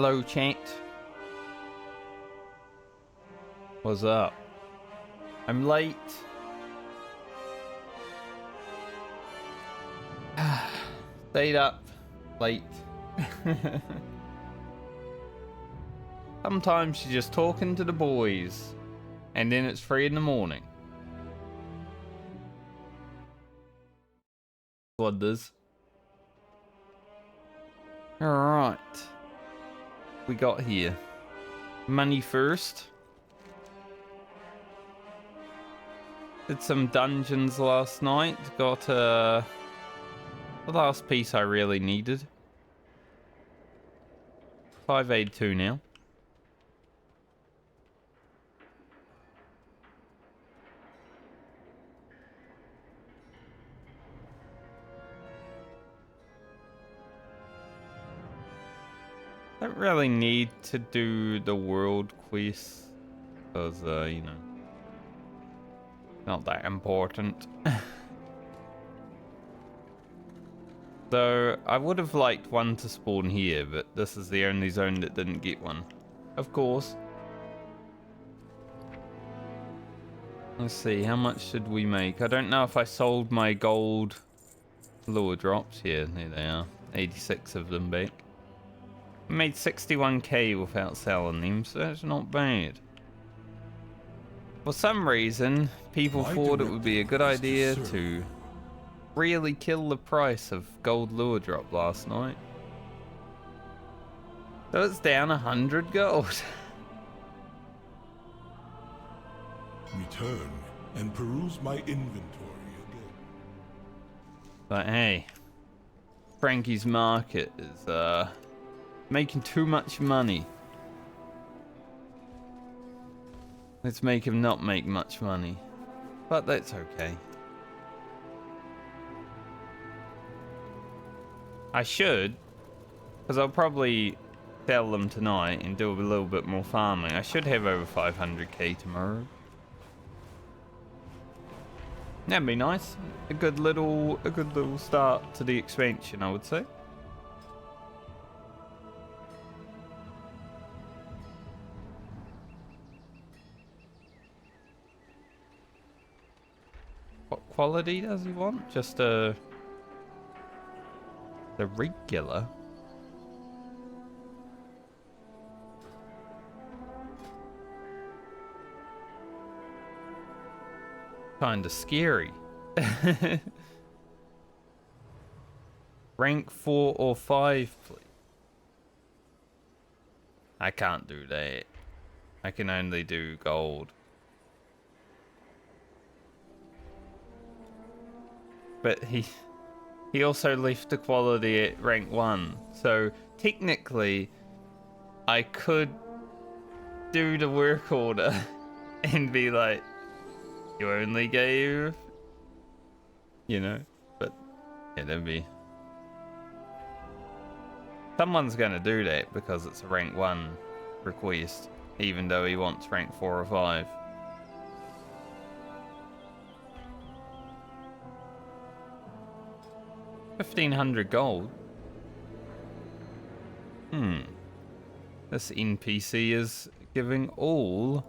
Hello, chat. What's up? I'm late. Stayed up late. Sometimes you're just talking to the boys, and then it's 3 in the morning. What it is. Alright. We got here. Money first. Did some dungeons last night. Got the last piece I really needed. 582 now. Don't really need to do the world quest because, you know, not that important. So, I would have liked one to spawn here, but this is the only zone that didn't get one. Of course. Let's see, how much should we make? I don't know if I sold my gold lure drops. Here, there they are. 86 of them back. I made 61k without selling them, so that's not bad. For some reason, people thought it would be a good idea to really kill the price of gold lure drop last night. So it's down 100 gold. Return and peruse my inventory again. But hey, Frankie's Market is making too much money. Let's make him not make much money. But that's okay. I should, because I'll probably sell them tonight and do a little bit more farming. I should have over 500k tomorrow. That'd be nice. A good little start to the expansion, I would say. What quality does he want? Just the regular. Kinda scary. Rank 4 or 5, please. I can't do that. I can only do gold. But he also left the quality at rank 1. So technically I could do the work order and be like, you only gave, you know, but yeah, that'd be... Someone's gonna do that because it's a rank 1 request, even though he wants rank 4 or 5. $1,500 gold. This NPC is giving all.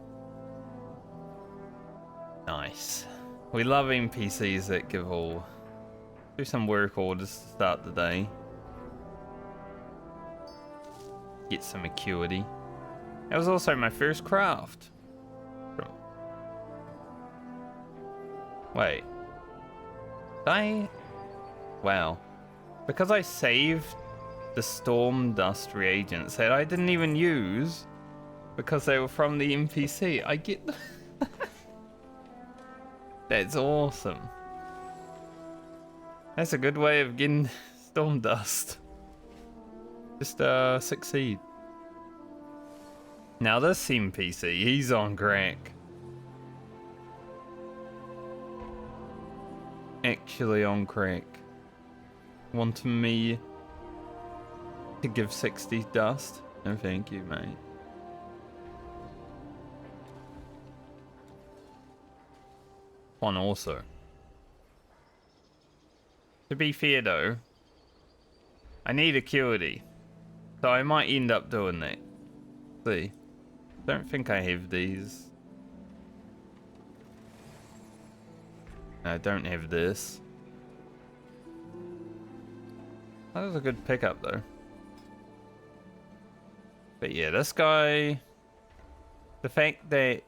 Nice. We love NPCs that give all. Do some work orders to start the day. Get some acuity. That was also my first craft. Wait. Wow. Because I saved the storm dust reagents that I didn't even use because they were from the NPC. I get... That's awesome. That's a good way of getting storm dust. Just succeed. Now this NPC, he's on crack. Actually on crack. Wanting me to give 60 dust? No thank you, mate. One also. To be fair though, I need acuity. So I might end up doing that. See. Don't think I have these. I don't have this. That was a good pickup though. But yeah, this guy, the fact that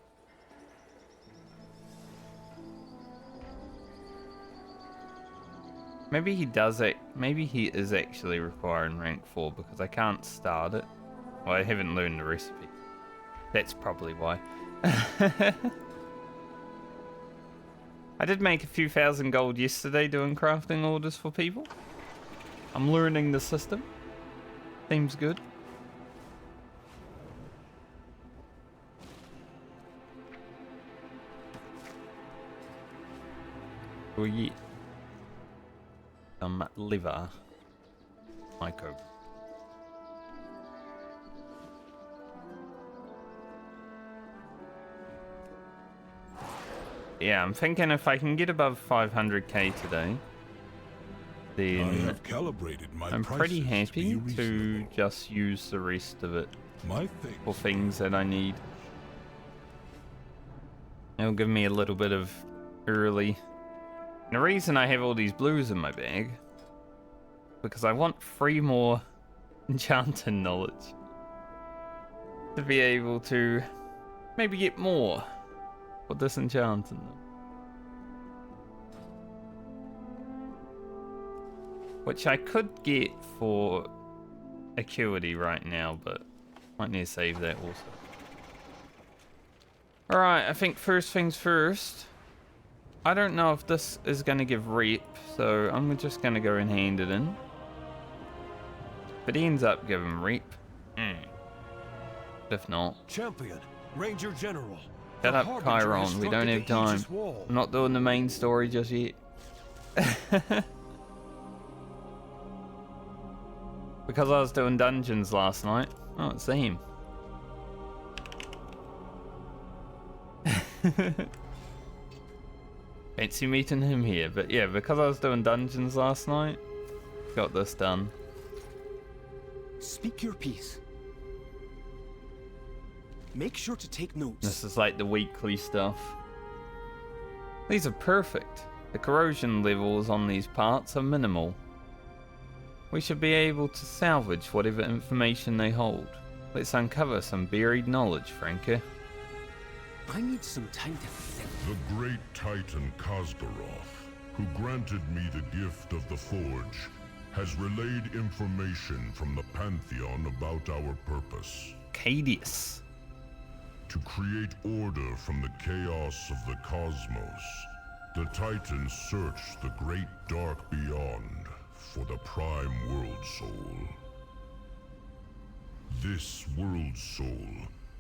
maybe he does it, maybe he is actually requiring rank 4 because I can't start it. Well, I haven't learned the recipe. That's probably why. I did make a few thousand gold yesterday doing crafting orders for people. I'm learning the system. Seems good. We some liver. Myco. Yeah, I'm thinking if I can get above 500k today, then I have calibrated my I'm pretty prices happy be to reasonable. just use the rest of it My things for things that I need. It'll give me a little bit of early. And the reason I have all these blues in my bag, because I want 3 more enchanting knowledge to be able to maybe get more for disenchanting them. Which I could get for acuity right now, but might need to save that also. Alright, I think first things first. I don't know if this is going to give rep, so I'm just going to go and hand it in. If it ends up giving rep, if not, Champion, Ranger General. shut the up, Harbinger Chiron. has We don't struck have at time. Aegis Wall. I'm not doing the main story just yet. Because I was doing dungeons last night. Oh, it's him. Fancy meeting him here. But yeah, because I was doing dungeons last night, got this done. Speak your piece. Make sure to take notes. This is like the weekly stuff. These are perfect. The corrosion levels on these parts are minimal. We should be able to salvage whatever information they hold. Let's uncover some buried knowledge, Frankie. I need some time to think. The great titan Kazgaroth, who granted me the gift of the Forge, has relayed information from the Pantheon about our purpose. Cadius. To create order from the chaos of the cosmos, the Titans search the great dark beyond for the prime world soul. This world soul,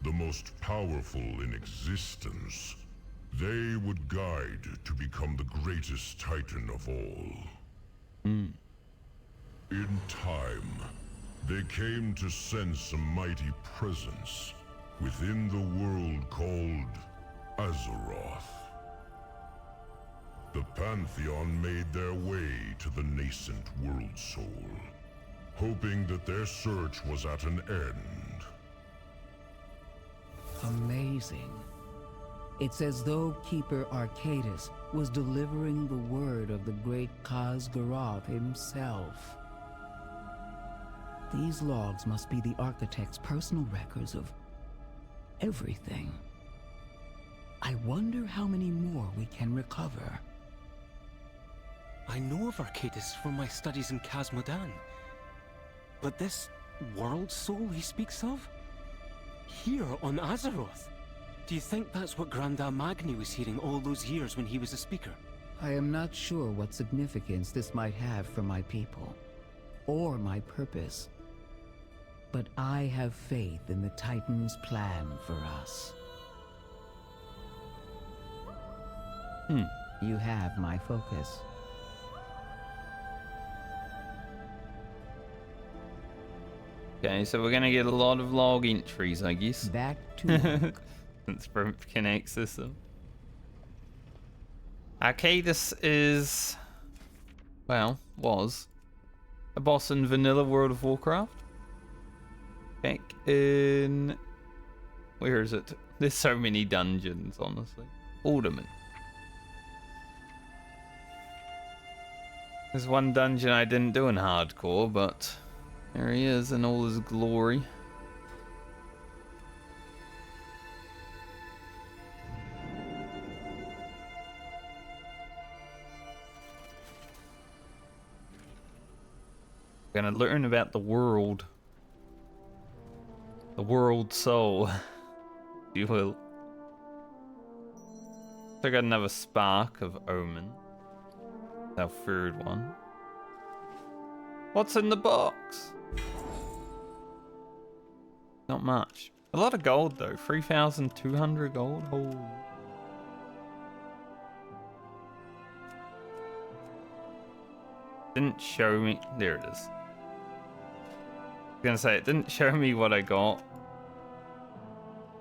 the most powerful in existence, they would guide to become the greatest Titan of all. In time, they came to sense a mighty presence within the world called Azeroth. The Pantheon made their way to the nascent world soul, hoping that their search was at an end. Amazing. It's as though Keeper Arcadis was delivering the word of the great Kazgaroth himself. These logs must be the architect's personal records of everything. I wonder how many more we can recover. I know of Arcadis from my studies in Casmodan. But this world soul he speaks of? Here on Azeroth? Do you think that's what Grandam Magni was hearing all those years when he was a speaker? I am not sure what significance this might have for my people, or my purpose. But I have faith in the Titan's plan for us. You have my focus. Okay, so we're gonna get a lot of log entries, I guess. Back to work. Since from Connect system. Arcadis is, well, was a boss in vanilla World of Warcraft. Back in... Where is it? There's so many dungeons, honestly. Alderman. There's one dungeon I didn't do in hardcore, but there he is in all his glory. Gonna learn about the world. The world soul, if you will. So I got another spark of omen. Our third one. What's in the box? Not much. A lot of gold though. 3,200 gold. Oh. Didn't show me. There it is. I was gonna say, it didn't show me what I got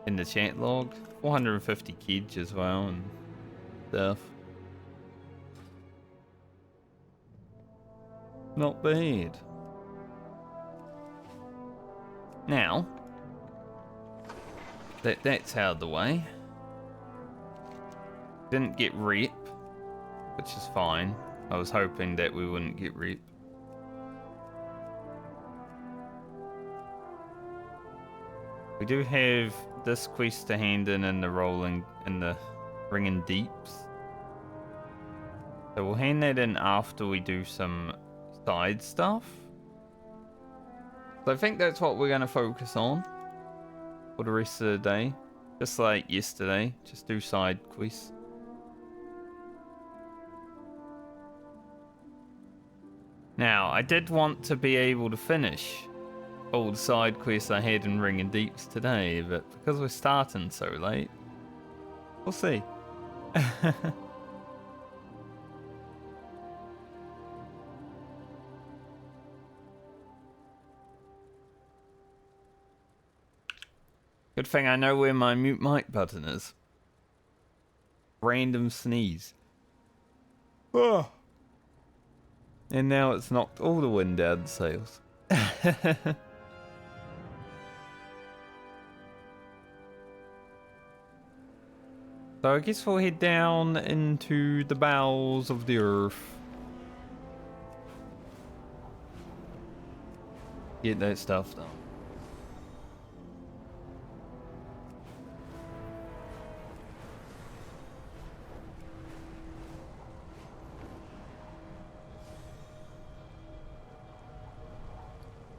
in the chat log. 450 Kij as well and stuff. Not bad. Now, that's out of the way. Didn't get rep, which is fine. I was hoping that we wouldn't get rep. We do have this quest to hand in the rolling in the ringing deeps. So we'll hand that in after we do some side stuff. So I think that's what we're going to focus on for the rest of the day. Just like yesterday, just do side quests. Now, I did want to be able to finish all the side quests I had in Ring and Deeps today, but because we're starting so late, we'll see. Good thing I know where my mute mic button is. Random sneeze. Oh. And now it's knocked all the wind out of the sails. So I guess we'll head down into the bowels of the earth. Get that stuff done.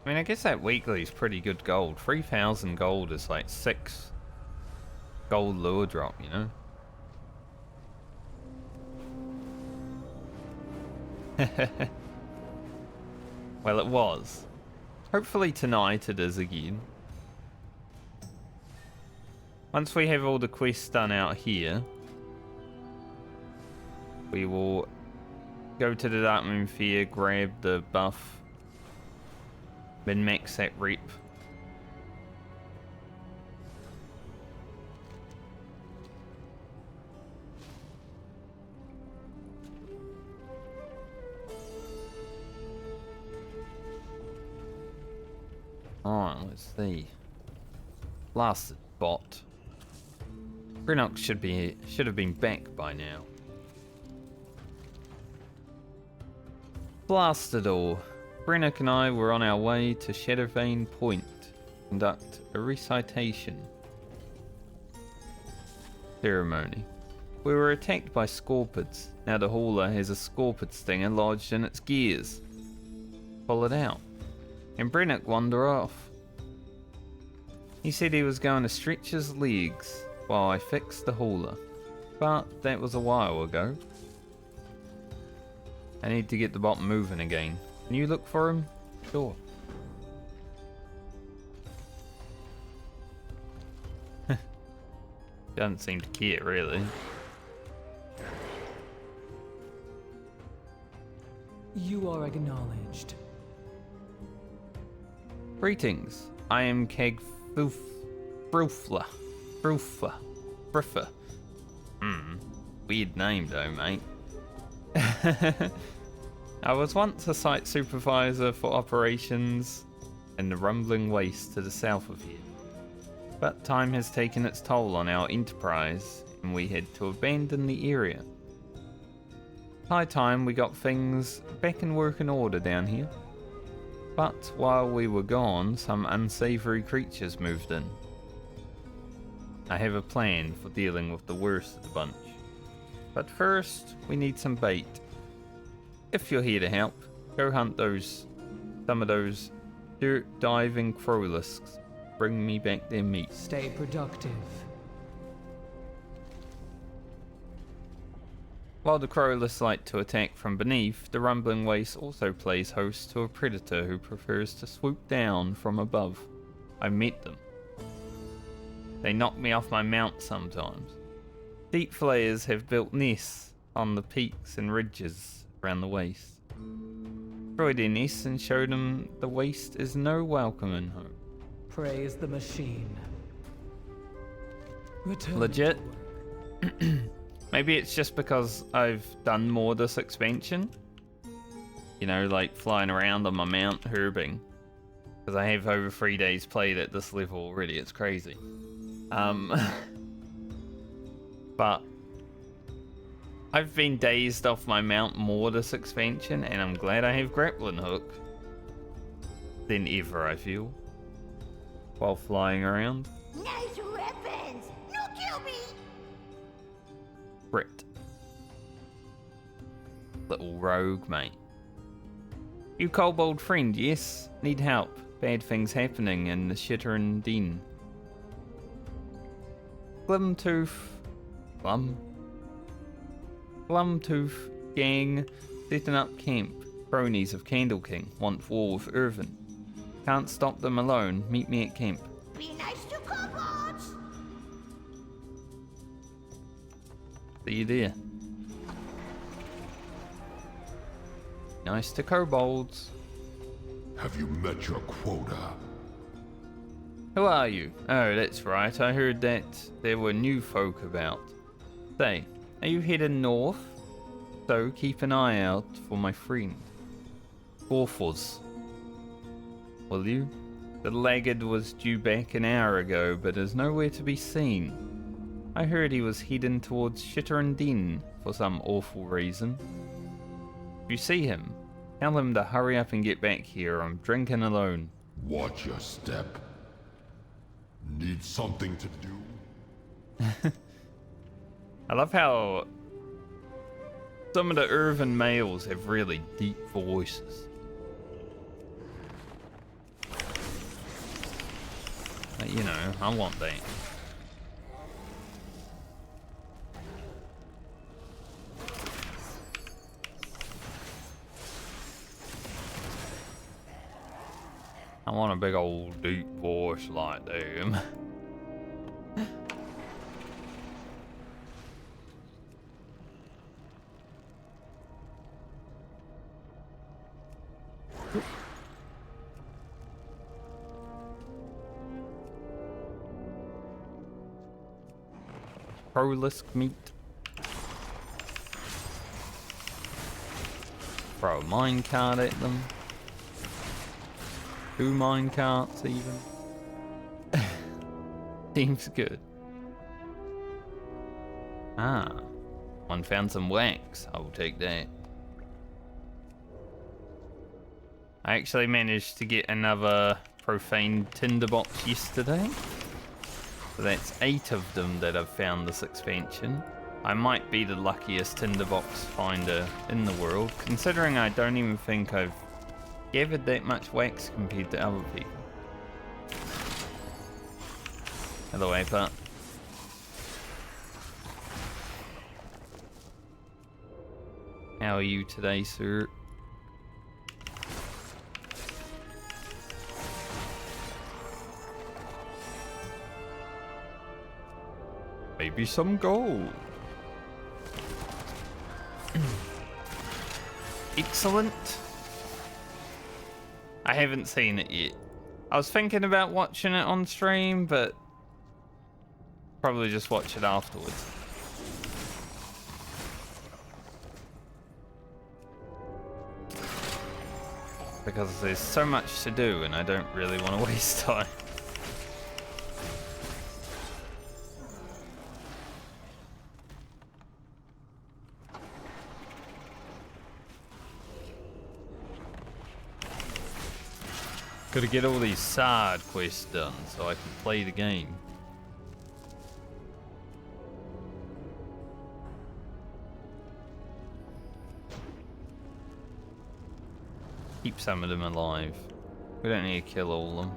I mean, I guess that weekly is pretty good gold. 3,000 gold is like 6 gold lure drop, you know? Well, it was. Hopefully tonight it is again. Once we have all the quests done out here, we will go to the Darkmoon Fair, grab the buff, then max that rep. Alright, let's see. Blasted bot. Greenock should have been back by now. Blasted all. Greenock and I were on our way to Shadowvane Point to conduct a recitation ceremony. We were attacked by scorpids. Now the hauler has a scorpid stinger lodged in its gears. Pull it out. And Brennick wandered off. He said he was going to stretch his legs while I fixed the hauler. But that was a while ago. I need to get the bot moving again. Can you look for him? Sure. Doesn't seem to care, really. You are acknowledged. Greetings. I am Keg Frufla. Weird name though, mate. I was once a site supervisor for operations and the rumbling waste to the south of here. But time has taken its toll on our enterprise, and we had to abandon the area. High time we got things back in working order down here. But while we were gone, some unsavory creatures moved in. I have a plan for dealing with the worst of the bunch. But first, we need some bait. If you're here to help, go hunt some of those dirt diving crowlisks. Bring me back their meat. Stay productive. While the crowlisks like to attack from beneath, the rumbling waste also plays host to a predator who prefers to swoop down from above. I met them. They knock me off my mount sometimes. Deep flayers have built nests on the peaks and ridges around the waste. Destroy their nests and show them the waste is no welcoming home. Praise the machine. Return Legit? to work. Maybe it's just because I've done more this expansion. You know, like flying around on my mount herbing. Because I have over 3 days played at this level already, it's crazy. But I've been dazed off my mount more this expansion, and I'm glad I have grappling hook than ever, I feel, while flying around. Nice weapons! No kill me! Brit. Little rogue, mate. You kobold friend, yes? Need help. Bad things happening in the Shittering Den. Glumtooth gang setting up camp. Cronies of Candle King want war with Irvin. Can't stop them alone. Meet me at camp. Be nice to kobolds! See you there. Nice to kobolds. Have you met your quota? Who are you? Oh, that's right. I heard that there were new folk about. Say, are you heading north? So keep an eye out for my friend. Orphos. Will you? The laggard was due back an hour ago, but is nowhere to be seen. I heard he was heading towards Shittering Den for some awful reason. If you see him, tell him to hurry up and get back here. I'm drinking alone. Watch your step. Need something to do? I love how some of the Irvin males have really deep voices. But, you know, I want that. I want a big old deep voice like them. Prolisk meat. Throw a minecart at them. 2 minecarts even. Seems good. Ah, one found some wax. I will take that. I actually managed to get another profane tinderbox yesterday. So that's 8 of them that I've found this expansion. I might be the luckiest tinderbox finder in the world, considering I don't even think I've gathered that much wax compared to other people. Hello, Aper. How are you today, sir? Maybe some gold. Excellent. I haven't seen it yet. I was thinking about watching it on stream, but probably just watch it afterwards. because there's so much to do and I don't really want to waste time. Gotta get all these side quests done so I can play the game. Keep some of them alive. We don't need to kill all of them.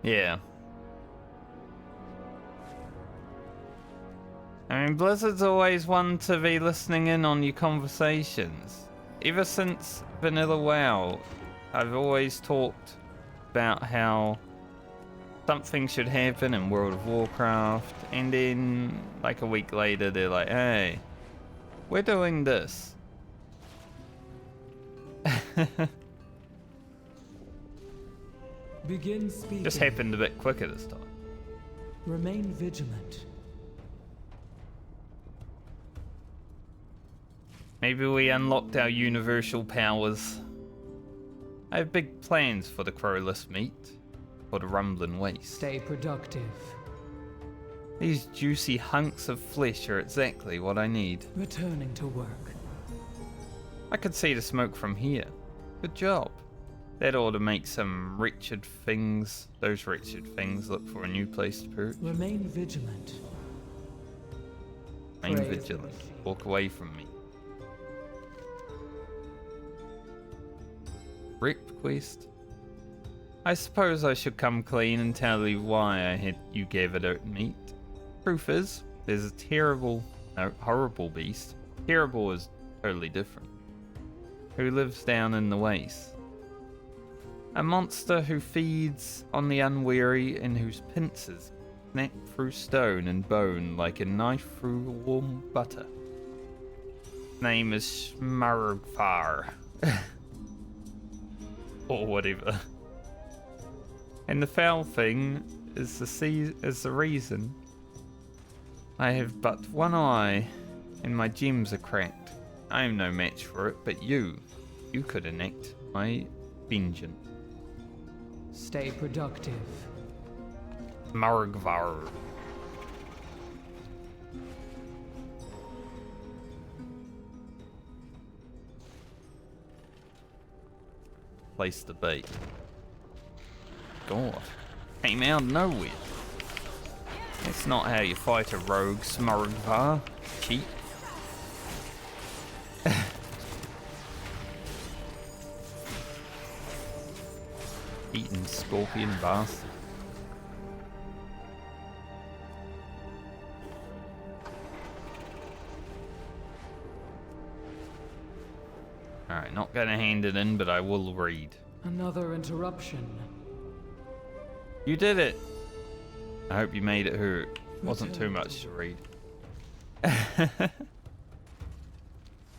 Yeah. I mean, Blizzard's always one to be listening in on your conversations. Ever since Vanilla WoW, I've always talked about how something should happen in World of Warcraft, and then like a week later they're like, hey, we're doing this. Begin speaking. Just happened a bit quicker this time. Remain vigilant. Maybe we unlocked our universal powers. I have big plans for the crowless meat, for the rumbling waste. Stay productive. These juicy hunks of flesh are exactly what I need. Returning to work. I could see the smoke from here. Good job. That ought to make some wretched things, those wretched things, look for a new place to perch. Remain vigilant. Remain Praise vigilant. the machine. Walk away from me. Rip quest. I suppose I should come clean and tell you why I had you gathered out meat. Proof is, there's a horrible beast. Terrible is totally different. Who lives down in the waste. A monster who feeds on the unwary and whose pincers snap through stone and bone like a knife through warm butter. His name is Smargfar. Or whatever. And the foul thing is the reason I have but one eye and my gems are cracked. I am no match for it, but you could enact my vengeance. Stay productive. Margvar. Place the bait. God. Came out of nowhere. That's not how you fight a rogue, Smurgvar. Cheap. Eating scorpion bastard. Alright, not gonna hand it in, but I will read. Another interruption. You did it! I hope you made it hurt. Wasn't too much to read.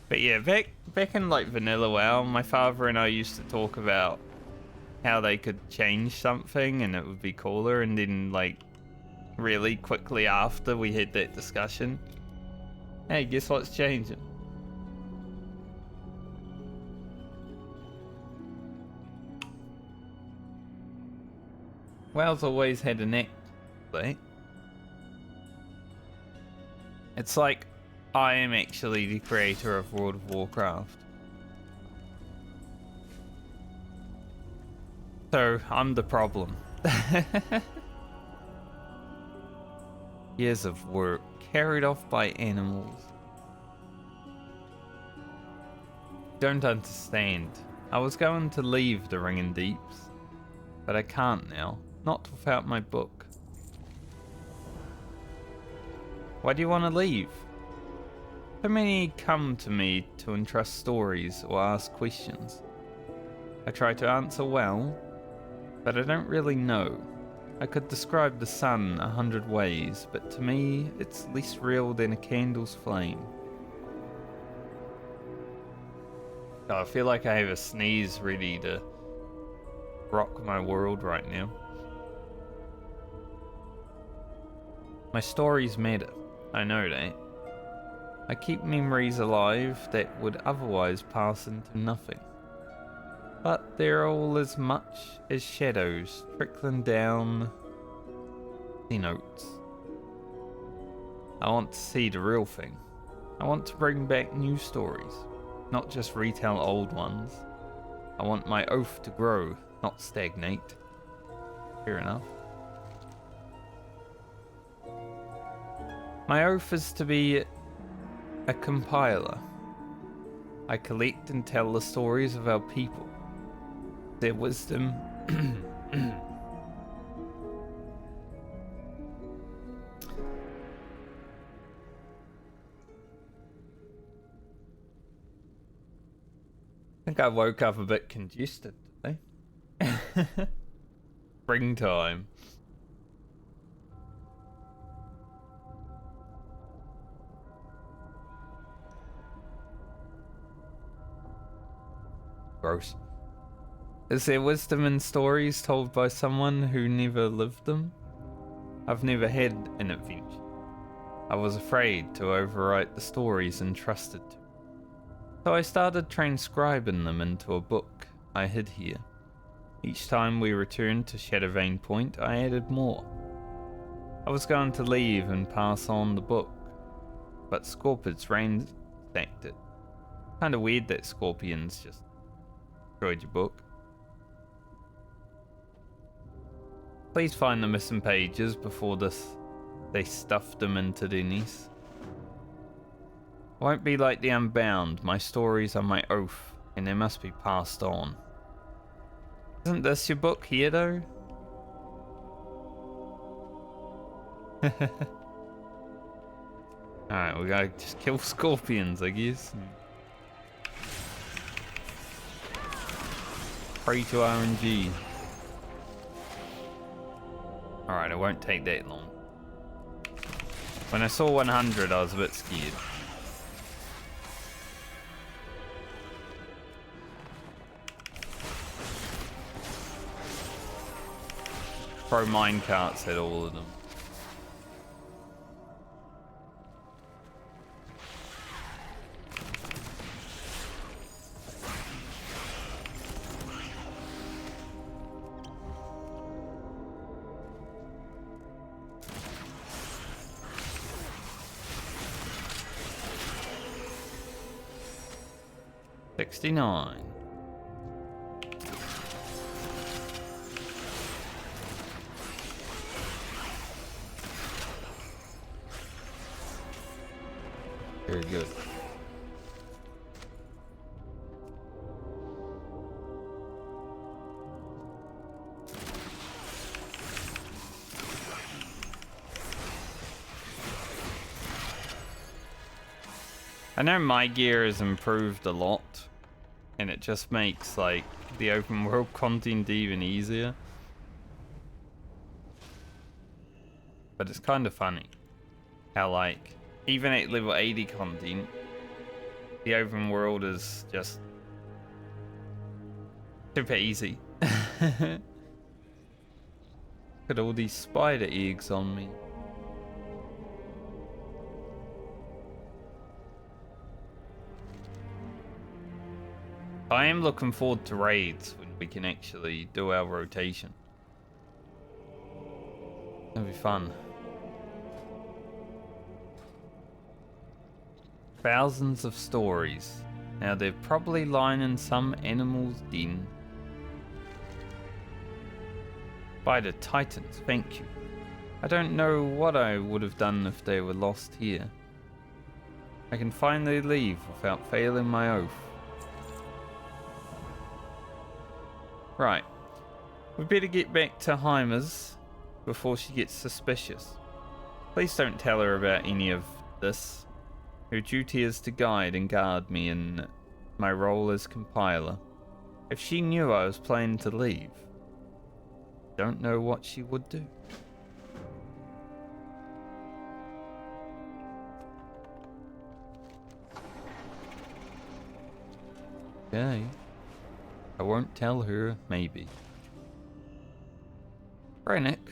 But yeah, back in like Vanilla WoW, my father and I used to talk about how they could change something and it would be cooler, and then like really quickly after we had that discussion, hey, guess what's changing? WoW's always had a neck, right? It's like I am actually the creator of World of Warcraft. So I'm the problem. Years of work carried off by animals. Don't understand. I was going to leave the Ringing Deeps, but I can't now. Not without my book. Why do you want to leave? So many come to me to entrust stories or ask questions. I try to answer well, but I don't really know. I could describe the sun 100 ways, but to me, it's less real than a candle's flame. Oh, I feel like I have a sneeze ready to rock my world right now. My stories matter. I know that. I keep memories alive that would otherwise pass into nothing. But they're all as much as shadows trickling down the notes. I want to see the real thing. I want to bring back new stories, not just retell old ones. I want my oath to grow, not stagnate. Fair enough. My oath is to be a compiler. I collect and tell the stories of our people, their wisdom. I think I woke up a bit congested today. Springtime. Gross. Is there wisdom in stories told by someone who never lived them? I've never had an adventure. I was afraid to overwrite the stories entrusted to me. So I started transcribing them into a book I hid here. Each time we returned to Shadowvane Point, I added more. I was going to leave and pass on the book, but Scorpids ransacked it. Kinda weird that Scorpions just destroyed your book. Please find the missing pages before they stuffed them into their nest. I won't be like the Unbound. My stories are my oath, and they must be passed on. Isn't this your book here, though? Alright, we gotta just kill scorpions, I guess. Pray to RNG. Alright, it won't take that long. When I saw 100, I was a bit scared. Pro minecarts had all of them. $69. Very good. I know my gear has improved a lot, and it just makes like the open world content even easier. But it's kind of funny how like even at level 80 content, the open world is just super easy. Look at all these spider eggs on me. I am looking forward to raids when we can actually do our rotation. It'll be fun. Thousands of stories. Now they're probably lying in some animal's den. By the Titans, thank you. I don't know what I would have done if they were lost here. I can finally leave without failing my oath. Right. We better get back to Heimer's before she gets suspicious. Please don't tell her about any of this. Her duty is to guide and guard me in my role as compiler. If she knew I was planning to leave, don't know what she would do. Okay. I won't tell her, maybe. Rennick,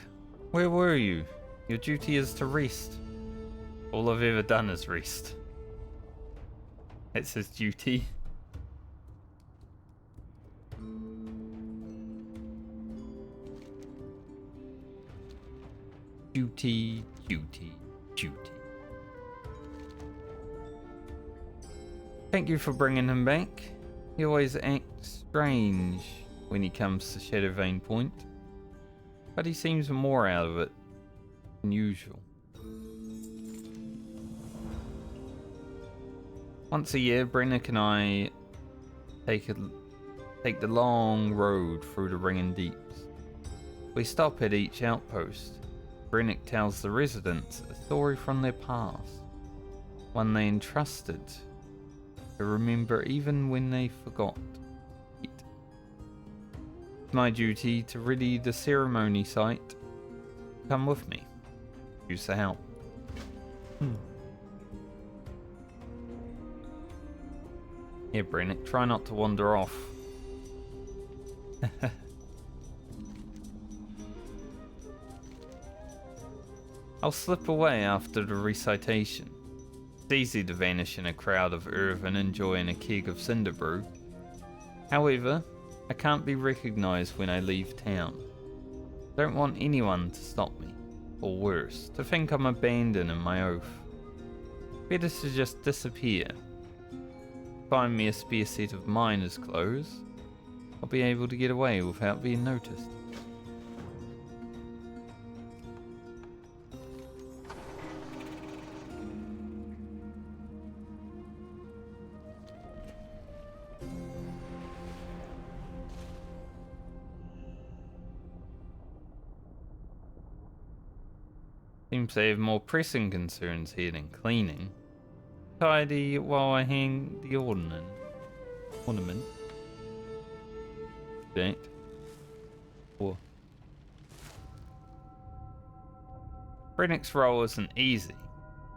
where were you? Your duty is to rest. All I've ever done is rest. It's his duty. Duty, duty, duty. Thank you for bringing him back. He always acts strange when he comes to Shadowvane Point, but he seems more out of it than usual. Once a year, Brennick and I take the long road through the Ringing Deeps. We stop at each outpost. Brennick tells the residents a story from their past, one they entrusted to remember even when they forgot it. It's my duty to ready the ceremony site. Come with me. Use the help. Here, Brennick, try not to wander off. I'll slip away after the recitation. It's easy to vanish in a crowd of Irvin enjoying a keg of cinder brew. However, I can't be recognized when I leave town. Don't want anyone to stop me, or worse, to think I'm abandoning my oath. Better to just disappear. Find me a spare set of miner's clothes. I'll be able to get away without being noticed. Seems they have more pressing concerns here than cleaning. Tidy while I hang the ornament. Right. Or Brennick's role isn't easy.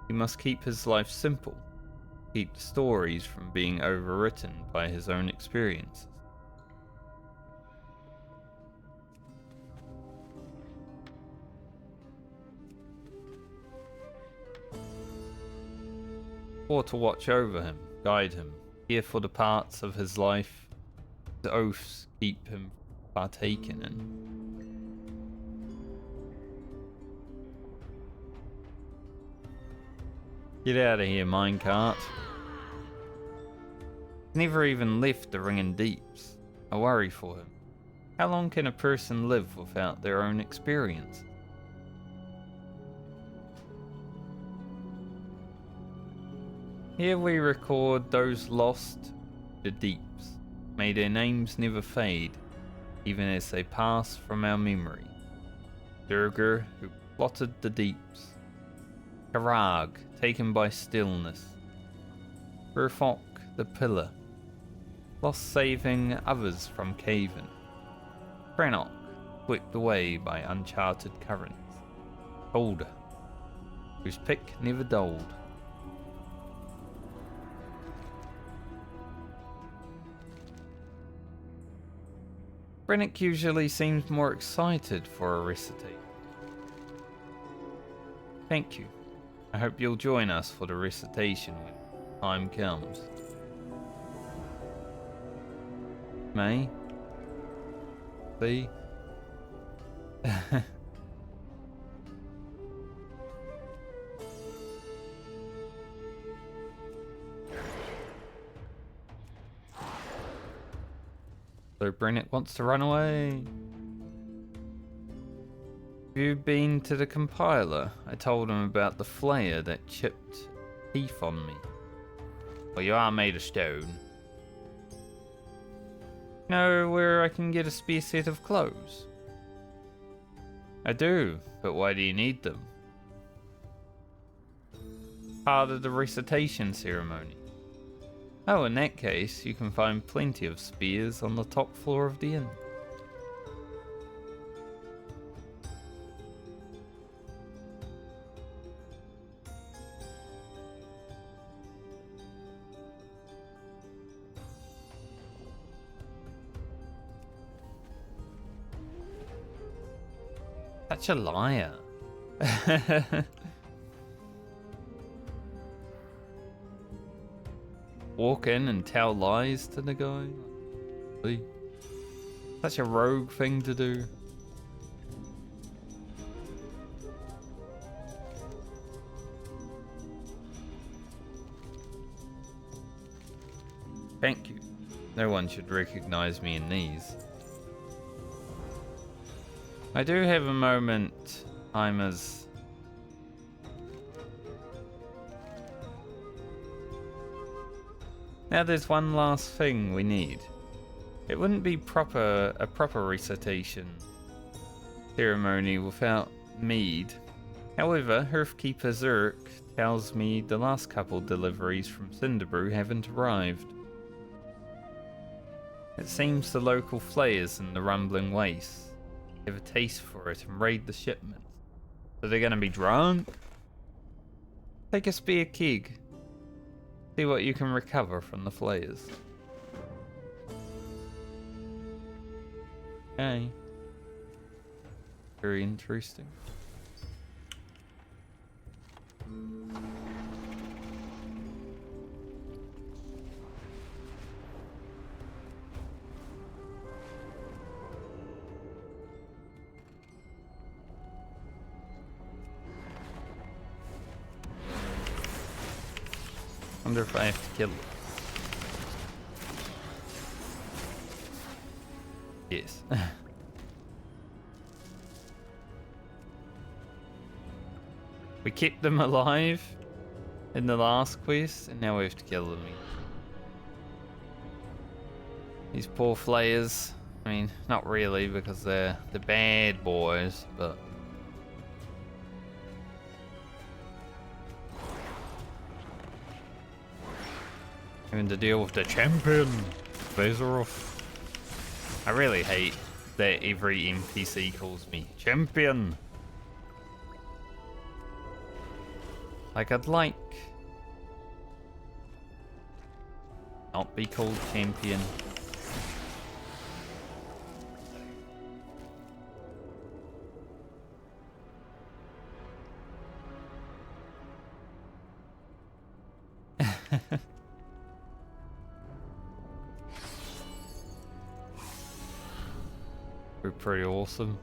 He must keep his life simple. Keep the stories from being overwritten by his own experiences. Or to watch over him, guide him, care for the parts of his life the oaths keep him partaking in. Get out of here, minecart. Never even left the Ringing Deeps. I worry for him. How long can a person live without their own experience? Here we record those lost to the deeps. May their names never fade, even as they pass from our memory. Durgar, who plotted the deeps. Karag, taken by stillness. Burfok, the pillar. Lost saving others from caving. Krenok, swept away by uncharted currents. Holder, whose pick never dulled. Brennick usually seems more excited for a recitation. Thank you. I hope you'll join us for the recitation when time comes. May? Lee? So Brennick wants to run away. Have you been to the compiler? I told him about the flayer that chipped teeth on me. Well, you are made of stone. Know where I can get a spare set of clothes? I do, but why do you need them? Part of the recitation ceremony. Oh, in that case, you can find plenty of spears on the top floor of the inn. Such a liar. walk in and tell lies to the guy? Really? Such a rogue thing to do. Thank you. No one should recognize me in these. I do have a moment, Timers. Now there's one last thing we need. It wouldn't be a proper recitation ceremony without mead. However, Hearthkeeper Zerk tells me the last couple deliveries from Cinderbrew haven't arrived. It seems the local flayers in the Rumbling Wastes have a taste for it and raid the shipments. So they're gonna be drunk? Take a spear keg. See what you can recover from the flayers. Okay. Very interesting. Wonder if I have to kill it. Yes. We kept them alive in the last quest, and now we have to kill them. These poor flayers. I mean, not really, because they're the bad boys, but having to deal with the champion, Vazeroth. I really hate that every NPC calls me champion. Like, I'd like not be called champion. We're pretty awesome.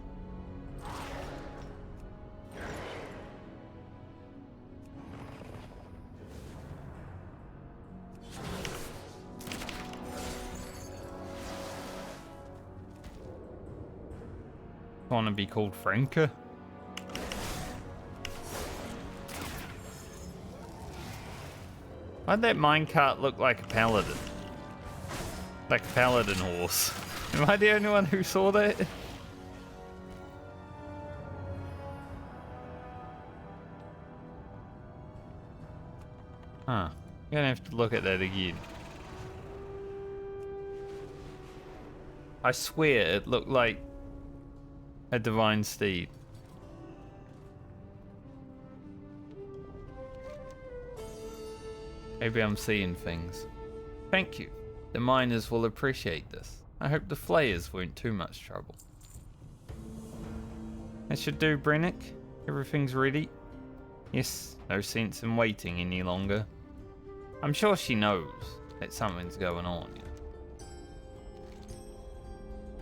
Want to be called Franca? Why'd that minecart look like a paladin? Like a paladin horse. Am I the only one who saw that? Huh. I'm gonna have to look at that again. I swear it looked like a divine steed. Maybe I'm seeing things. Thank you. The miners will appreciate this. I hope the flayers weren't too much trouble. That should do, Brennick. Everything's ready. Yes, no sense in waiting any longer. I'm sure she knows that something's going on.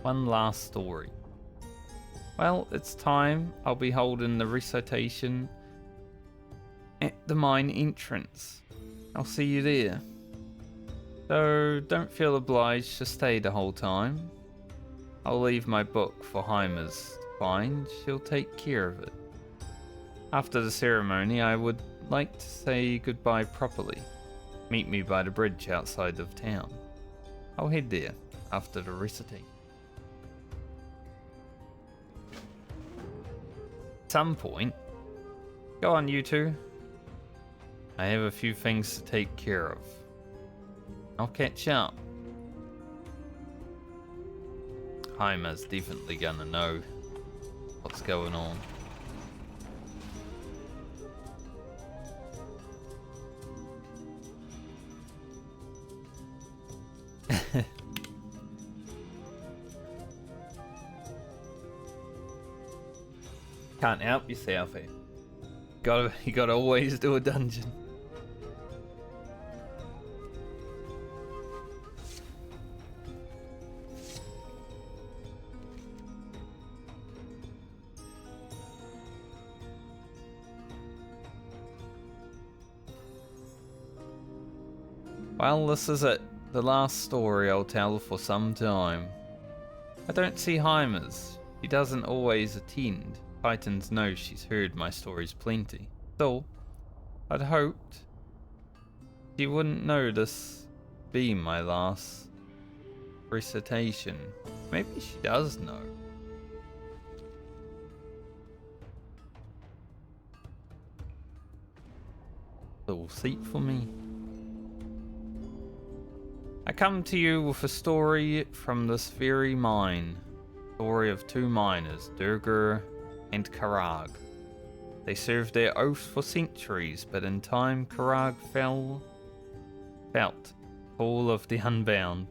One last story. Well, it's time. I'll be holding the recitation at the mine entrance. I'll see you there. So don't feel obliged to stay the whole time. I'll leave my book for Heimer's to find. She'll take care of it. After the ceremony, I would like to say goodbye properly. Meet me by the bridge outside of town. I'll head there after the recitation. At some point. Go on, you two. I have a few things to take care of. I'll catch up. Heimer's definitely gonna know what's going on. Can't help yourself, eh? You gotta always do a dungeon. Well, this is it. The last story I'll tell for some time. I don't see Hymas. She doesn't always attend. Titans know she's heard my stories plenty. Still, I'd hoped she wouldn't know this be my last recitation. Maybe she does know. Little seat for me. I come to you with a story from this very mine. Story of two miners, Durgar and Karag. They served their oath for centuries, but in time Karag felt full of the unbound.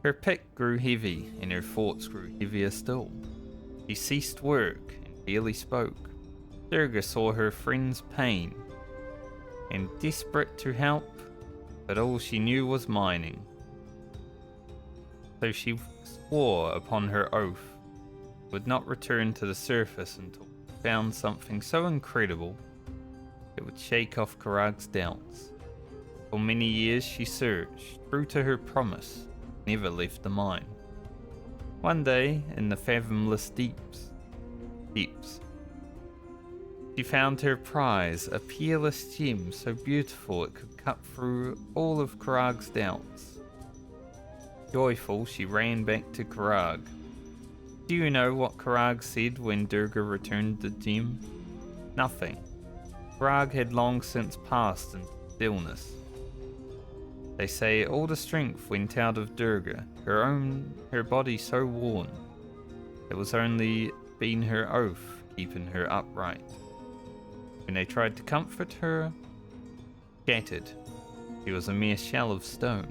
Her pick grew heavy, and her thoughts grew heavier still. She ceased work and barely spoke. Durgar saw her friend's pain, and desperate to help, but all she knew was mining. So she swore upon her oath would not return to the surface until she found something so incredible it would shake off Karag's doubts. For many years she searched, true to her promise, never left the mine. One day, in the fathomless deeps, she found her prize, a peerless gem so beautiful it could cut through all of Karag's doubts. Joyful, she ran back to Karag. Do you know what Karag said when Durgar returned the gem? Nothing. Karag had long since passed into stillness. They say all the strength went out of Durgar, her body so worn. It was only been her oath keeping her upright. When they tried to comfort her, shattered. She was a mere shell of stone.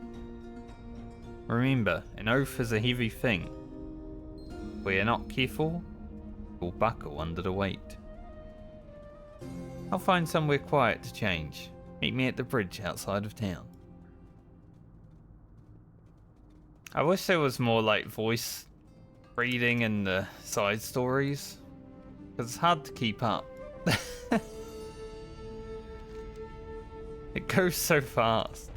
Remember, an oath is a heavy thing. If we are not careful, we'll buckle under the weight. I'll find somewhere quiet to change. Meet me at the bridge outside of town. I wish there was more like voice reading in the side stories, because it's hard to keep up. It goes so fast.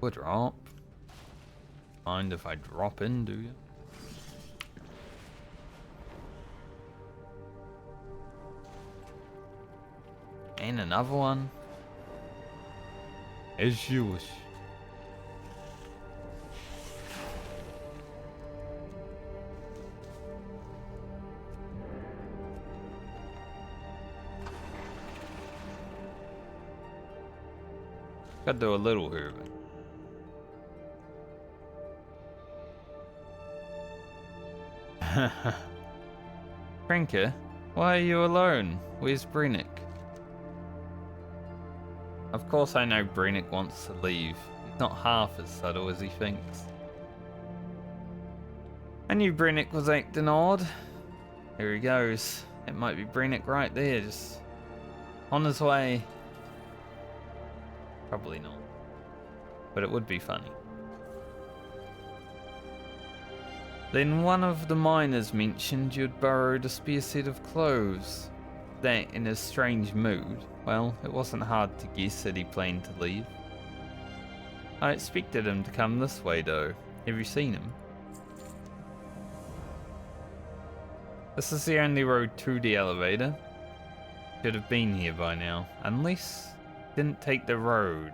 Would drop. Mind if I drop in, do you? And another one. As you wish. Gotta do a little here, but Franker, why are you alone? Where's Brennick? Of course I know Brennick wants to leave. He's not half as subtle as he thinks. I knew Brennick was acting odd. Here he goes. It might be Brennick right there, just on his way. Probably not. But it would be funny. Then one of the miners mentioned you'd borrowed a spare set of clothes. That, in his strange mood, well, it wasn't hard to guess that he planned to leave. I expected him to come this way though. Have you seen him? This is the only road to the elevator. Should have been here by now. Unless he didn't take the road.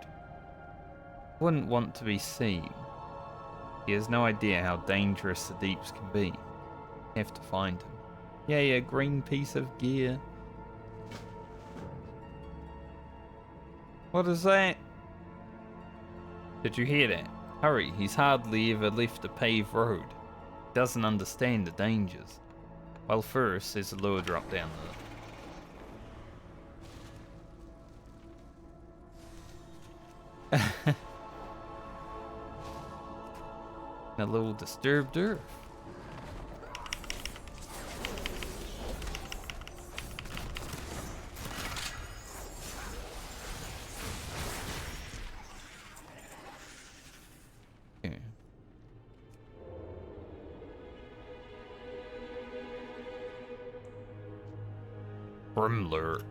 Wouldn't want to be seen. He has no idea how dangerous the deeps can be. Have to find him. Yay, a green piece of gear. What is that? Did you hear that? Hurry, he's hardly ever left a paved road. He doesn't understand the dangers. Well, first, there's a lower drop down there. A little disturbed earth. Okay. Grimlurk.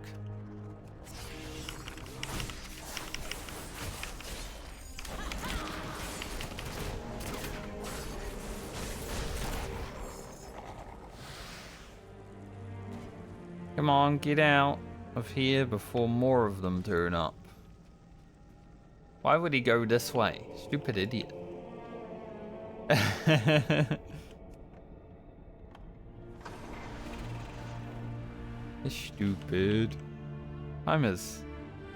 Come on, get out of here before more of them turn up. Why would he go this way? Stupid idiot. Stupid. Homers,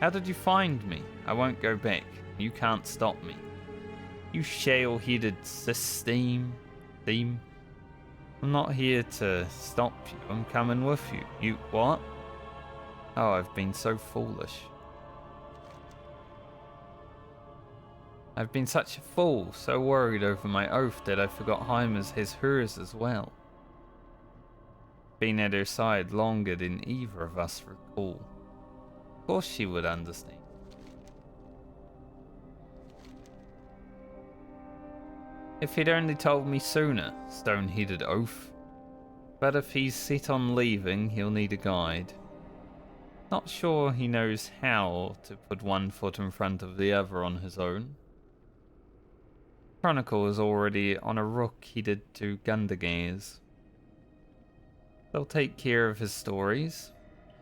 how did you find me? I won't go back. You can't stop me. You shale-headed system. I'm not here to stop you. I'm coming with you. You what? Oh, I've been so foolish. I've been such a fool, so worried over my oath that I forgot Hymas has hers as well. Been at her side longer than either of us recall. Of course she would understand. If he'd only told me sooner, stone-headed oaf. But if he's set on leaving, he'll need a guide. Not sure he knows how to put one foot in front of the other on his own. Chronicle is already on a rook headed to Gundergaze. They'll take care of his stories,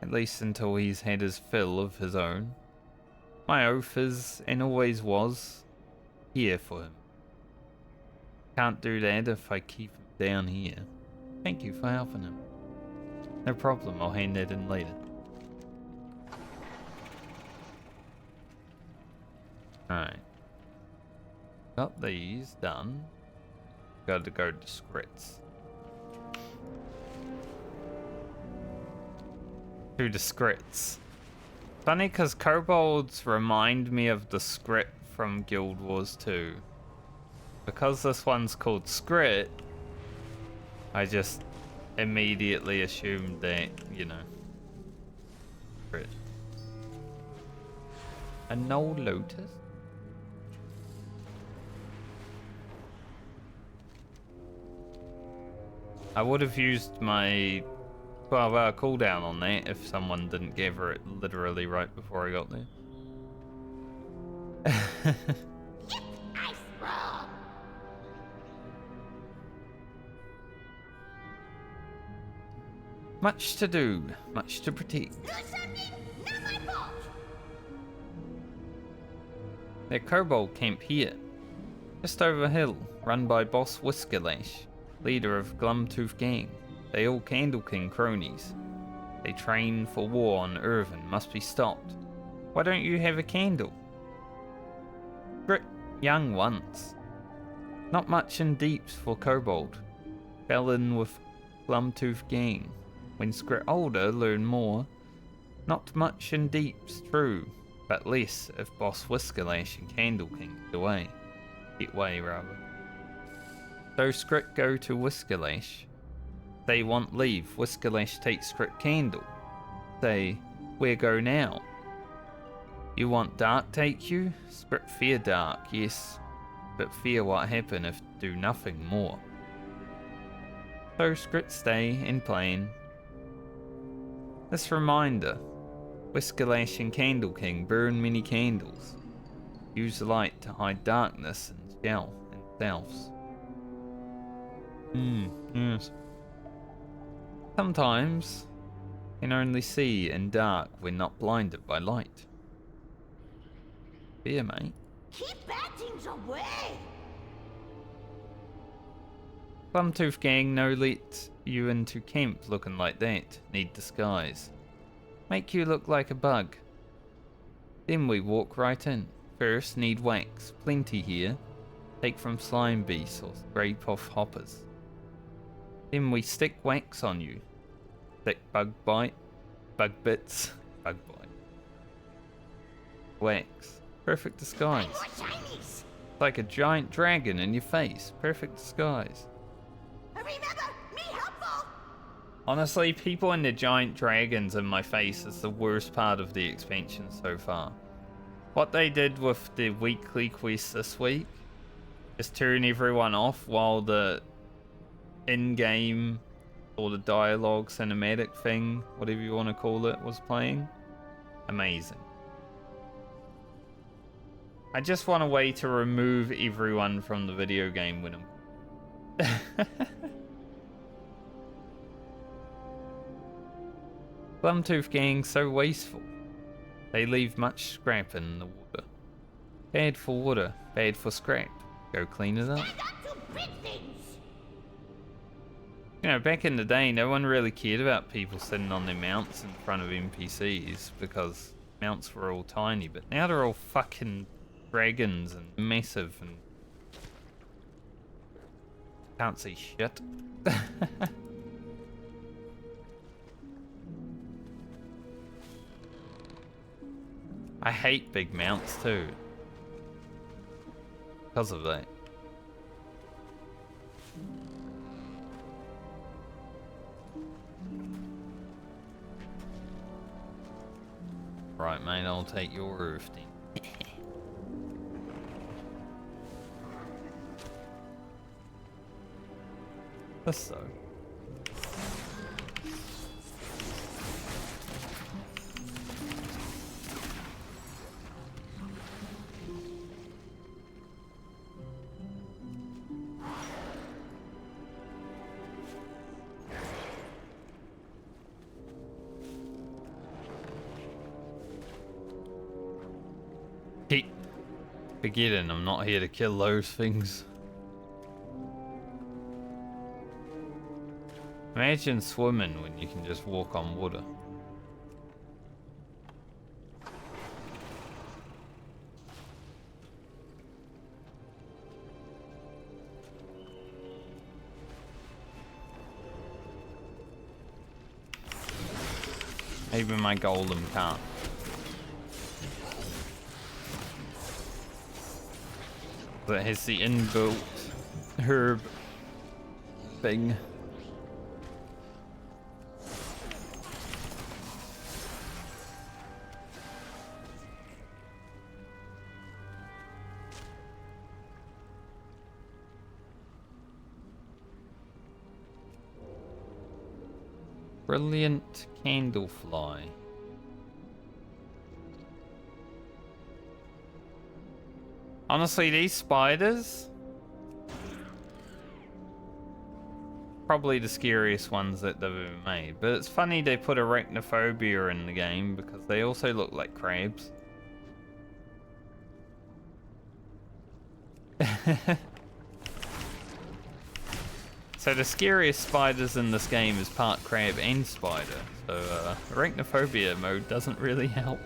at least until he's had his fill of his own. My oath is, and always was, here for him. Can't do that if I keep him down here. Thank you for helping him. No problem, I'll hand that in later. Alright. Got these done. Gotta go to scripts. To the scripts. Funny because kobolds remind me of the script from Guild Wars 2. Because this one's called Skrit, I just immediately assumed that, you know. Skrit. A no lotus? I would have used my 12-hour cooldown on that if someone didn't gather it literally right before I got there. I roll. Much to do, much to protect. Do something, not my fault. Their kobold camp here, just over hill, run by Boss Whiskerlash, leader of Glumtooth Gang. They all Candle King cronies. They train for war on Irvin, must be stopped. Why don't you have a candle? Grit young once. Not much in deeps for kobold. Fell in with Glumtooth Gang. When Skrit older, learn more. Not much in deeps, true, but less if Boss Whiskerlash and Candle King get way rather. So Skrit go to Whiskerlash. They want leave. Whiskerlash takes Skrit Candle. Say, where go now? You want Dark take you? Skrit fear Dark, yes, but fear what happen if do nothing more. So Skrit stay in plain. This reminder, Whiskerlash and Candle King burn many candles. Use light to hide darkness and shell and selves. Yes. Sometimes can only see in dark when not blinded by light. Fear, mate. Keep bad things away. Glumtooth Gang no let you into camp looking like that. Need disguise. Make you look like a bug. Then we walk right in. First need wax. Plenty here. Take from slime beasts or scrape off hoppers. Then we stick wax on you. Thick bug bite. Bug bits. Bug bite. Wax. Perfect disguise. More shinies. Like a giant dragon in your face. Perfect disguise. Remember, me helpful. Honestly, people and the giant dragons in my face is the worst part of the expansion so far. What they did with the weekly quest this week is turn everyone off while the in-game or the dialogue cinematic thing, whatever you want to call it, was playing. Amazing. I just want a way to remove everyone from the video game when I'm... Plumtooth gang so wasteful. They leave much scrap in the water. Bad for water, bad for scrap. Go clean it up. Stand up to big things. You know, back in the day, no one really cared about people sitting on their mounts in front of NPCs because mounts were all tiny, but now they're all fucking dragons and massive and can't see shit. I hate big mounts too because of that. Right, mate, I'll take your roof then. That's so. Keep forgetting I'm not here to kill those things. Imagine swimming when you can just walk on water. Even my golem can't. That has the inbuilt herb thing. Brilliant candlefly. Honestly, these spiders, probably the scariest ones that they've ever made. But it's funny they put arachnophobia in the game because they also look like crabs. So the scariest spiders in this game is part crab and spider. So arachnophobia mode doesn't really help.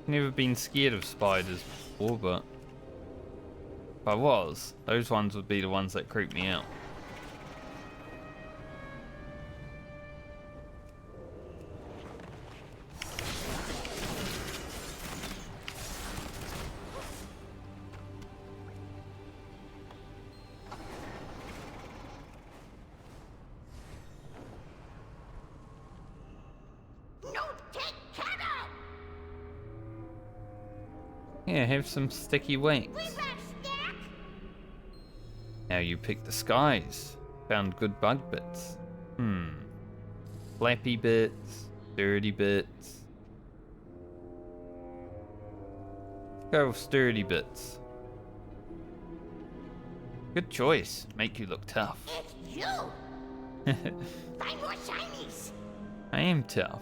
Never been scared of spiders before, but if I was, those ones would be the ones that creep me out. Yeah, have some sticky weights. Now you pick the skies. Found good bug bits. Flappy bits, sturdy bits. Go with sturdy bits. Good choice. Make you look tough. It's you. Find more shinies. I am tough.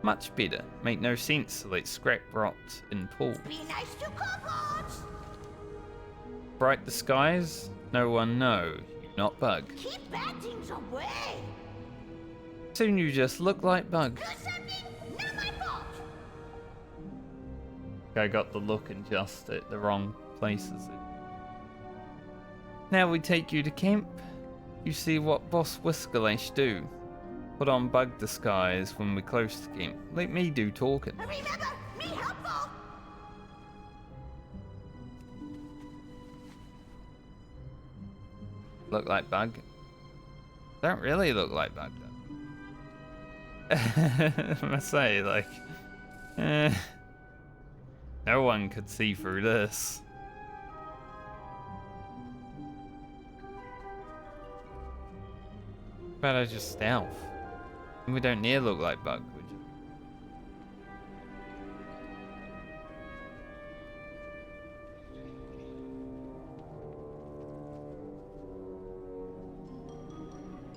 Much better. Make no sense to let scrap rot in pool. Be nice to kobolds. Bright the skies? No one know. You not bug. Keep bad things away. Soon you just look like bug. Do something, not my fault. I got the look in just at the wrong places. Now we take you to camp. You see what Boss Whiskalash do. Put on bug disguise when we're close to camp. Let me do talking. Remember, me helpful. Look like bug? Don't really look like bug though. I must say, like, No one could see through this. But I just stealth. We don't near look like bug, would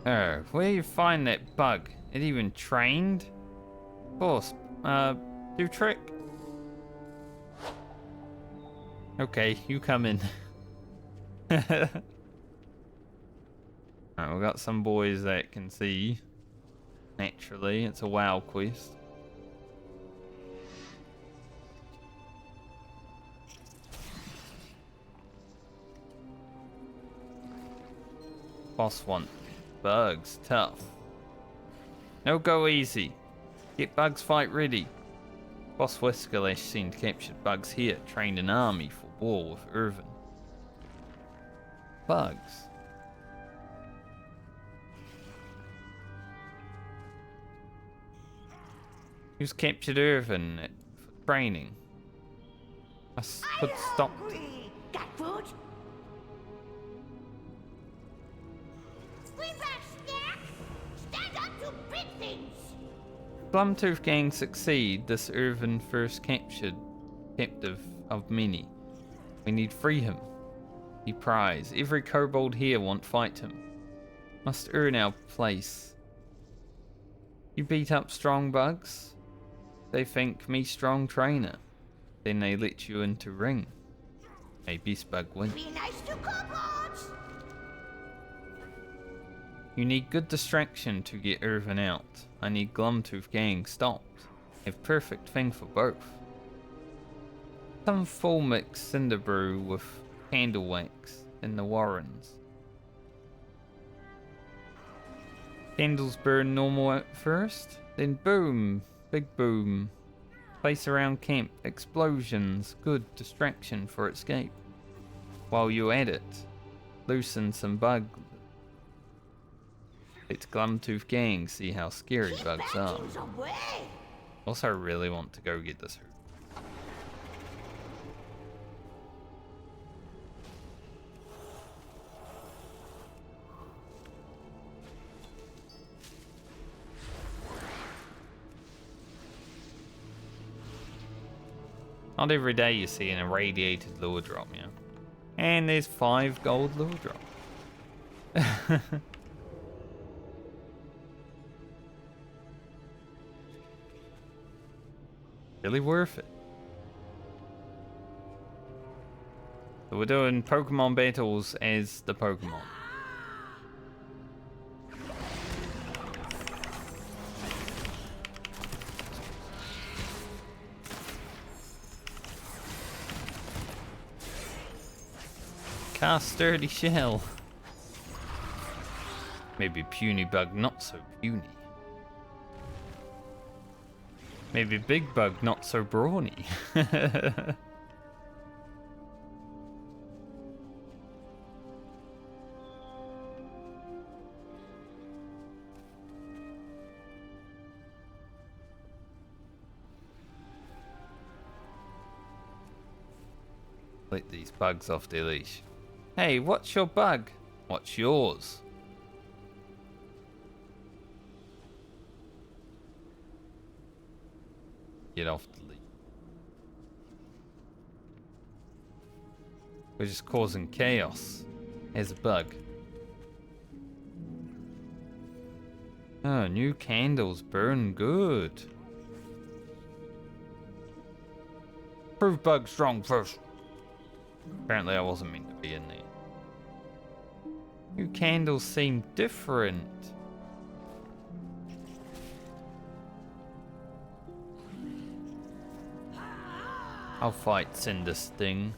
you? Oh, where you find that bug? It even trained? Of course. Do trick. Okay, you come in. Alright, we got some boys that can see. Naturally, it's a WoW quest. Boss one. Bugs, tough. No go easy. Get bugs fight ready. Boss Whiskerlash seen captured bugs here, trained an army for war with Irvin. Bugs. Who's captured Irvin for training? I could stop. Hungry. Got food? Greenback snack? Stand up to big things. Glumtooth gang succeed. This Irvin first captured captive of many. We need free him. He prize. Every kobold here want fight him. Must earn our place. You beat up strong bugs? They think me strong trainer. Then they let you into ring. A beast bug win. Be nice to kobolds. You need good distraction to get Irvin out. I need Glumtooth gang stopped. A perfect thing for both. Some full mix cinder brew with candle wax in the warrens. Candles burn normal at first, then boom, big boom. Place around camp, explosions, good distraction for escape. While you at it, loosen some bug. It's Glumtooth gang, see how scary Keep bugs bad are. things away. Also, I really want to go get this. Not every day you see an irradiated lure drop, yeah. And there's 5 gold lure drops. Really worth it. So we're doing Pokemon battles as the Pokemon. Cast sturdy shell. Maybe puny bug not so puny. Maybe big bug not so brawny. Let these bugs off their leash. Hey, what's your bug? What's yours? Get off the leash. We're just causing chaos. Here's a bug. Oh, new candles burn good. Prove bug strong first. Apparently I wasn't meant to be in there. New candles seem different. I'll fight Cinder Sting.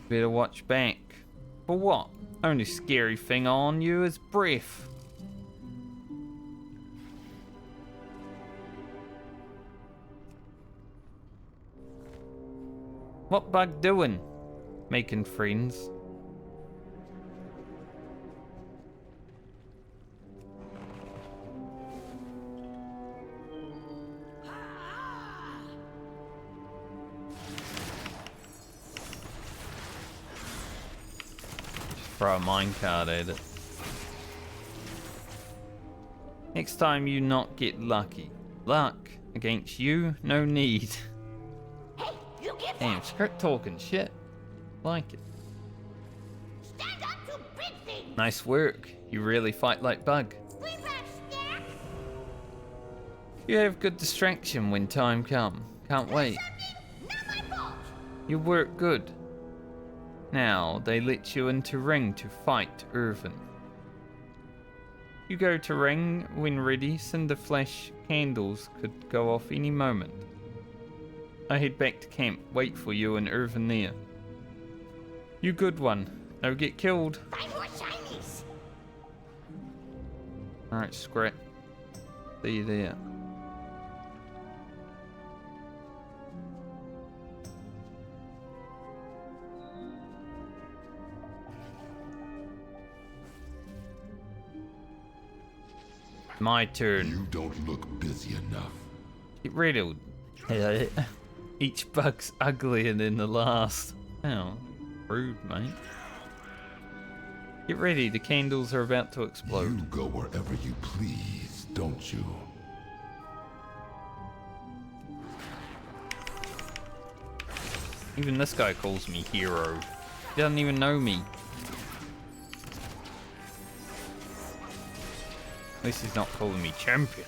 Better watch back. For what? Only scary thing on you is breath. What bug doing? Making friends. Throw a minecart at it. Next time you not get lucky. Luck against you, no need. Hey, you give Damn, that! script talking shit. Like it. Stand up to big things! Nice work. You really fight like Bug. We back, snack! You have good distraction when time come. Can't wait. Not my fault! You work good. Now, they let you into ring to fight Irvin. You go to ring when ready. Cinder flash candles could go off any moment. I head back to camp. Wait for you and Irvin there. You good one. No get killed. Find more shinies! Alright, scrap. See you there. My turn. You don't look busy enough. Get riddled. Each bug's uglier than the last. Oh, rude, mate. Get ready, the candles are about to explode. You go wherever you please, don't you? Even this guy calls me hero. He doesn't even know me. At least he's not calling me champion.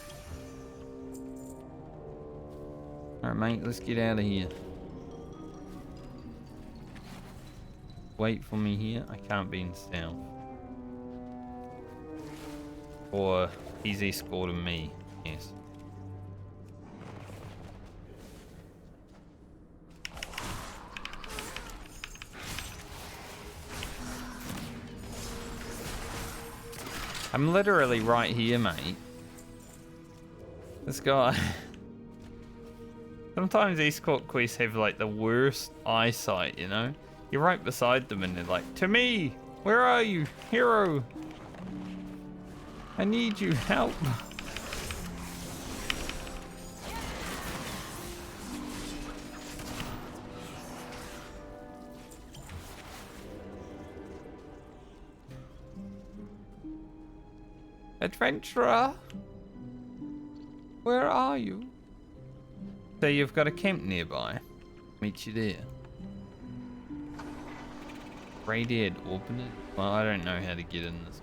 Alright, mate, let's get out of here. Wait for me here. I can't be in stealth. Or he's escorting me. Yes. I'm literally right here, mate. This guy. Sometimes escort quests have like the worst eyesight, you know? You're right beside them and they're like, to me! Where are you? Hero! I need you, help! Adventurer! Where are you? So you've got a camp nearby. Meet you there. Radiated orbit? Well, I don't know how to get in this.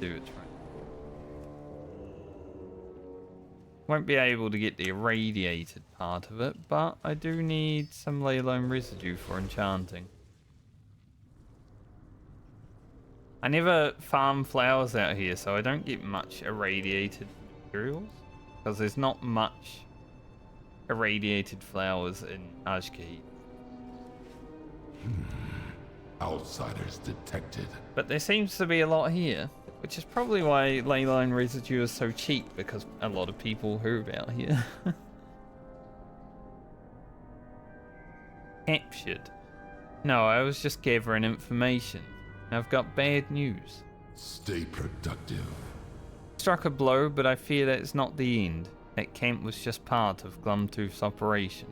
Do it right. Won't be able to get the irradiated part of it, but I do need some Leyline residue for enchanting. I never farm flowers out here, so I don't get much irradiated materials. Because there's not much irradiated flowers in Ajkaheat. Outsiders detected. But there seems to be a lot here, which is probably why Leyline residue is so cheap, because a lot of people herb out here. Captured. No, I was just gathering information. I've got bad news. Stay productive. Struck a blow, but I fear that it's not the end. That camp was just part of Glumtooth's operation.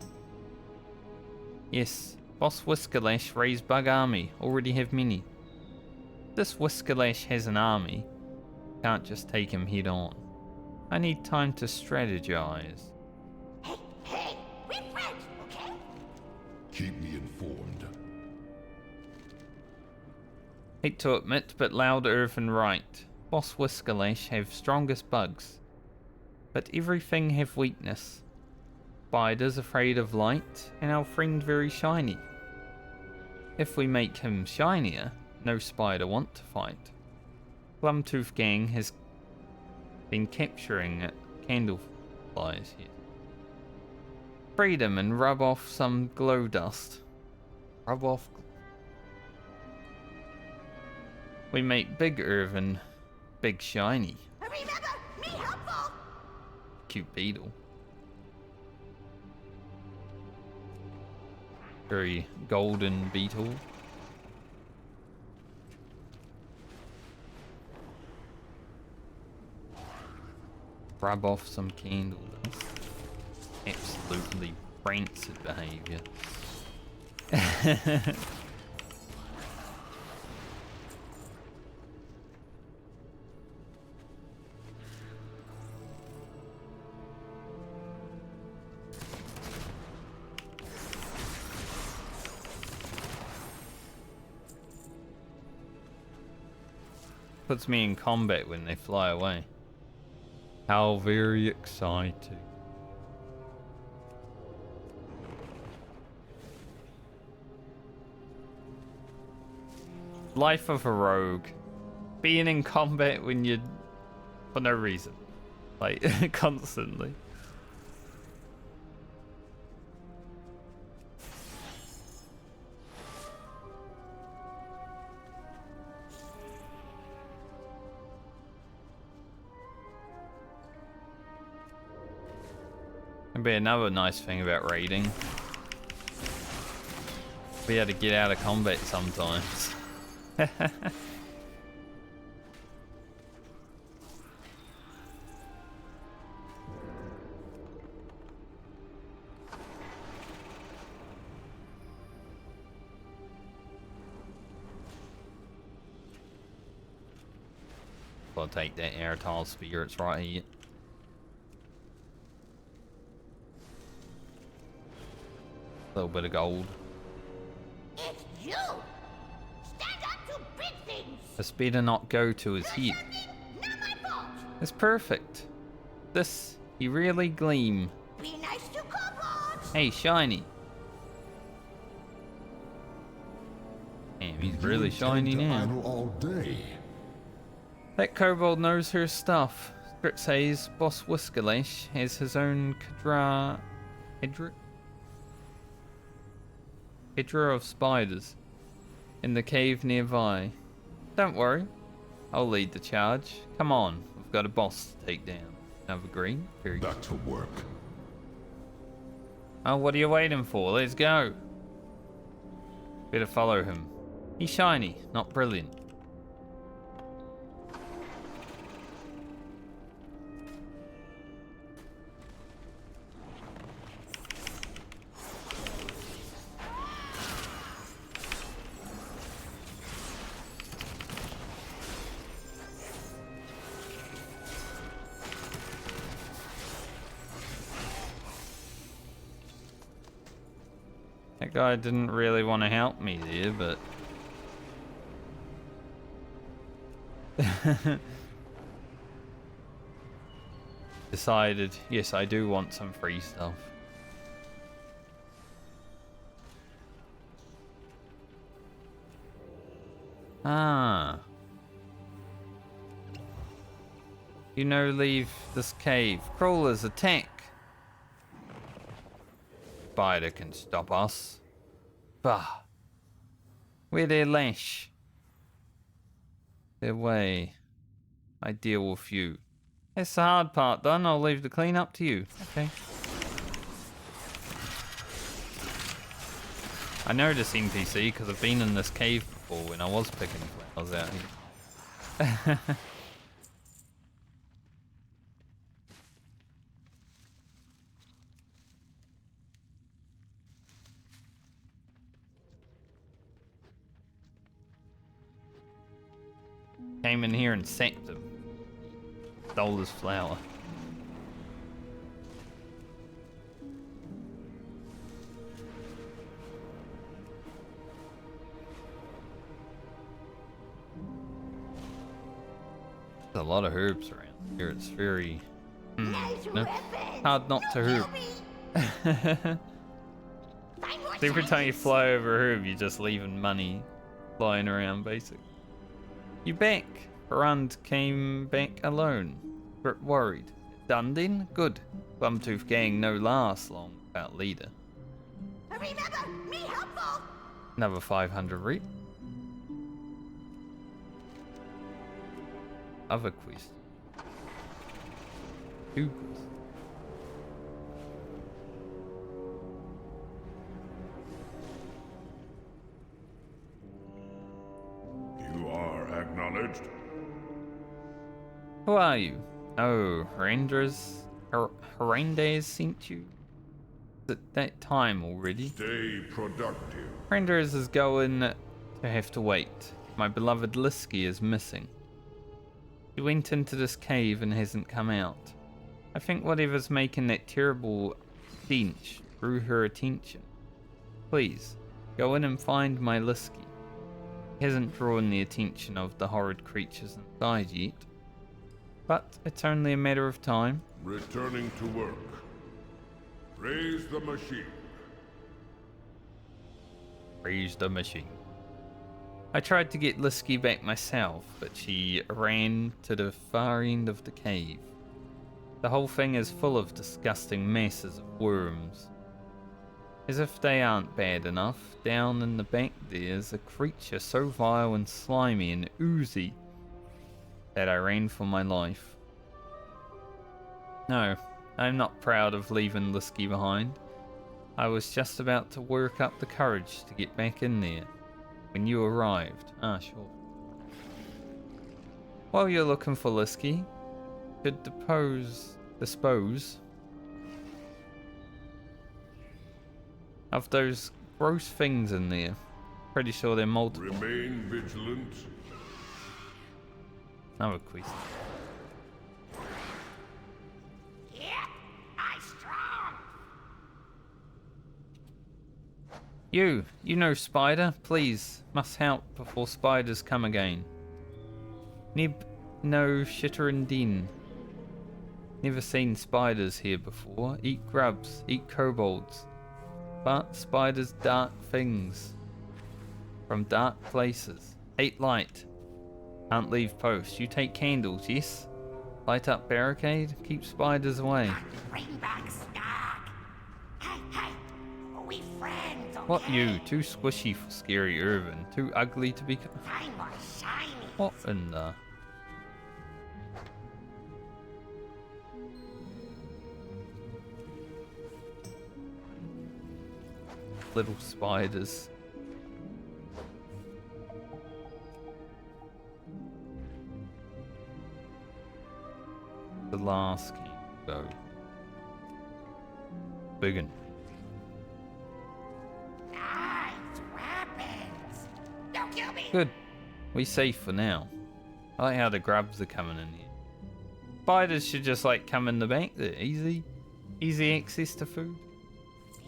Yes, Boss Whiskerlash raised bug army. Already have many. This Whiskerlash has an army. Can't just take him head on. I need time to strategize. Hey, we're friends, okay? Keep me informed. Hate to admit, but loud Irvin right. Boss Whiskerlash have strongest bugs. But everything have weakness. Spider's afraid of light, and our friend very shiny. If we make him shinier, no spider want to fight. Glumtooth gang has been capturing candle flies here. Freedom and rub off some glow dust. Rub off. We make big Irvin, big shiny. Remember, me helpful! Cute beetle. Very golden beetle. Rub off some candle dust. Absolutely rancid behaviour. Puts me in combat when they fly away. How very exciting. Life of a rogue. Being in combat when you're... for no reason. Like, constantly. That'd be another nice thing about raiding. We had to get out of combat sometimes. I'll take that airtile spirits right here. A little bit of gold. It's you! Stand up to big things! This better not go to his head. Not my fault! It's perfect. This, he really gleam. Be nice to kobolds! Hey, shiny. Damn, he's really shiny now. Idle all day. That kobold knows her stuff. Script says Boss Whiskerlash has his own Hydra of spiders in the cave nearby. Don't worry, I'll lead the charge. Come on, we've got a boss to take down. Have a green? Very good. Back to work. Oh, what are you waiting for? Let's go. Better follow him. He's shiny, not brilliant. That guy didn't really want to help me there, but... decided, yes, I do want some free stuff. Ah. You know, leave this cave. Crawlers attack. Spider can stop us. Bah. We're their lash. Their way. I deal with you. That's the hard part done. I'll leave the clean up to you. Okay. I know this NPC because I've been in this cave before when I was picking flowers out here. Came in here and sacked him. Stole his flower. There's a lot of herbs around here. It's very Nice no, weapon! hard not to Don't herb. kill me. Find more Every time you shinies. fly over a herb, you're just leaving money flying around, basically. You back. Rand came back alone. Bit worried. Done then? Good. Bumtooth gang no last long without leader. Remember, me helpful! Another 500 reap. Other quest. 2 quests. You are acknowledged. Who are you? Oh, Harandes sent you? Is it that time already? Stay productive. Harandes is going to have to wait. My beloved Lisky is missing. He went into this cave and hasn't come out. I think whatever's making that terrible stench drew her attention. Please, go in and find my Lisky. He hasn't drawn the attention of the horrid creatures inside yet, but it's only a matter of time. Returning to work. Raise the machine. Raise the machine. I tried to get Lisky back myself, but she ran to the far end of the cave. The whole thing is full of disgusting masses of worms. As if they aren't bad enough, down in the back there's a creature so vile and slimy and oozy that I ran for my life. No, I'm not proud of leaving Lisky behind. I was just about to work up the courage to get back in there when you arrived. Ah, sure. While you're looking for Lisky, could dispose of those gross things in there. Pretty sure they're multiple. Remain vigilant. Another quest. Yeah, I strong. You know Spider, please, must help before spiders come again. Nib no shitter and din. Never seen spiders here before. Eat grubs, eat kobolds. But spiders dark things. From dark places. Hate light. Can't leave post. You take candles, yes? Light up barricade, keep spiders away. Bring back Stark. Hey, hey, we friends, okay? What you? Too squishy for scary Irvin. Too ugly to be... I'm more shiny. What in the... Little spiders. The last key go. Biggin. Nice weapons. Don't kill me. Good. We safe for now. I like how the grubs are coming in here. Spiders should just like come in the bank there. Easy. Easy access to food.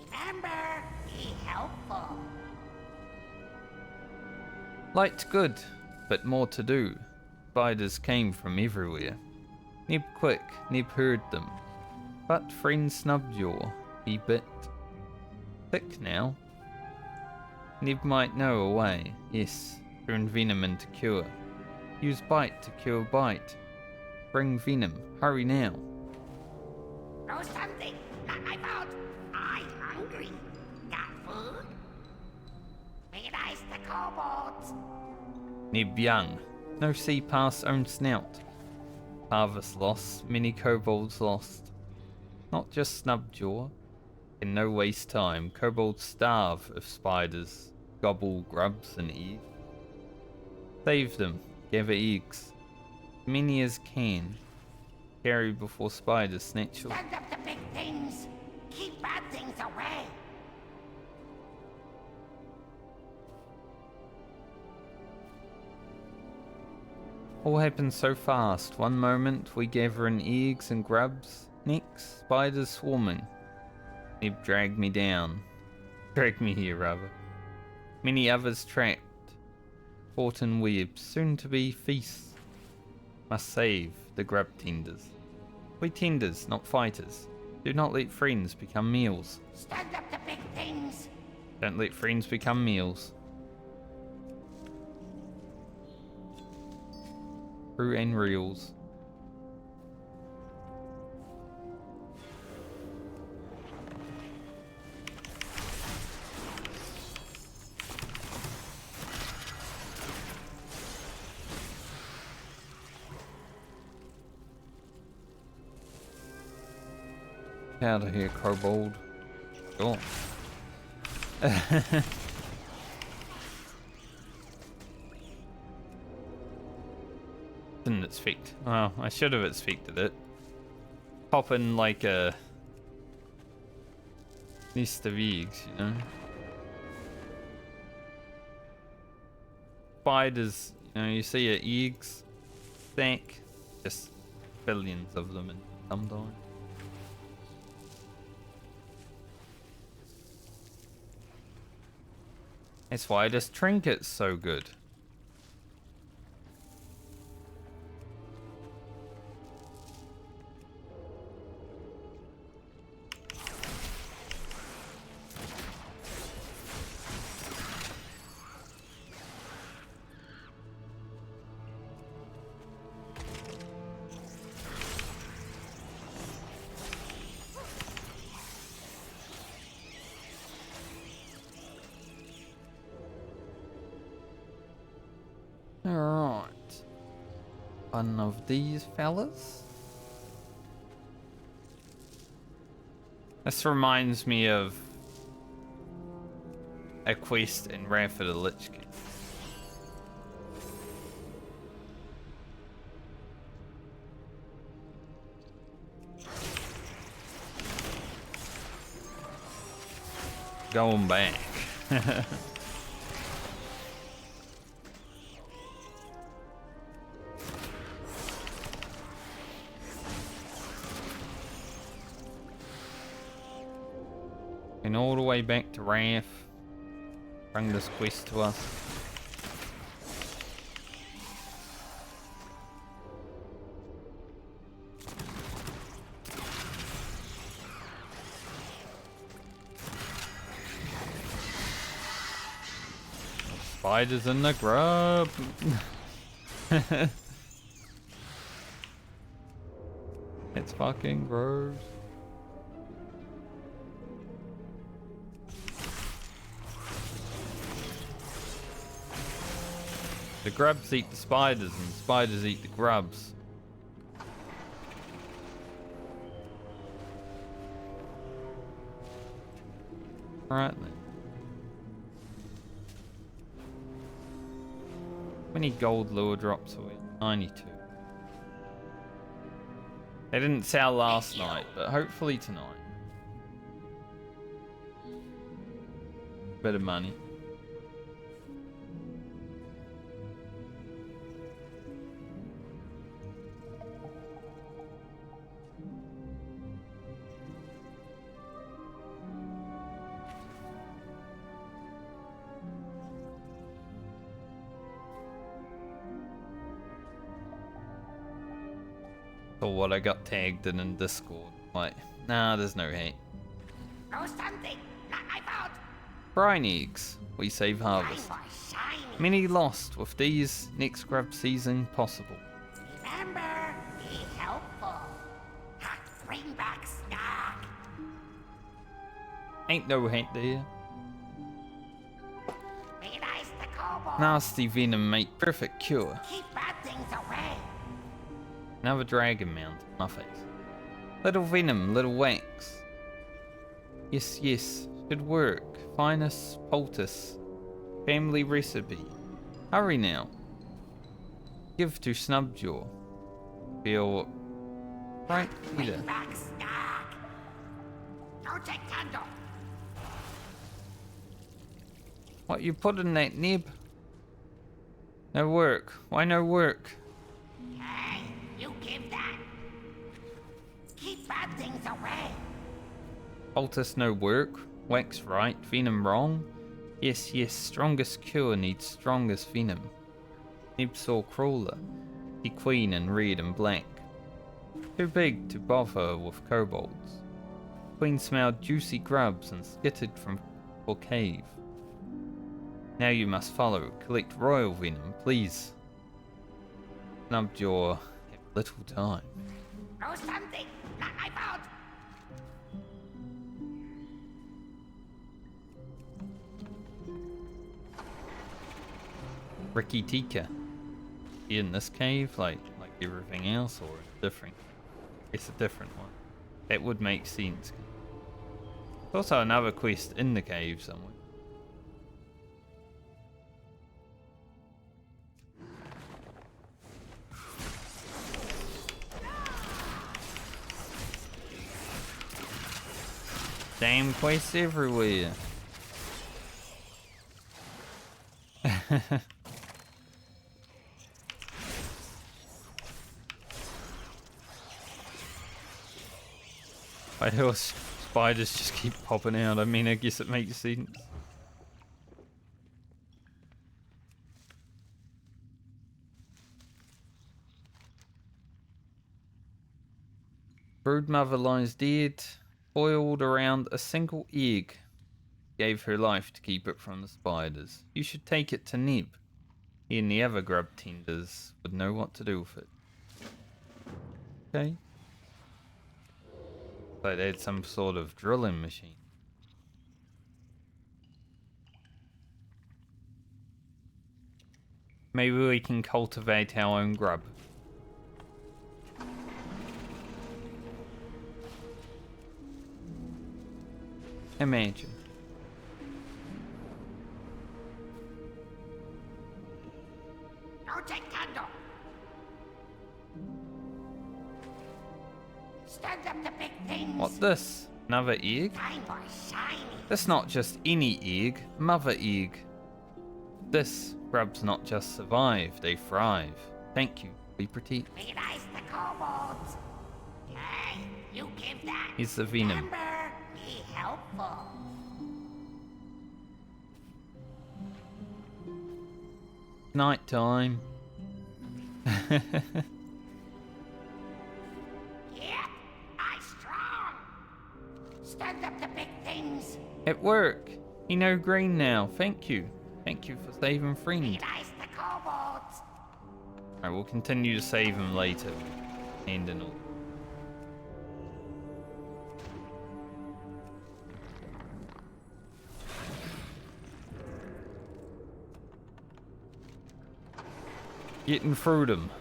Remember, be helpful. Light's good, but more to do. Spiders came from everywhere. Neb quick, Neb heard them. But friend Snubjaw, he bit. Thick now. Neb might know a way, yes. Turn venom into cure. Use bite to cure bite. Bring venom, hurry now. Know something? Not my fault. I'm hungry. Got food? Make it ice the kobolds. Neb young, no see past own snout. Harvest lost, many kobolds lost. Not just Snubjaw. In no waste time, kobolds starve if spiders gobble grubs and eggs. Save them, gather eggs. Many as can. Carry before spiders snatch your... Stand up to big things. Keep bad things away. All happens so fast. One moment we gather in eggs and grubs. Next, spiders swarming. Neb dragged me down. Dragged me here, rather. Many others trapped. Caught in webs. Soon to be feasts. Must save the grub tenders. We tenders, not fighters. Do not let friends become meals. Stand up to big things. Don't let friends become meals. True and reals. Out of here, kobold. Sure. Didn't expect. Well, I should have expected it. Pop in like a nest of eggs, you know. Spiders, you know, you see your eggs stack, just billions of them in some time. That's why this trinket's so good. Alright. One of these fellas. This reminds me of a quest in Wrath of the Lich King. Going back. And all the way back to Wrath. Bring this quest to us. Spiders in the grub. It's fucking gross. The grubs eat the spiders and the spiders eat the grubs. Alright then. How many gold lure drops are we? 92. They didn't sell last night, but hopefully tonight. Bit of money. Or what I got tagged in Discord. Like, nah, there's no hate. Oh, something! Not my fault! Brine eggs. We save harvest. Mine was shiny. Many lost with these next grub season possible. Remember, be helpful. Ha, bring back snack. Ain't no hate there. Be nice to kobolds. Nasty venom make perfect cure. Keep bad things away. Another dragon mount on my face. Little venom, little wax. Yes, yes, should work. Finest poultice. Family recipe. Hurry now. Give to Snubjaw. Feel right here. Bring back snack. Don't take candle. What you put in that nib? No work. Why no work? Hey, you give that. Keep bad things away. Poultice no work. Wax right. Venom wrong. Yes, yes. Strongest cure needs strongest venom. Nib saw crawler. The queen in red and black. Too big to bother with kobolds. Queen smelled juicy grubs and skittered from for cave. Now you must follow. Collect royal venom, please. Snubjaw have little time. Oh, something. Not my fault. Ricky Tika. In this cave, like everything else, or different? It's a different one. That would make sense. There's also another quest in the cave somewhere. Damn quests everywhere. Why do spiders just keep popping out? I mean, I guess it makes sense. Broodmother lies dead, boiled around a single egg. Gave her life to keep it from the spiders. You should take it to Nib. He and the other grub tenders would know what to do with it. Okay. Like they had some sort of drilling machine. Maybe we can cultivate our own grub. Imagine. Project Candle. Stand up the big things. What this? Another egg? Time for shiny. That's not just any egg, mother egg. This grubs not just survive, they thrive. Thank you, be pretty. Realize the kobolds. Hey, you give that. Here's the venom. Remember, be helpful. Night time. Yeah, I strong. Stand up the big things. It worked. You know green now. Thank you. Thank you for saving friend. Realize the kobolds. Alright, we'll continue to save him later. And all. Getting through them.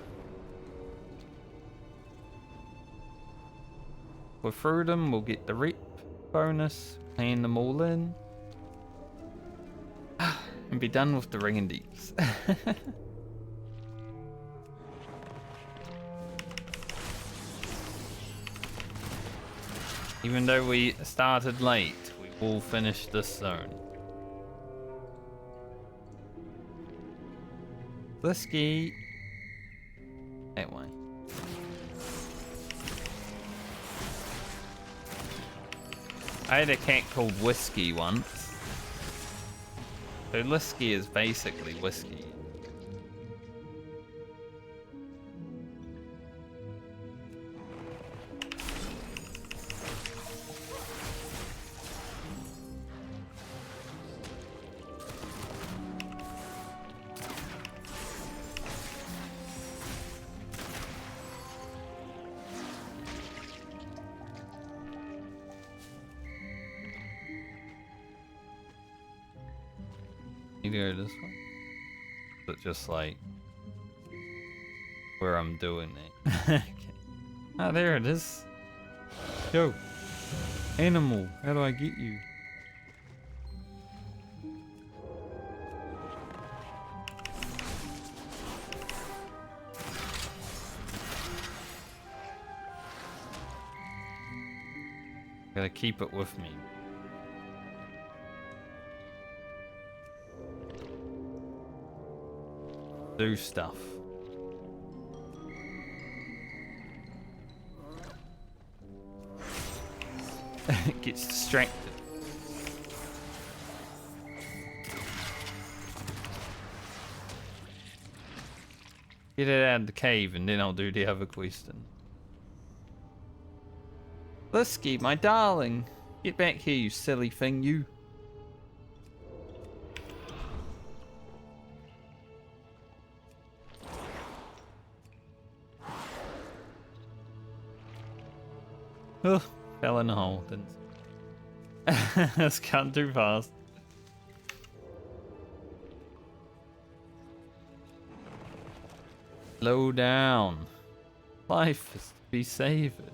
We're through them, we'll get the rep bonus, hand them all in. And be done with the ring and deeps. Even though we started late, we will finish this zone. Whiskey. That way. I had a cat called Whiskey once. So Lisky is basically whiskey. You go this one? But just like where I'm doing it. Okay. Ah, there it is. Yo, animal, how do I get you? Gotta keep it with me. Do stuff. It gets distracted. Get it out of the cave and then I'll do the other question. Lisky, my darling. Get back here, you silly thing, you. Oh, fell in the hole, didn't That's gone too fast. Slow down. Life is to be savored.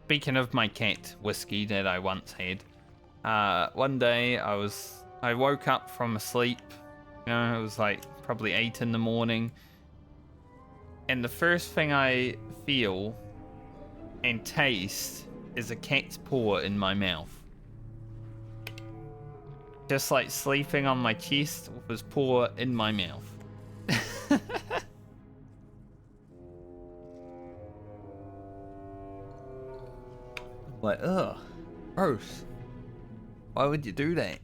Speaking of my cat, Whiskey, that I once had, one day I woke up from a sleep, you know, it was like probably 8 in the morning, and the first thing I feel and taste is a cat's paw in my mouth. Just like sleeping on my chest with his paw in my mouth. Like, ugh, gross. Why would you do that?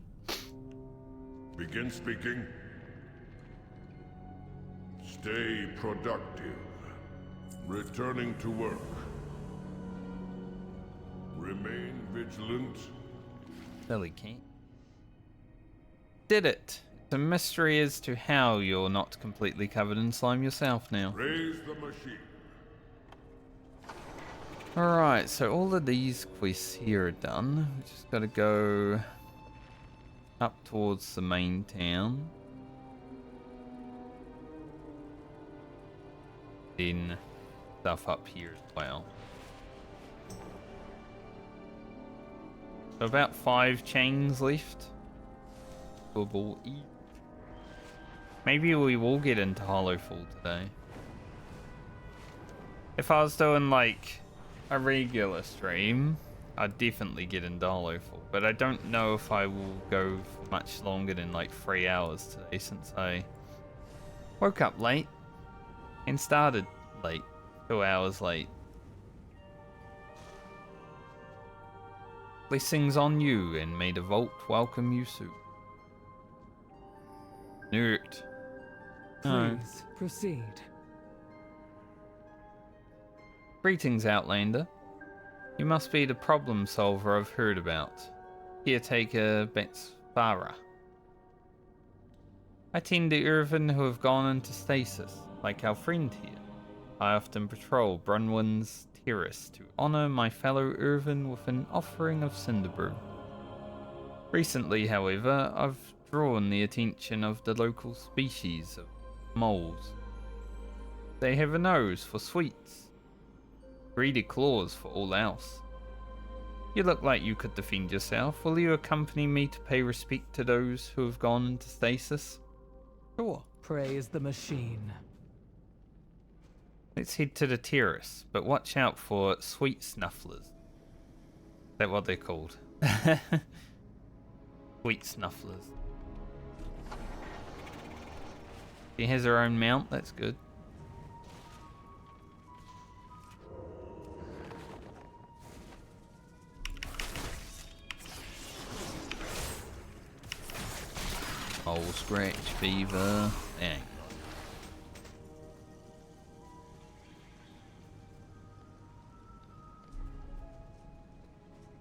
Begin speaking. Stay productive. Returning to work. Remain vigilant. Silly cat. Did it. The mystery as to how you're not completely covered in slime yourself now. Raise the machine. Alright, so all of these quests here are done. We just gotta go up towards the main town. Then stuff up here as well. So about 5 chains left. Maybe we will get into Hollowfall today. If I was doing like a regular stream, I'd definitely get into Hollowfall. But I don't know if I will go for much longer than like 3 hours today, since I woke up late and started late, 2 hours late. Blessings on you, and may the vault welcome you soon. Nerd. No. Please proceed. Greetings, Outlander. You must be the problem solver I've heard about. Caretaker Betsvara. I tend to Irvin who have gone into stasis, like our friend here. I often patrol Brunwyn's Terrace to honor my fellow Irvin with an offering of Cinderbrew. Recently, however, I've drawn the attention of the local species of moles. They have a nose for sweets, greedy claws for all else. You look like you could defend yourself. Will you accompany me to pay respect to those who have gone into stasis? Sure. Praise the machine. Let's head to the terrace, but watch out for sweet snufflers. Is that what they're called? Sweet snufflers. She has her own mount, that's good. Old scratch beaver. Dang.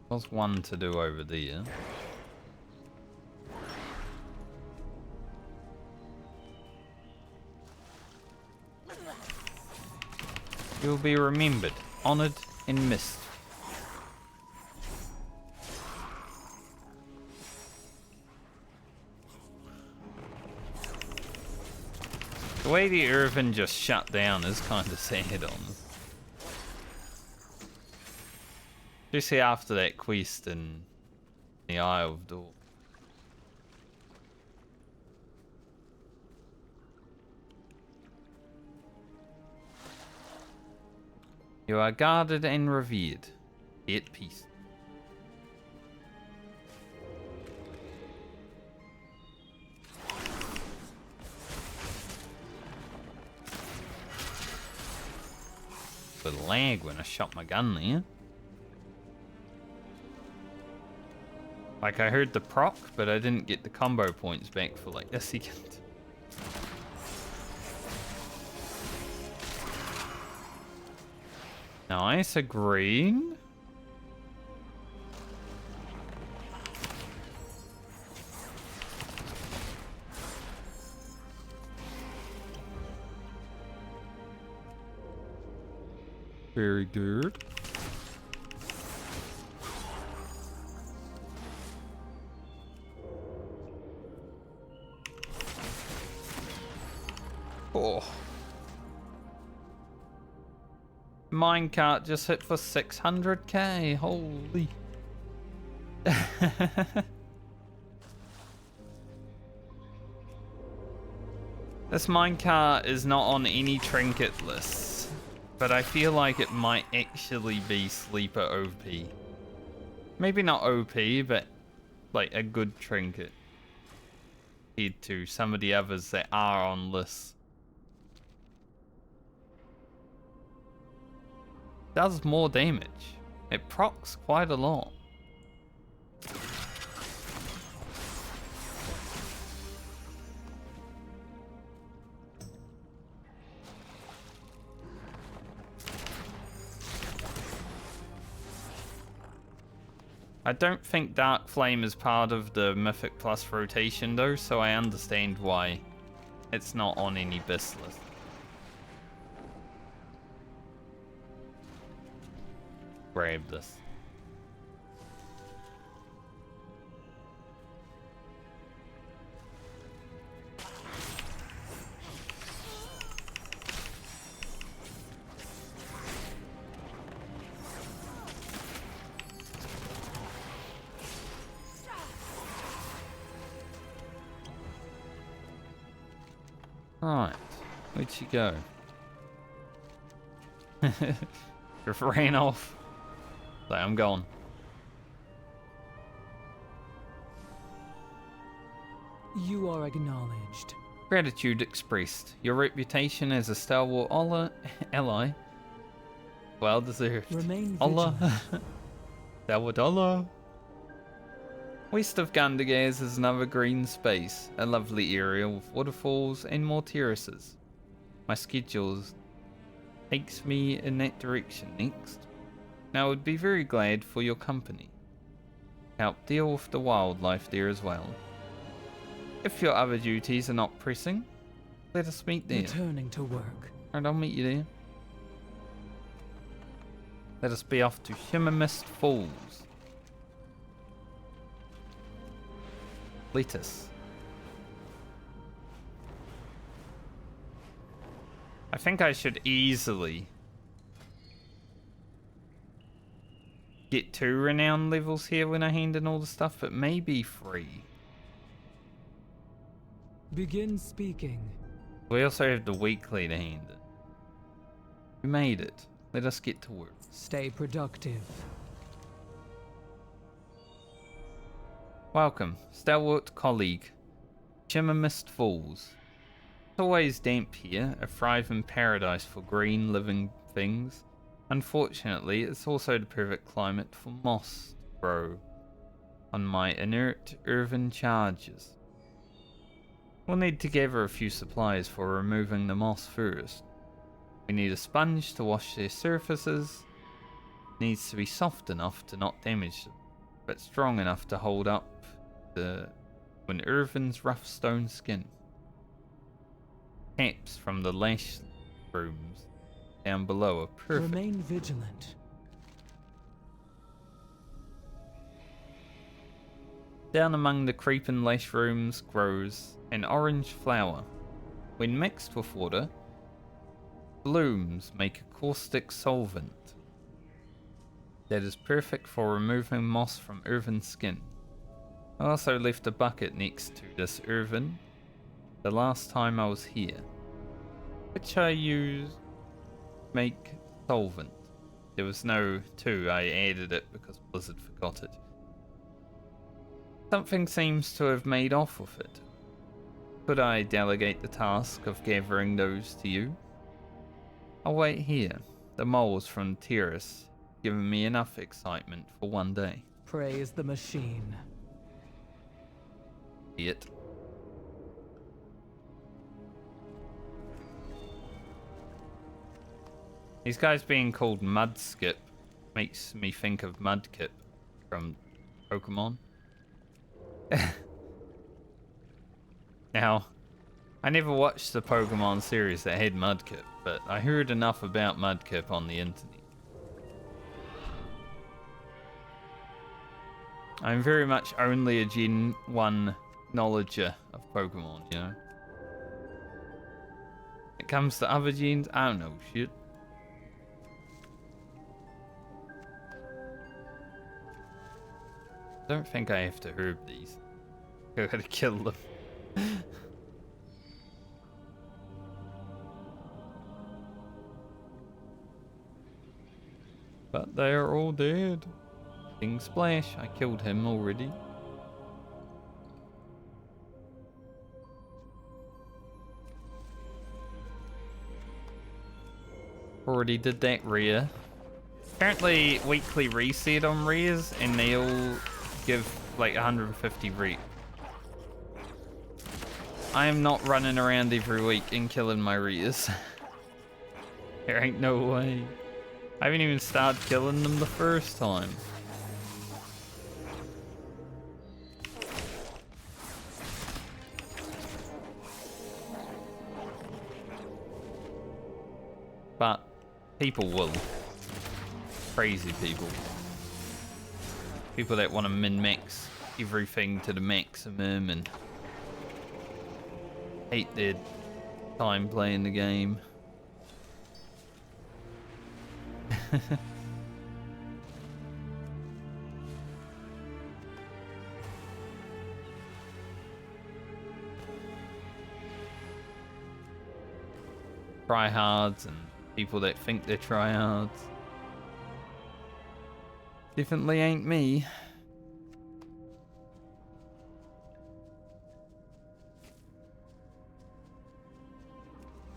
There's one to do over there. You'll be remembered, honored, and missed. The way the Irvin just shut down is kind of sad on us. Especially after that quest in the Eye of Door. You are guarded and revered. Be at peace. The lag when I shot my gun there. Like, I heard the proc, but I didn't get the combo points back for like a second. Nice, a green. Very good. Oh. Minecart just hit for 600k. Holy. This minecart is not on any trinket lists, but I feel like it might actually be sleeper OP. Maybe not OP, but like a good trinket compared to some of the others that are on lists. Does more damage. It procs quite a lot. I I don't think Dark Flame is part of the Mythic Plus rotation though, so I understand why it's not on any BIS list. Grab this. Right, where'd she go? Just ran off. So I'm gone. You are acknowledged. Gratitude expressed. Your reputation as a stalwart ally, well deserved. Remain Allah. vigilant. Stalwart Allah. West of Gundagaz is another green space, a lovely area with waterfalls and more terraces. My schedule takes me in that direction next. Now I would be very glad for your company. Help deal with the wildlife there as well. If your other duties are not pressing, let us meet there. Returning to work. Alright, I'll meet you there. Let us be off to Shimmermist Falls. Lettuce. I think I should easily get 2 renown levels here when I hand in all the stuff, but maybe 3. Begin speaking. We also have the weekly to hand in. We made it. Let us get to work. Stay productive. Welcome, stalwart colleague. Shimmermist Falls. It's always damp here, a thriving paradise for green living things. Unfortunately, it's also the perfect climate for moss to grow on my inert earthen charges. We'll need to gather a few supplies for removing the moss first. We need a sponge to wash their surfaces. It needs to be soft enough to not damage them, but strong enough to hold up when earthen's rough stone skin. Taps from the lash rooms down below are perfect. Remain vigilant. Down among the creeping lash rooms grows an orange flower. When mixed with water, blooms make a caustic solvent that is perfect for removing moss from earthen skin. I also left a bucket next to this earthen the last time I was here, which I used to make solvent. There was no 2, I added it because Blizzard forgot it. Something seems to have made off with it. Could I delegate the task of gathering those to you? I'll wait here. The moles from the terrace giving me enough excitement for one day. Praise the machine. It. These guys being called Mudskip makes me think of Mudkip from Pokemon. Now, I never watched the Pokemon series that had Mudkip, but I heard enough about Mudkip on the internet. I'm very much only a Gen 1 knowledger of Pokemon, you know? When it comes to other gens, I don't know shit. Don't think I have to herb these. I gotta kill them. But they are all dead. King Splash, I killed him already. Already did that rare. Apparently weekly reset on rares and they all give like 150 rep. I am not running around every week and killing my rares. There ain't no way. I haven't even started killing them the first time. People will. Crazy people. People that want to min-mix everything to the maximum and hate their time playing the game. Tryhards and people that think they're tryhards. Definitely ain't me.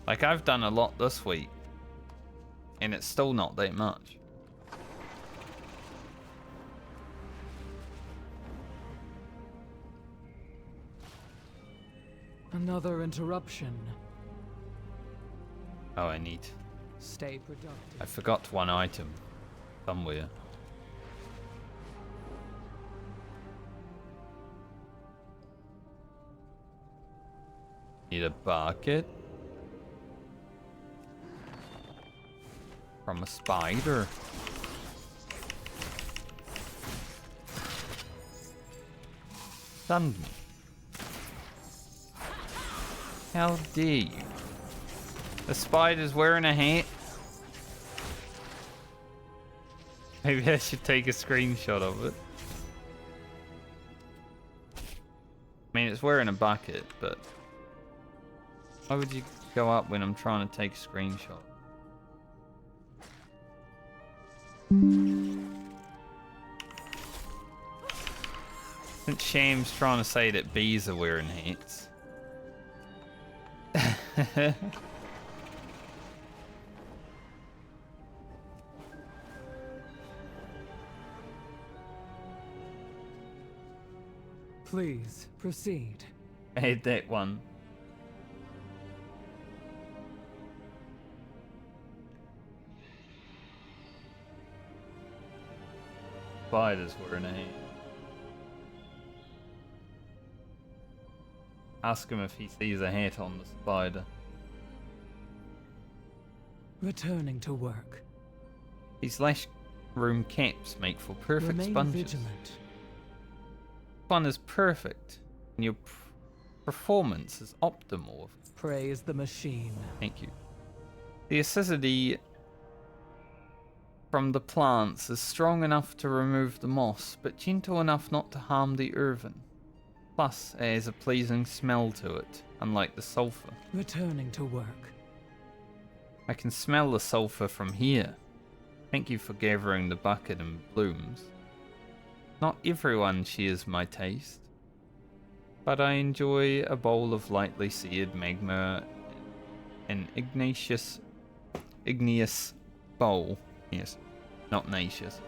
Like, I've done a lot this week, and it's still not that much. Another interruption. Oh, I need... Stay productive. I forgot one item somewhere. Need a bucket from a spider. Stunned me. How dare you? The spider's wearing a hat. Maybe I should take a screenshot of it. I mean, it's wearing a bucket, but why would you go up when I'm trying to take a screenshot? Since Sham's trying to say that bees are wearing hats. Please, proceed. I hate that one. Spider's wearing a hat. Ask him if he sees a hat on the spider. Returning to work. These lash room caps make for perfect Remain sponges. vigilant. Fun is perfect, and your performance is optimal. Praise the machine. Thank you. The acidity from the plants is strong enough to remove the moss, but gentle enough not to harm the earthen. Plus, it has a pleasing smell to it, unlike the sulfur. Returning to work. I can smell the sulfur from here. Thank you for gathering the bucket and blooms. Not everyone shares my taste, but I enjoy a bowl of lightly seared magma, an igneous bowl. Yes, not naceous.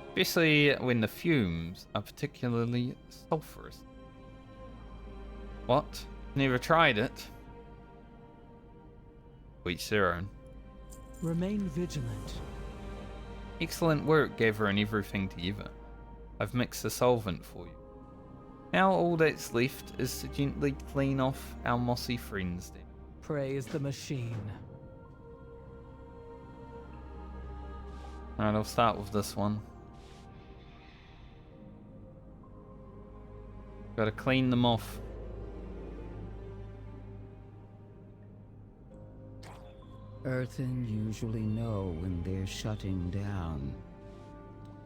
Especially when the fumes are particularly sulphurous. What? Never tried it? To each their own. Remain vigilant. Excellent work gathering everything together. I've mixed the solvent for you. Now all that's left is to gently clean off our mossy friends then. Praise the machine. Alright, I'll start with this one. Gotta clean them off. Earthen usually know when they're shutting down.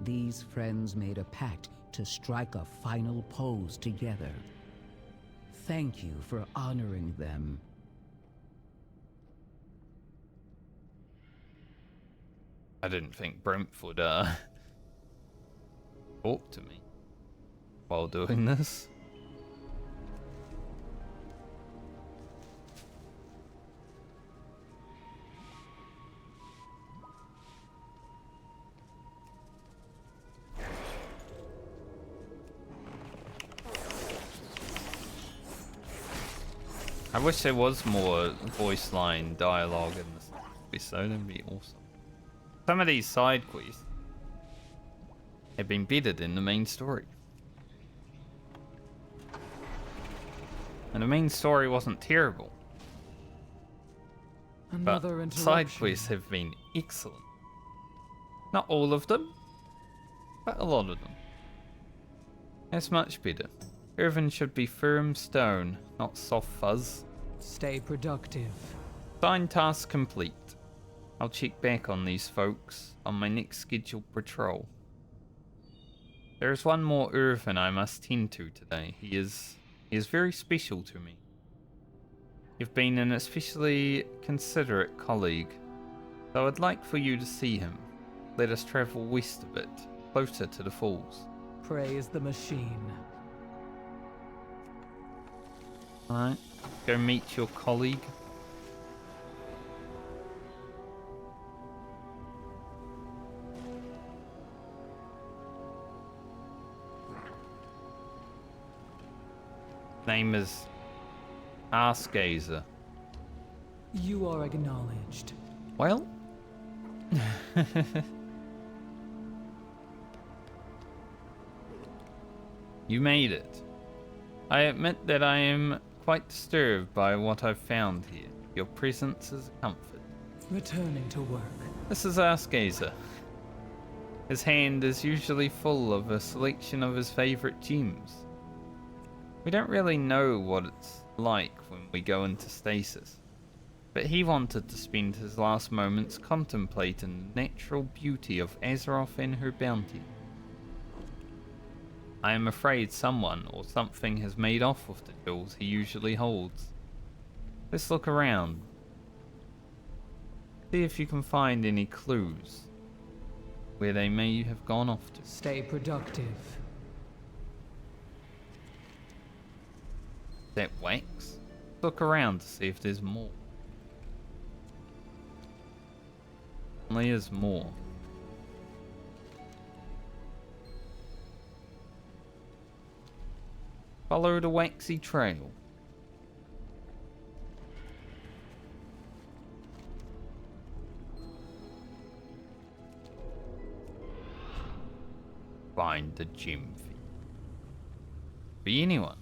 These friends made a pact to strike a final pose together. Thank you for honoring them. I didn't think Brimp would talk to me while doing this. I wish there was more voice line dialogue in this episode, that'd be awesome. Some of these side quests have been bedded in the main story. And the main story wasn't terrible. Another But interruption. side quests have been excellent. Not all of them, but a lot of them. That's much better. Irvin should be firm stone, not soft fuzz. Stay productive. Signed task complete. I'll check back on these folks on my next scheduled patrol. There is one more Irvin I must tend to today. He is very special to me. You've been an especially considerate colleague, so I'd like for you to see him. Let us travel west a bit, closer to the falls. Praise the machine. Alright, go meet your colleague. Name is Arsgazer. You are acknowledged. Well? You made it. I admit that I am quite disturbed by what I've found here. Your presence is a comfort. Returning to work. This is Arsgazer. His hand is usually full of a selection of his favorite gems. We don't really know what it's like when we go into stasis, but he wanted to spend his last moments contemplating the natural beauty of Azeroth and her bounty. I am afraid someone or something has made off with the jewels he usually holds. Let's look around. See if you can find any clues where they may have gone off to. Stay productive. That wax? Look around to see if there's more. There's more. Follow the waxy trail. Find the gem feed. Be anyone.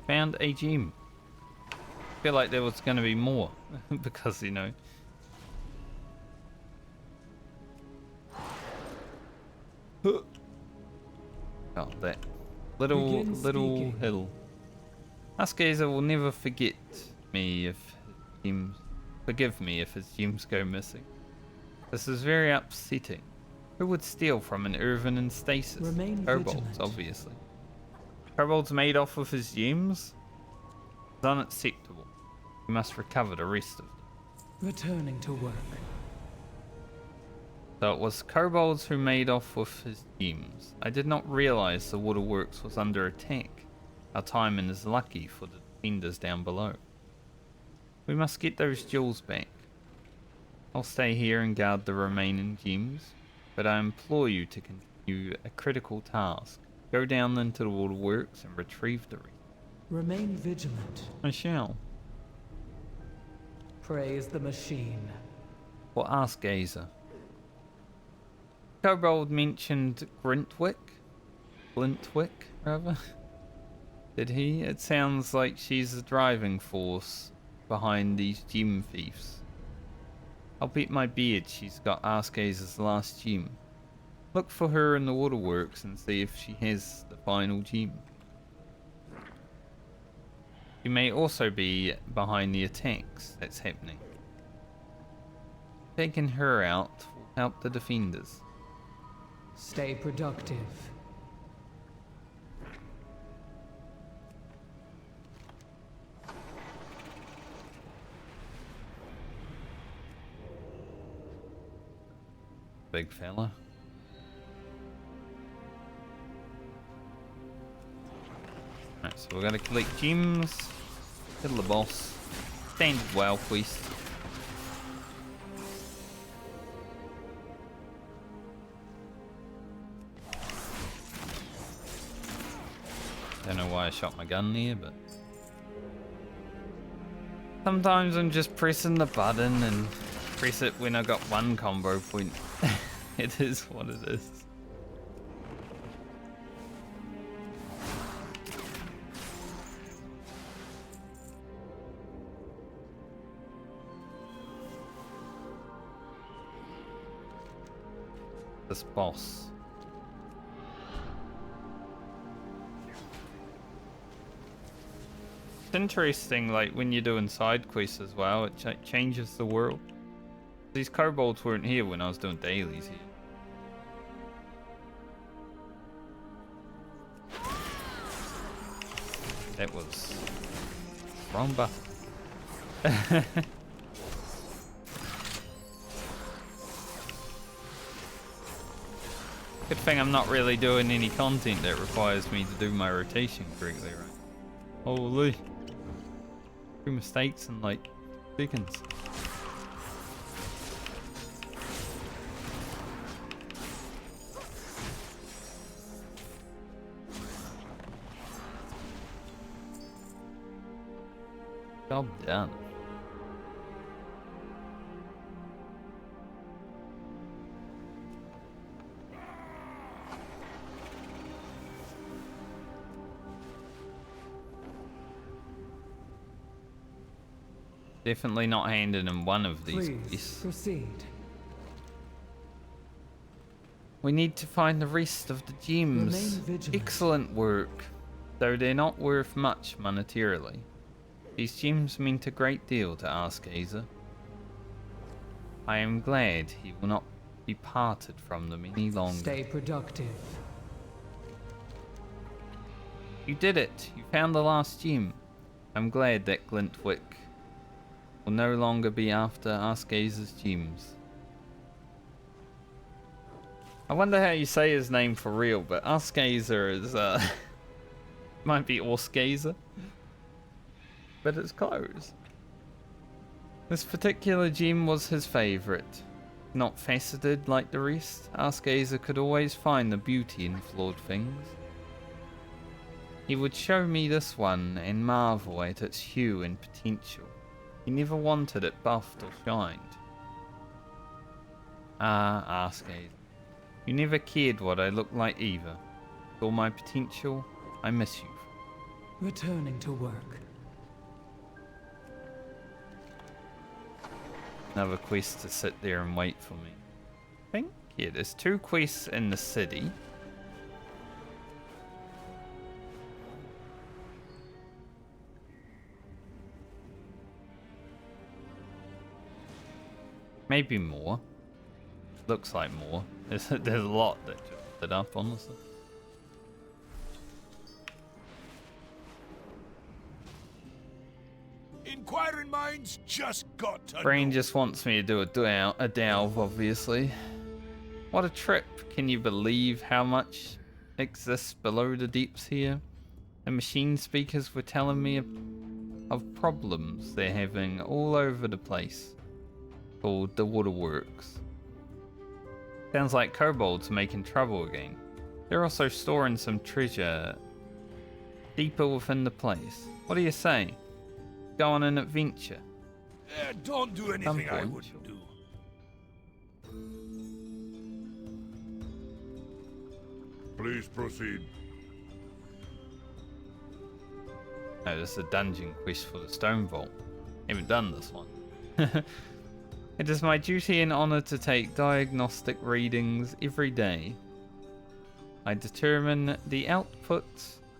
Found a gem. Feel like there was going to be more because, you know. Oh, that little Begin hill. Arsgazer will never forget me if his gems. Forgive me if his gems go missing. This is very upsetting. Who would steal from an Irvin in stasis? Remain Kobolds, vigilant. obviously. Kobolds made off with his gems? It's unacceptable. We must recover the rest of them. Returning to work. So it was kobolds who made off with his gems. I did not realize the waterworks was under attack. Our timing is lucky for the defenders down below. We must get those jewels back. I'll stay here and guard the remaining gems, but I implore you to continue a critical task. Go down into the waterworks and retrieve the rest. Remain vigilant. I shall. Praise the machine. Or Arsgazer. Kobold mentioned Glintwick, rather. Did he? It sounds like she's the driving force behind these gem thieves. I'll bet my beard she's got Arsgazer's last gem. Look for her in the waterworks and see if she has the final gem. She may also be behind the attacks that's happening. Taking her out will help the defenders. Stay productive. Big fella. Right, so we're gonna collect gems, kill the boss, standard WoW quest. Don't know why I shot my gun there, but sometimes I'm just pressing the button and press it when I got one combo point. It is what it is. This boss. It's interesting, like when you're doing side quests as well, it changes the world. These kobolds weren't here when I was doing dailies here. That was wrong button. Good thing I'm not really doing any content that requires me to do my rotation correctly, right? Holy. 2 mistakes in like seconds. Job done. Definitely not handing him one of these Please quests. proceed. We need to find the rest of the gems. Remain vigilant. Excellent work, though they're not worth much monetarily. These gems meant a great deal to Askazer. I am glad he will not be parted from them any longer. Stay productive. You did it! You found the last gem. I'm glad that Glintwick will no longer be after Askazer's gems. I wonder how you say his name for real, but Askazer is, might be Orskazer. But it's close. This particular gem was his favourite. Not faceted like the rest, Askazer could always find the beauty in flawed things. He would show me this one and marvel at its hue and potential. He never wanted it buffed or shined. Ah, Askazer. You never cared what I looked like either. With all my potential, I miss you. Returning to work. Another quest to sit there and wait for me. I think, yeah, there's 2 quests in the city. Maybe more. Looks like more. There's a lot that just stood up, honestly. Inquiring minds just got to Brain know. just wants me to do a delve, obviously. What a trip. Can you believe how much exists below the depths here? The machine speakers were telling me of problems they're having all over the place, called the waterworks. Sounds like kobolds making trouble again. They're also storing some treasure deeper within the place. What do you say? Go on an adventure. Don't do anything I point. wouldn't do. Please proceed. No, this is a dungeon quest for the Stone Vault. Haven't done this one. It is my duty and honor to take diagnostic readings every day. I determine the output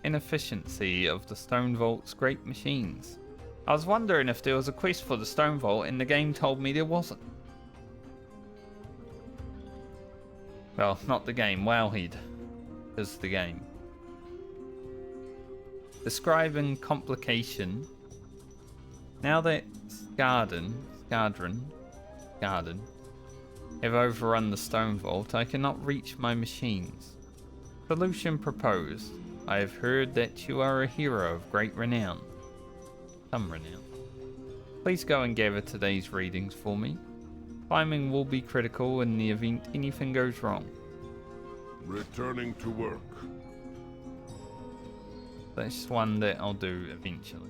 and efficiency of the Stone Vault's great machines. I was wondering if there was a quest for the Stone Vault and the game told me there wasn't. Well, not the game, Wowhead is the game. Describing complication. Now that Garden have overrun the Stone Vault, I cannot reach my machines. Solution proposed. I have heard that you are a hero of great renown. Some renown. Please go and gather today's readings for me. Timing will be critical in the event anything goes wrong. Returning to work. That's one that I'll do eventually.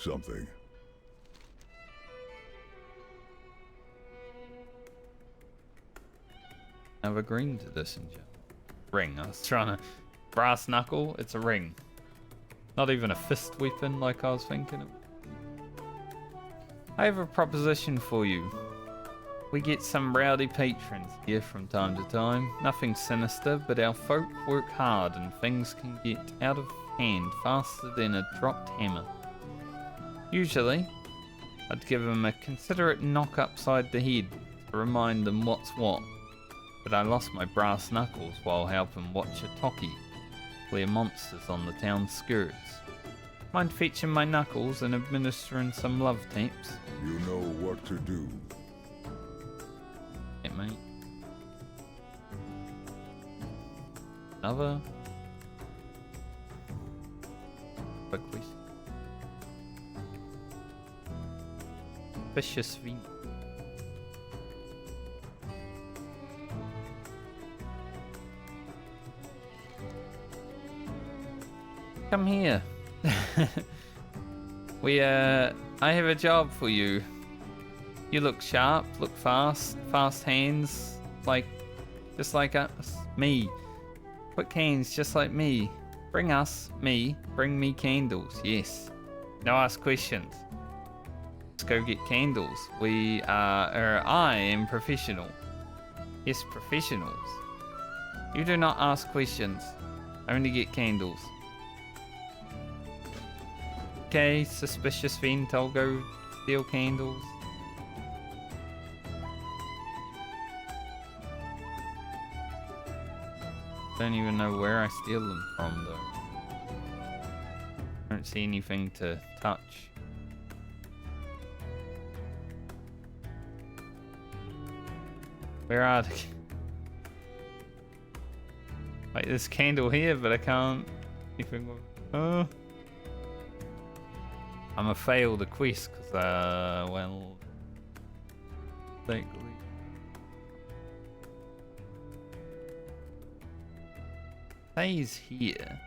something. Have a green to this ring. I was trying to brass knuckle. It's a ring. Not even a fist weapon like I was thinking. I have a proposition for you. We get some rowdy patrons here from time to time. Nothing sinister, but our folk work hard and things can get out of hand faster than a dropped hammer. Usually, I'd give them a considerate knock upside the head to remind them what's what. But I lost my brass knuckles while helping watch a Toki clear monsters on the town skirts. Mind fetching my knuckles and administering some love taps? You know what to do. Yeah, mate. Another. Quick please. Vicious V. Come here. I have a job for you. You look sharp, look fast hands, just like us, me. Quick hands, just like me. Bring me candles, yes. No ask questions. Let's go get candles. I am professional. Yes, professionals. You do not ask questions, only get candles. Okay, suspicious fiend, I'll go steal candles. Don't even know where I steal them from though. Don't see anything to touch. Where are they? Like this candle here, but I can't even go. I'm a fail the quest because, well, thankfully. Stays here.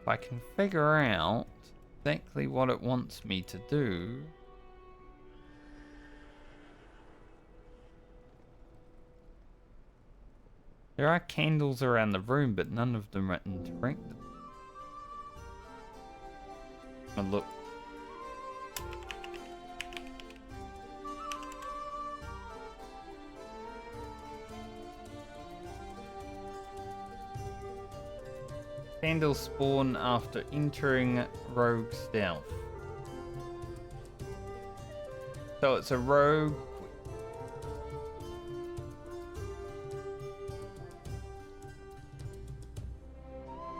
If I can figure out exactly what it wants me to do. There are candles around the room, but none of them are interactive. Look. Candles spawn after entering rogue stealth. So it's a rogue.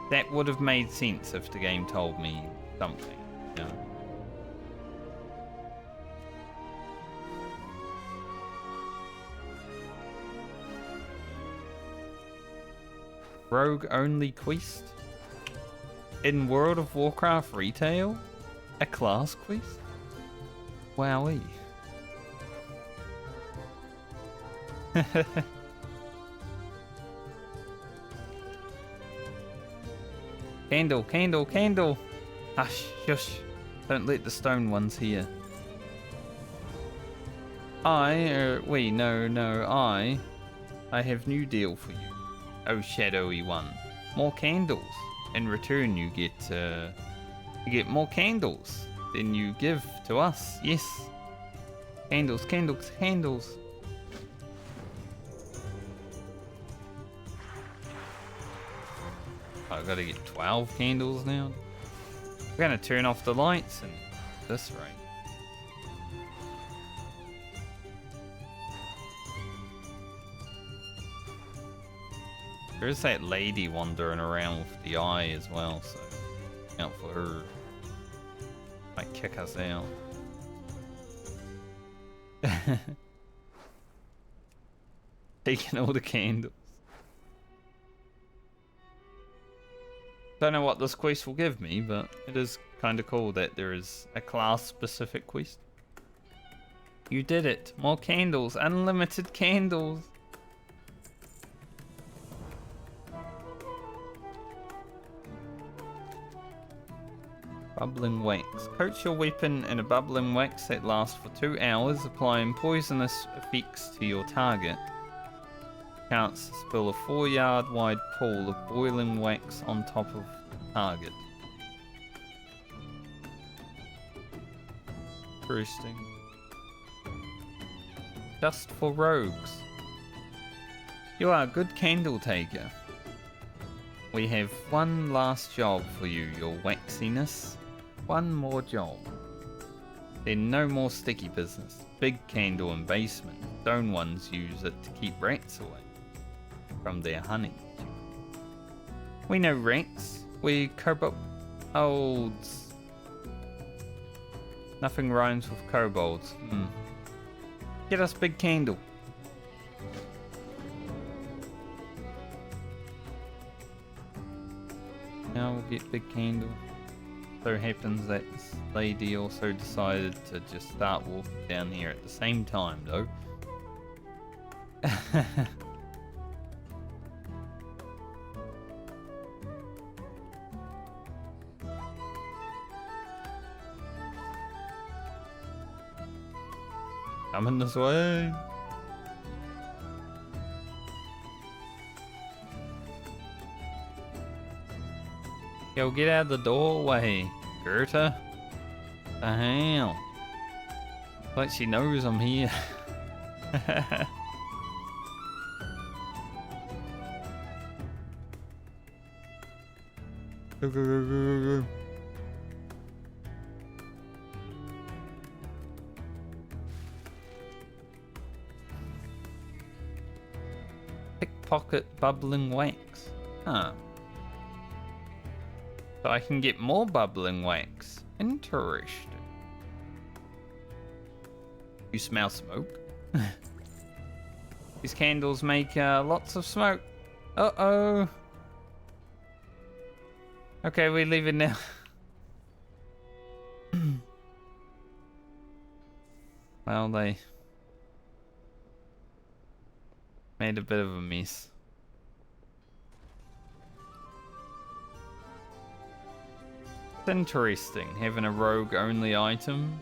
That would have made sense if the game told me something. Yeah. Rogue only quest? In World of Warcraft retail? A class quest? Wowee. Candle, candle, candle! Hush, shush. Don't let the stone ones hear. I have new deal for you. Oh, shadowy one. More candles. In return, you get more candles than you give to us. Yes. Candles, candles, candles. I've got to get 12 candles now. We're gonna turn off the lights and this rate. There's that lady wandering around with the eye as well, so out for her. Might kick us out. Taking all the candles. Don't know what this quest will give me, but it is kind of cool that there is a class-specific quest. You did it. More candles. Unlimited candles. Bubbling wax. Coat your weapon in a bubbling wax that lasts for 2 hours, applying poisonous effects to your target. Counts to spill a 4-yard wide pool of boiling wax on top of the target. Interesting. Just for rogues. You are a good candle taker. We have one last job for you, your waxiness. One more job. Then no more sticky business. Big candle in basement. Stone ones use it to keep rats away from their honey. We know rats. We kobolds. Nothing rhymes with kobolds. Get us big candle. Now we'll get big candle. So happens that this lady also decided to just start walking down here at the same time though. Coming this way. Yo, get out of the doorway, Gerta. The hell? Like she knows I'm here. Go, go, go, go, go, go. Pickpocket bubbling wax. Huh. So I can get more bubbling wax. Interesting. You smell smoke? These candles make lots of smoke. Uh-oh. Okay, we leave it now. Well, they made a bit of a mess. It's interesting having a rogue only item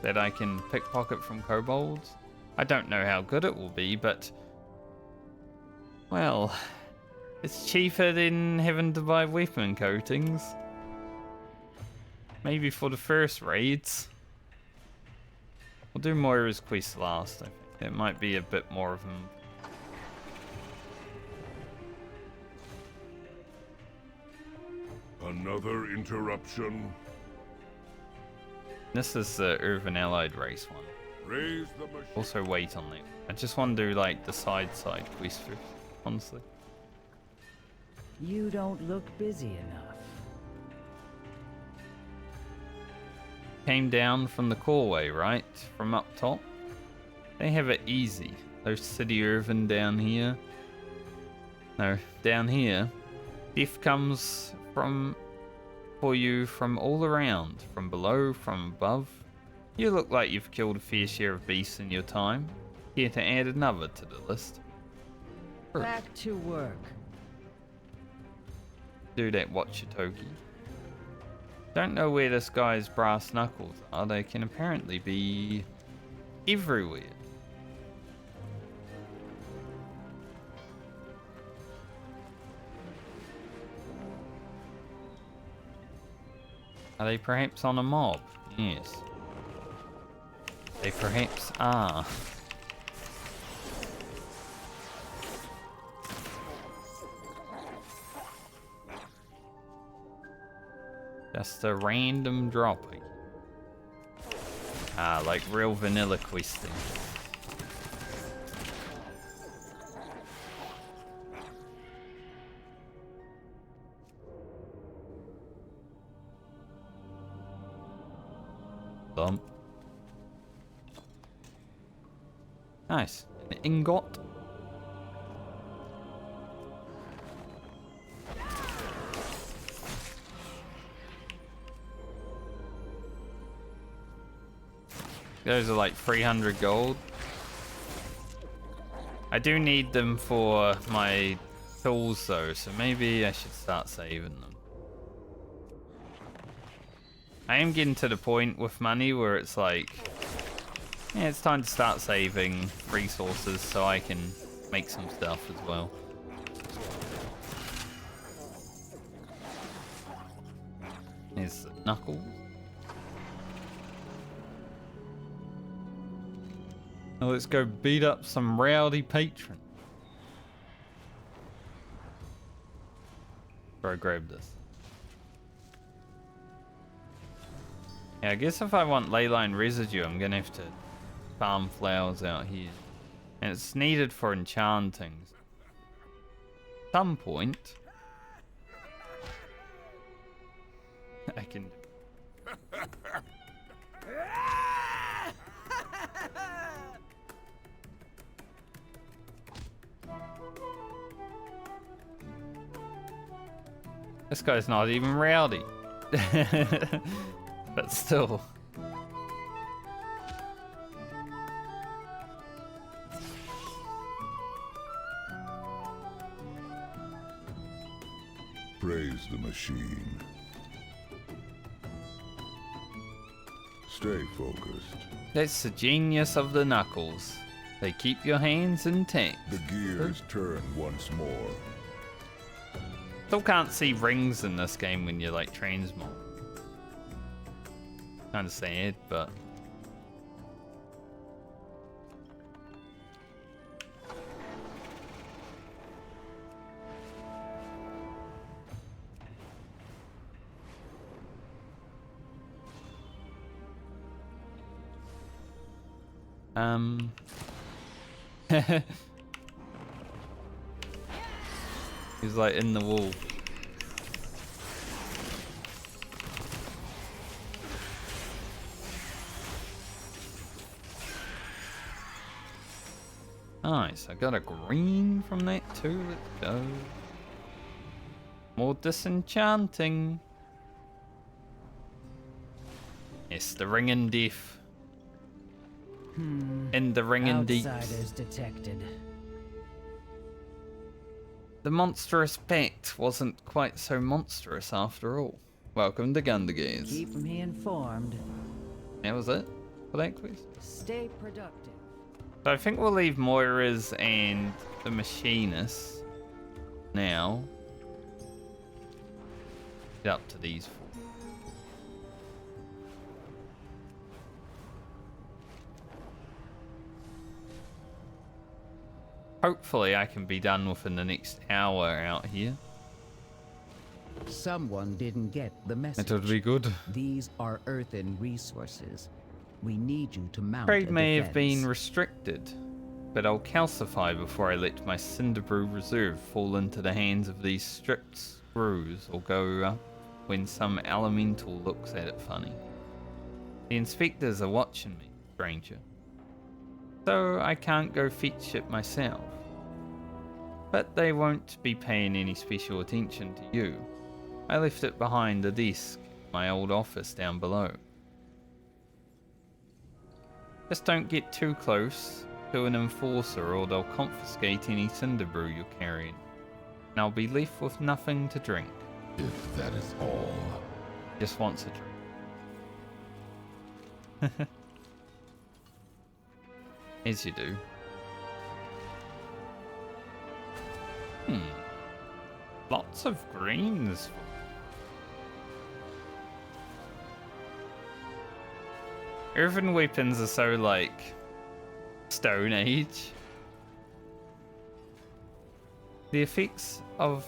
that I can pickpocket from kobolds. I don't know how good it will be, but well, it's cheaper than having to buy weapon coatings. Maybe for the first raids. We'll do Moira's quest last, I think. It might be a bit more of them. Another interruption. This is the Urban Allied race one. Raise the machine. Also wait on that. I just want to do like the side quest first, honestly. You don't look busy enough. Came down from the causeway, right? From up top. They have it easy. There's City Irvin down here. No, down here. Death comes for you from all around. From below, from above. You look like you've killed a fair share of beasts in your time. Here to add another to the list. Back to work. Do that, watch your toki. Don't know where this guy's brass knuckles are. They can apparently be everywhere. Are they perhaps on a mob? Yes. They perhaps are. Just a random drop. Ah, like real vanilla questing. Dump. Nice. An ingot. Those are like 300 gold. I do need them for my tools though, so maybe I should start saving them. I am getting to the point with money where it's like, yeah, it's time to start saving resources so I can make some stuff as well. There's the knuckles. Now let's go beat up some rowdy patrons. Bro, grab this. Yeah, I guess if I want leyline residue, I'm gonna have to farm flowers out here. And it's needed for enchanting. At some point, I can... This guy's not even rowdy. But still. Praise the machine. Stay focused. That's the genius of the knuckles. They keep your hands intact. The gears turn once more. Still can't see rings in this game when you're like transmog. Kinda sad, but... He's like in the wall. Nice, I got a green from that too, let's go. More disenchanting. Yes, the ring and death. In the ring and deep. Outsiders detected. The monstrous pact wasn't quite so monstrous after all. Welcome to Gundergaze. Keep me informed. That was it for that quiz. Stay productive. So I think we'll leave Moira's and the Machinist now. Get up to these four. Hopefully I can be done within the next hour out here. Someone didn't get the message. That would be good. These are earthen resources. We need you to mount Trade a may have been defense. restricted, but I'll calcify before I let my Cinderbrew reserve fall into the hands of these strict screws or go up when some elemental looks at it funny. The inspectors are watching me, stranger, so I can't go fetch it myself. But they won't be paying any special attention to you. I left it behind the desk in my old office down below. Just don't get too close to an enforcer or they'll confiscate any Cinderbrew you're carrying. And I'll be left with nothing to drink. If that is all. Just wants a drink. As you do. Lots of greens. Earthen weapons are so like Stone Age. The effects of,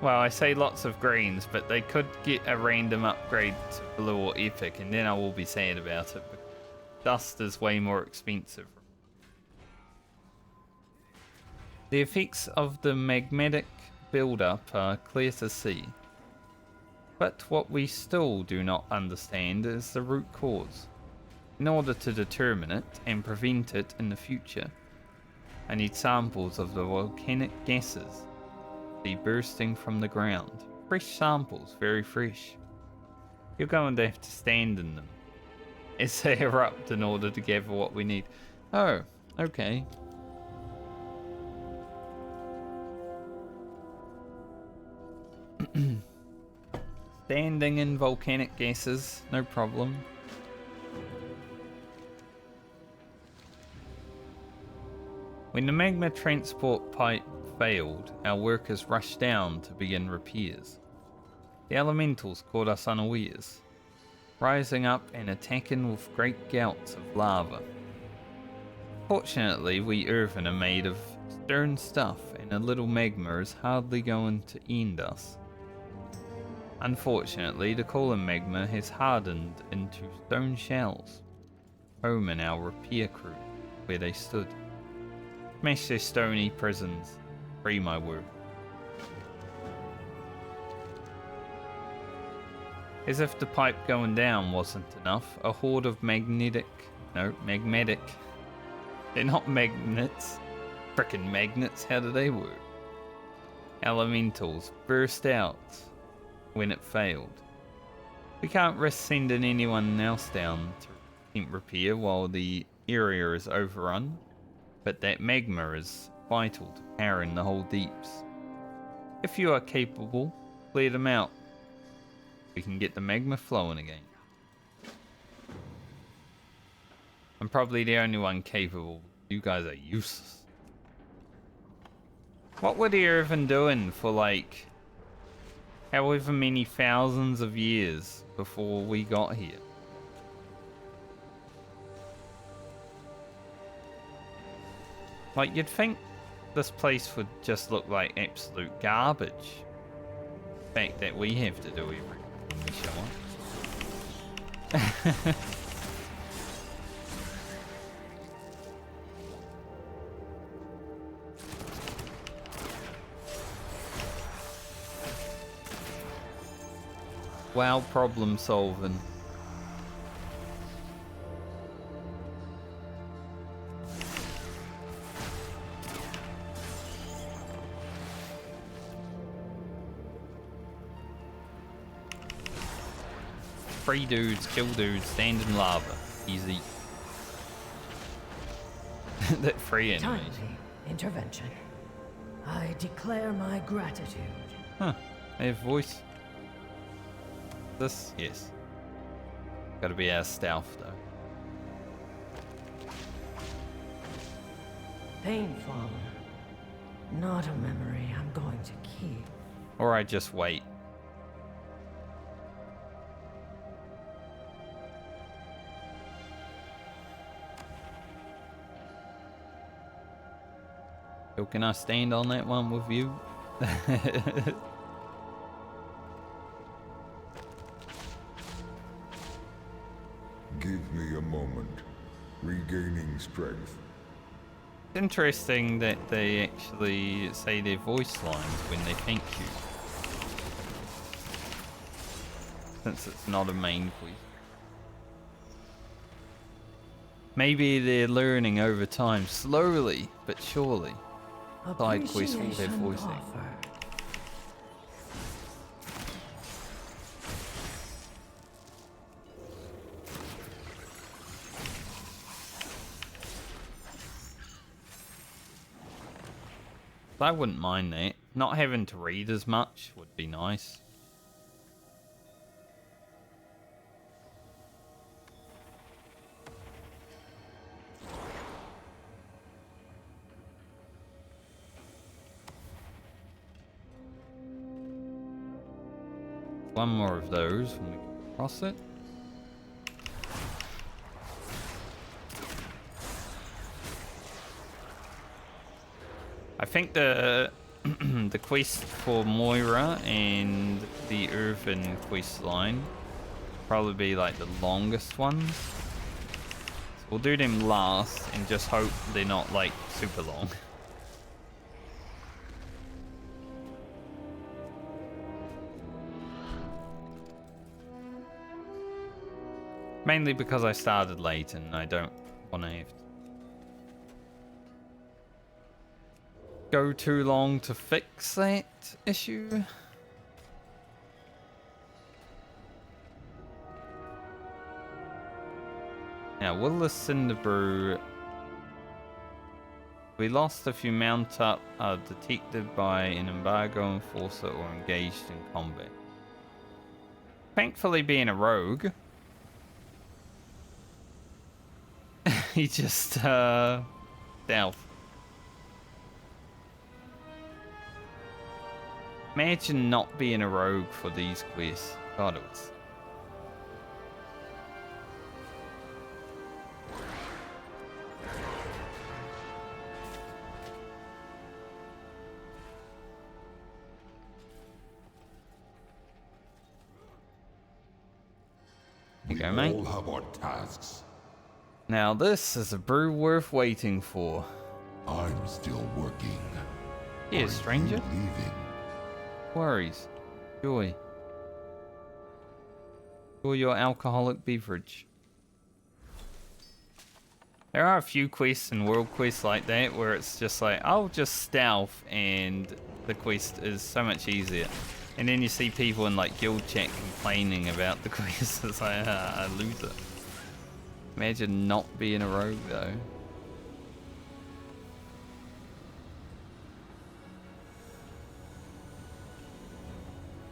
well, I say lots of greens, but they could get a random upgrade to blue or epic, and then I will be sad about it. But dust is way more expensive. The effects of the magmatic build-up are clear to see. But what we still do not understand is the root cause. In order to determine it and prevent it in the future, I need samples of the volcanic gases be bursting from the ground. Fresh samples, very fresh. You're going to have to stand in them as they erupt in order to gather what we need. Oh, okay. standing in volcanic gases, no problem. When the magma transport pipe failed, our workers rushed down to begin repairs. The elementals caught us unawares, rising up and attacking with great gouts of lava. Fortunately, we Earthen are made of stern stuff, and a little magma is hardly going to end us. Unfortunately, the column magma has hardened into stone shells. Home in our repair crew, where they stood. Smash their stony prisons, free my work. As if the pipe going down wasn't enough, a horde of magmatic. They're not magnets. Frickin' magnets, how do they work? Elementals burst out when it failed. We can't risk sending anyone else down to attempt repair while the area is overrun, but that magma is vital to powering the whole deeps. If you are capable, clear them out. We can get the magma flowing again. I'm probably the only one capable. You guys are useless. What were the Earthen doing for like however many thousands of years before we got here? Like, you'd think this place would just look like absolute garbage. The fact that we have to do everything when we show up. WoW problem solving. Free dudes, kill dudes, stand in lava. Easy. That free anyway. Timely intervention. I declare my gratitude. Huh. I have voice. This? Yes. Gotta be our stealth though. Painful. Not a memory I'm going to keep. Or I just wait. So can I stand on that one with you? Give me a moment. Regaining strength. It's interesting that they actually say their voice lines when they thank you. Since it's not a main quest. Maybe they're learning over time, slowly but surely. Side quests will have voicing. Offered. I wouldn't mind that. Not having to read as much would be nice. One more of those when we cross it. I think the the quest for Moira and the Earthen quest line probably be like the longest ones. So we'll do them last and just hope they're not like super long. Mainly because I started late and I don't want to have to go too long to fix that issue. Now, will the Cinderbrew... We lost if you mount up, are detected by an embargo enforcer or engaged in combat. Thankfully, being a rogue, he just stealth. Imagine not being a rogue for these quests. God, it's... Here you go, mate. all have our tasks. Now this is a brew worth waiting for. I'm still working. Here, Are stranger. you leaving? Worries. Joy. Enjoy your alcoholic beverage. There are a few quests and world quests like that where it's just like, I'll just stealth and the quest is so much easier. And then you see people in like guild chat complaining about the quest. It's like, I lose it. Imagine not being a rogue though.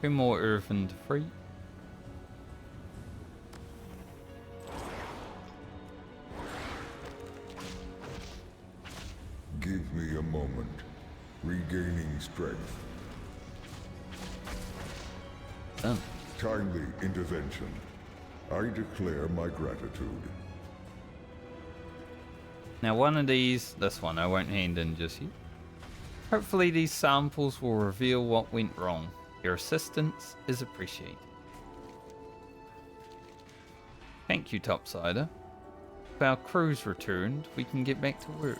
Two more earthen to free. Give me a moment. Regaining strength. Done. Timely intervention. I declare my gratitude. Now one of these, this one I won't hand in just yet. Hopefully these samples will reveal what went wrong. Your assistance is appreciated. Thank you, Topsider. If our crew's returned, we can get back to work.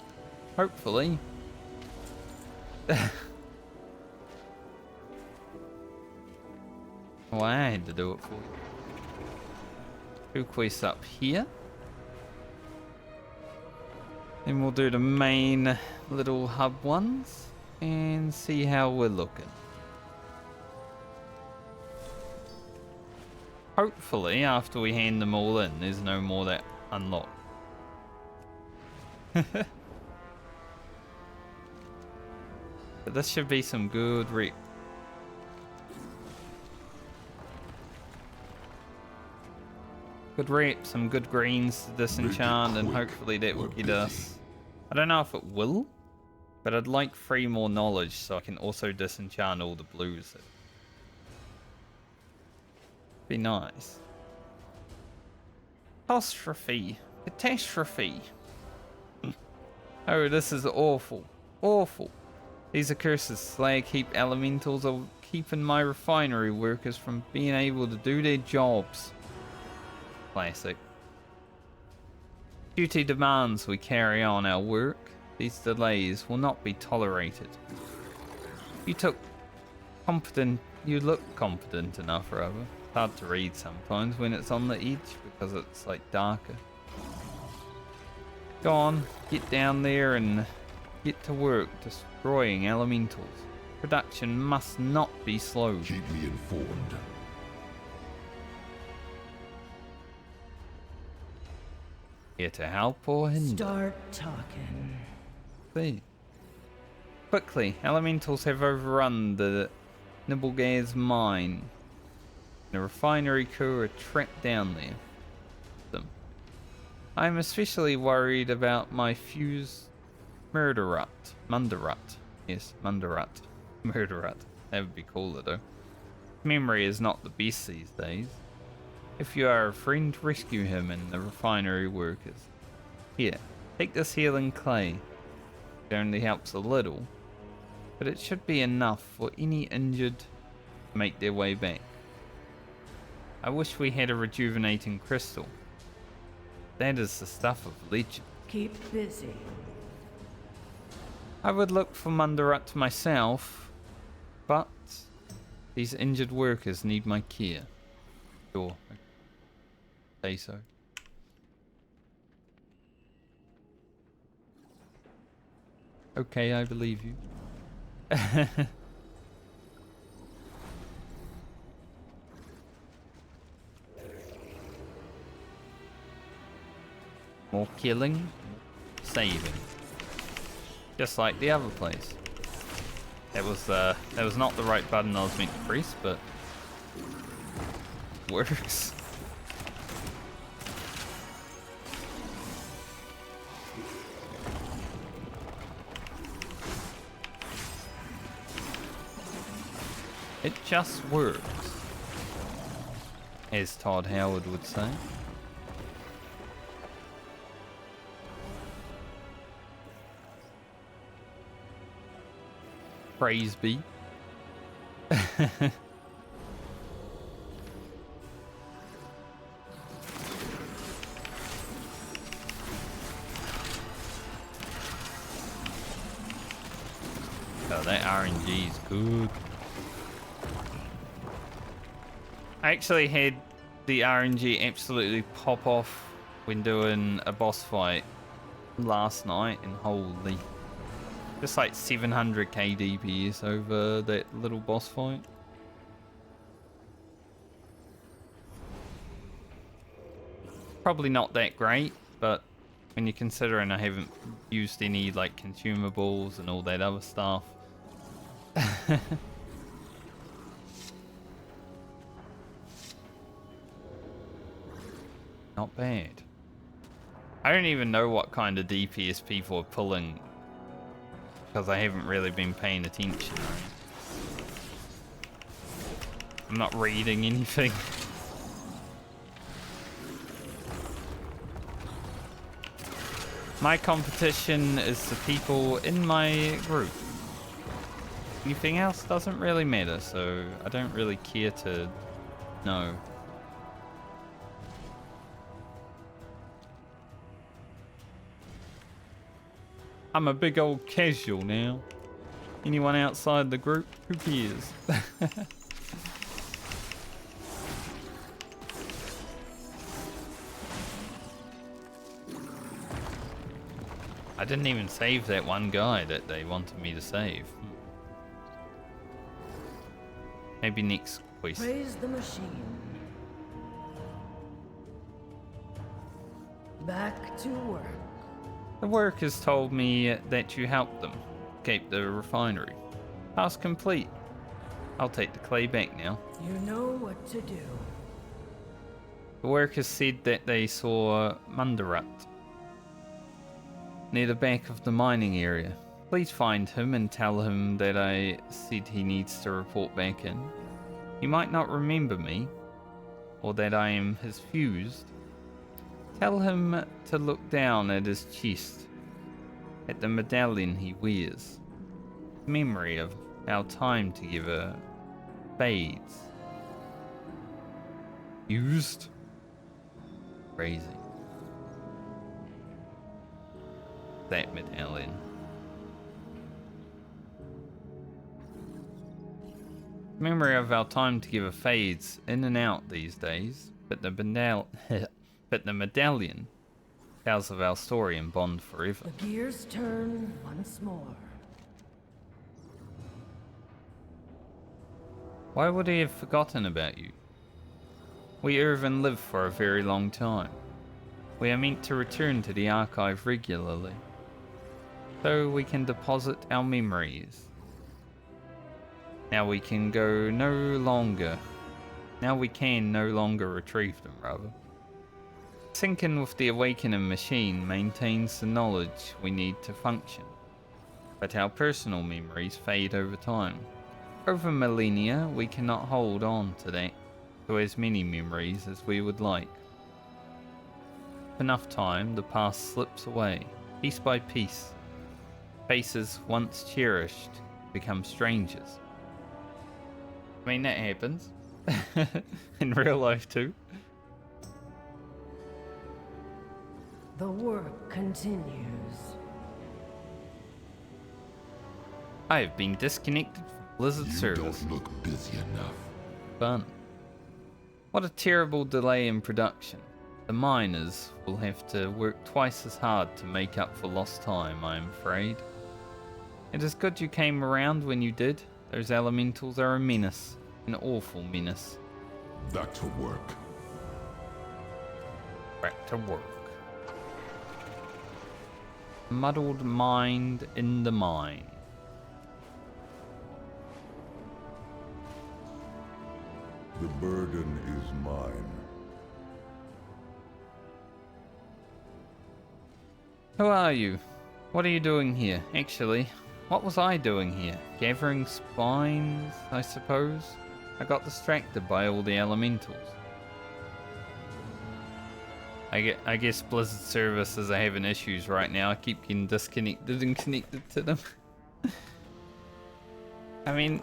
Hopefully. Well, I had to do it for you. Two quests up here. Then we'll do the main little hub ones and see how we're looking. Hopefully, after we hand them all in, there's no more that unlock. But this should be some good rep. Good rep, some good greens to disenchant, and hopefully that will get us... I don't know if it will, but I'd like 3 more knowledge so I can also disenchant all the blues. Be nice. Catastrophe. Catastrophe. Oh, this is awful. Awful. These accursed slag heap elementals are keeping my refinery workers from being able to do their jobs. Classic. Duty demands we carry on our work. These delays will not be tolerated. You look competent enough, rather. It's hard to read sometimes when it's on the edge because it's like darker. Go on, get down there and get to work destroying elementals. Production must not be slowed. Keep me informed. Here to help or hinder. Start talking. See. Quickly, elementals have overrun the Nibblegaz mine. The refinery crew are trapped down there. I'm especially worried about my fuse Munderut. Yes, Munderut. Murderut. That would be cooler though. Memory is not the best these days. If you are a friend, rescue him and the refinery workers. Here, take this healing clay. It only helps a little, but it should be enough for any injured to make their way back. I wish we had a rejuvenating crystal. That is the stuff of legend. Keep busy. I would look for Munderut myself, but these injured workers need my care. Sure. Say so. Okay, I believe you. More killing, saving. Just like the other place. That was not the right button I was meant to press, but works. It just works, as Todd Howard would say. Praise be. Oh, that RNG is good. I actually had the RNG absolutely pop off when doing a boss fight last night, and holy, just like 700k DPS over that little boss fight. Probably not that great, but when you're considering I haven't used any like consumables and all that other stuff. Not bad. I don't even know what kind of DPS people are pulling, because I haven't really been paying attention. I'm not reading anything. My competition is the people in my group. Anything else doesn't really matter, so I don't really care to know. I'm a big old casual now. Anyone outside the group, who cares? I didn't even save that one guy that they wanted me to save. Maybe next quest. Praise the machine. Back to work. The workers told me that you helped them keep the refinery. Task complete. I'll take the clay back now. You know what to do. The workers said that they saw Mundarat near the back of the mining area. Please find him and tell him that I said he needs to report back in. He might not remember me, or that I am his fused. Tell him to look down at his chest, at the medallion he wears. Memory of our time together fades. Used? Crazy. That medallion. Memory of our time together fades in and out these days, but the medallion tells of our story and bond forever. The gears turn once more. Why would he have forgotten about you? We Irvin live for a very long time. We are meant to return to the archive regularly, so we can deposit our memories. Now we can no longer retrieve them, rather. Syncing with the awakening machine maintains the knowledge we need to function, but our personal memories fade over time. Over millennia, we cannot hold on to as many memories as we would like. With enough time, the past slips away, piece by piece. Faces once cherished become strangers. I mean, that happens. In real life too. The work continues. I have been disconnected from Blizzard service. You don't look busy enough. Fun. What a terrible delay in production. The miners will have to work twice as hard to make up for lost time, I am afraid. It is good you came around when you did. Those elementals are a menace. An awful menace. Back to work. Back to work. Muddled mind in the mine. The burden is mine. Who are you? What are you doing here? Actually, what was I doing here? Gathering spines, I suppose? I got distracted by all the elementals. I guess Blizzard services are having issues right now. I keep getting disconnected and connected to them. I mean,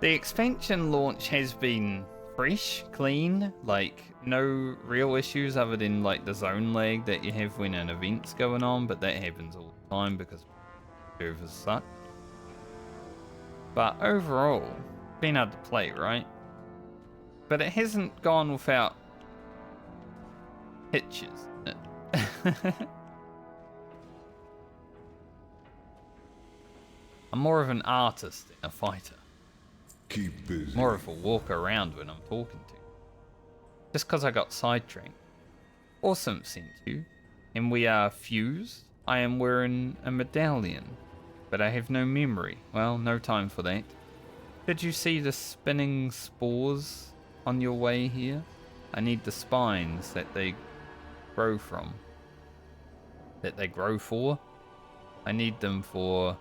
the expansion launch has been fresh, clean, like no real issues other than like the zone lag that you have when an event's going on, but that happens all the time because servers suck. But overall, been able to play, right? But it hasn't gone without hitches. I'm more of an artist than a fighter. Keep busy. More of a walk around when I'm talking to you. Just because I got sidetracked. Awesome sent you. And we are fused. I am wearing a medallion. But I have no memory. Well, no time for that. Did you see the spinning spores on your way here? I need the spines that they grow from. That they grow for. I need them for...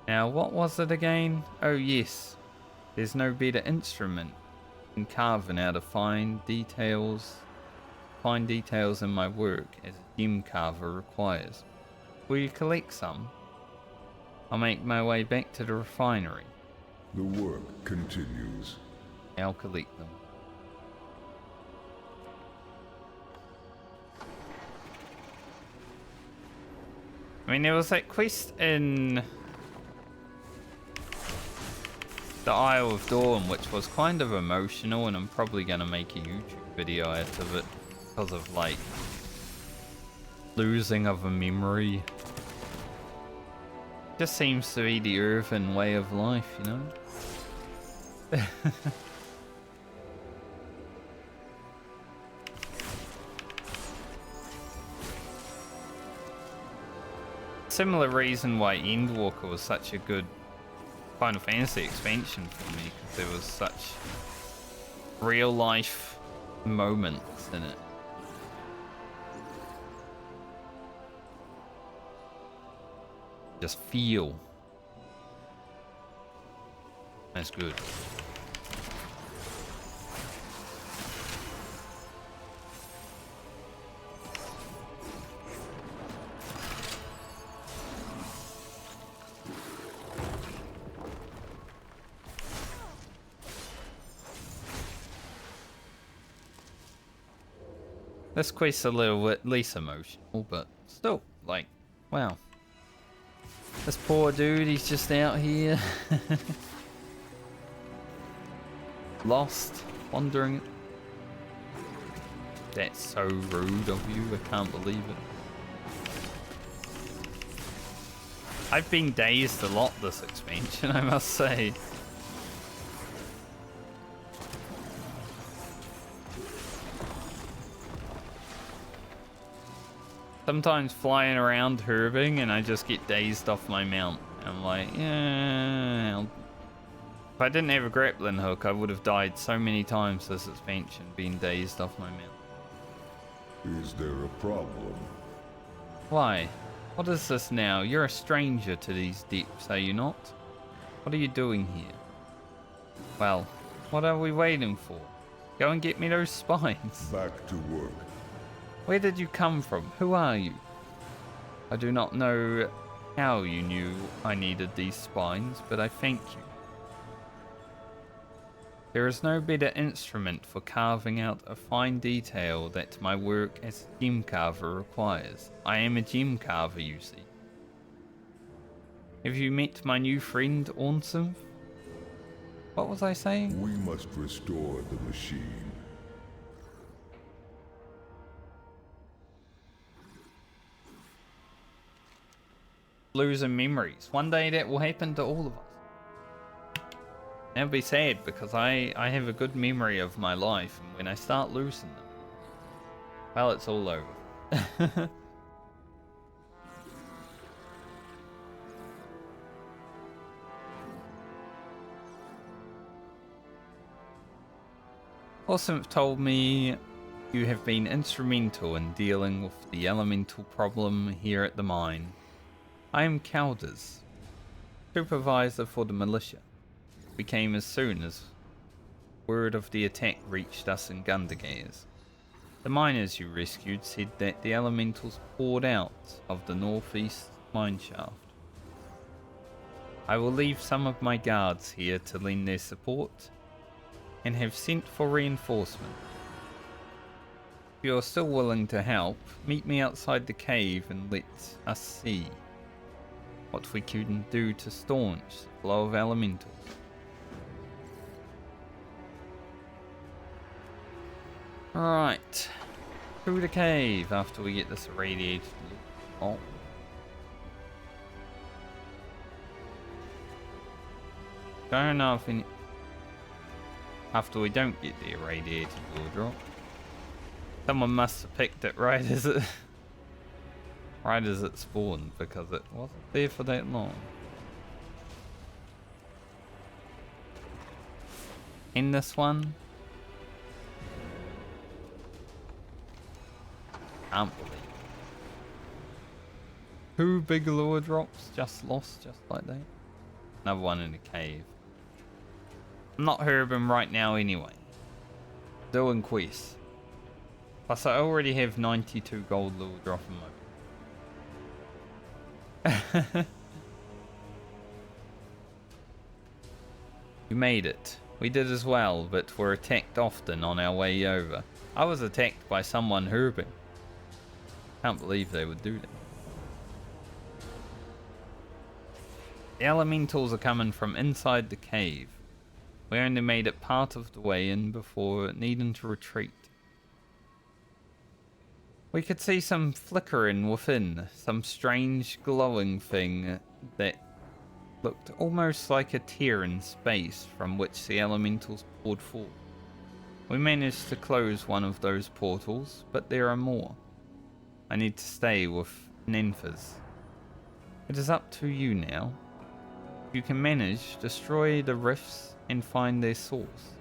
Now, what was it again? Oh, yes. There's no better instrument in carving out of fine details in my work as a gem carver requires. Will you collect some? I'll make my way back to the refinery. The work continues. I'll collect them. I mean, there was that quest in the Isle of Dawn, which was kind of emotional, and I'm probably going to make a YouTube video out of it because of, like, losing of a memory. Just seems to be the Irvin way of life, you know? Similar reason why Endwalker was such a good Final Fantasy expansion for me, because there was such real life moments in it. Just feel. That's good. This quest's a little bit less emotional, but still, like, wow. This poor dude, he's just out here. Lost, wandering. That's so rude of you, I can't believe it. I've been dazed a lot this expansion, I must say. Sometimes flying around herbing and I just get dazed off my mount. I'm like, yeah. If I didn't have a grappling hook, I would have died so many times this expansion, being dazed off my mount. Is there a problem? Why? What is this now? You're a stranger to these depths, are you not? What are you doing here? Well, what are we waiting for? Go and get me those spines. Back to work. Where did you come from? Who are you? I do not know how you knew I needed these spines, but I thank you. There is no better instrument for carving out a fine detail that my work as a gem carver requires. I am a gem carver, you see. Have you met my new friend, Ornson? What was I saying? We must restore the machine. Losing memories. One day that will happen to all of us. That'll be sad because I have a good memory of my life, and when I start losing them, well, it's all over. Awesome told me you have been instrumental in dealing with the elemental problem here at the mine. I am Calders, supervisor for the militia. We came as soon as word of the attack reached us in Gundergaze. The miners you rescued said that the elementals poured out of the northeast mine shaft. I will leave some of my guards here to lend their support and have sent for reinforcement. If you are still willing to help, meet me outside the cave and let us see what we can do to staunch the flow of elementals. Alright, through the cave after we get this irradiated loot. Oh. Don't know if any... After we don't get the irradiated lure drop. Someone must have picked it right as it... right as it spawned, because it wasn't there for that long. In this one... Can't believe it. 2 big lure drops just lost just like that. Another one in the cave. I'm not herbing right now anyway. Doing quests. Plus I already have 92 gold lure drop in my... You made it. We did as well, but were attacked often on our way over. I was attacked by someone herbing. Can't believe they would do that. The elementals are coming from inside the cave. We only made it part of the way in before needing to retreat. We could see some flickering within, some strange glowing thing that looked almost like a tear in space from which the elementals poured forth. We managed to close one of those portals, but there are more. I need to stay with Nenfas. It is up to you now. If you can manage, destroy the rifts and find their source.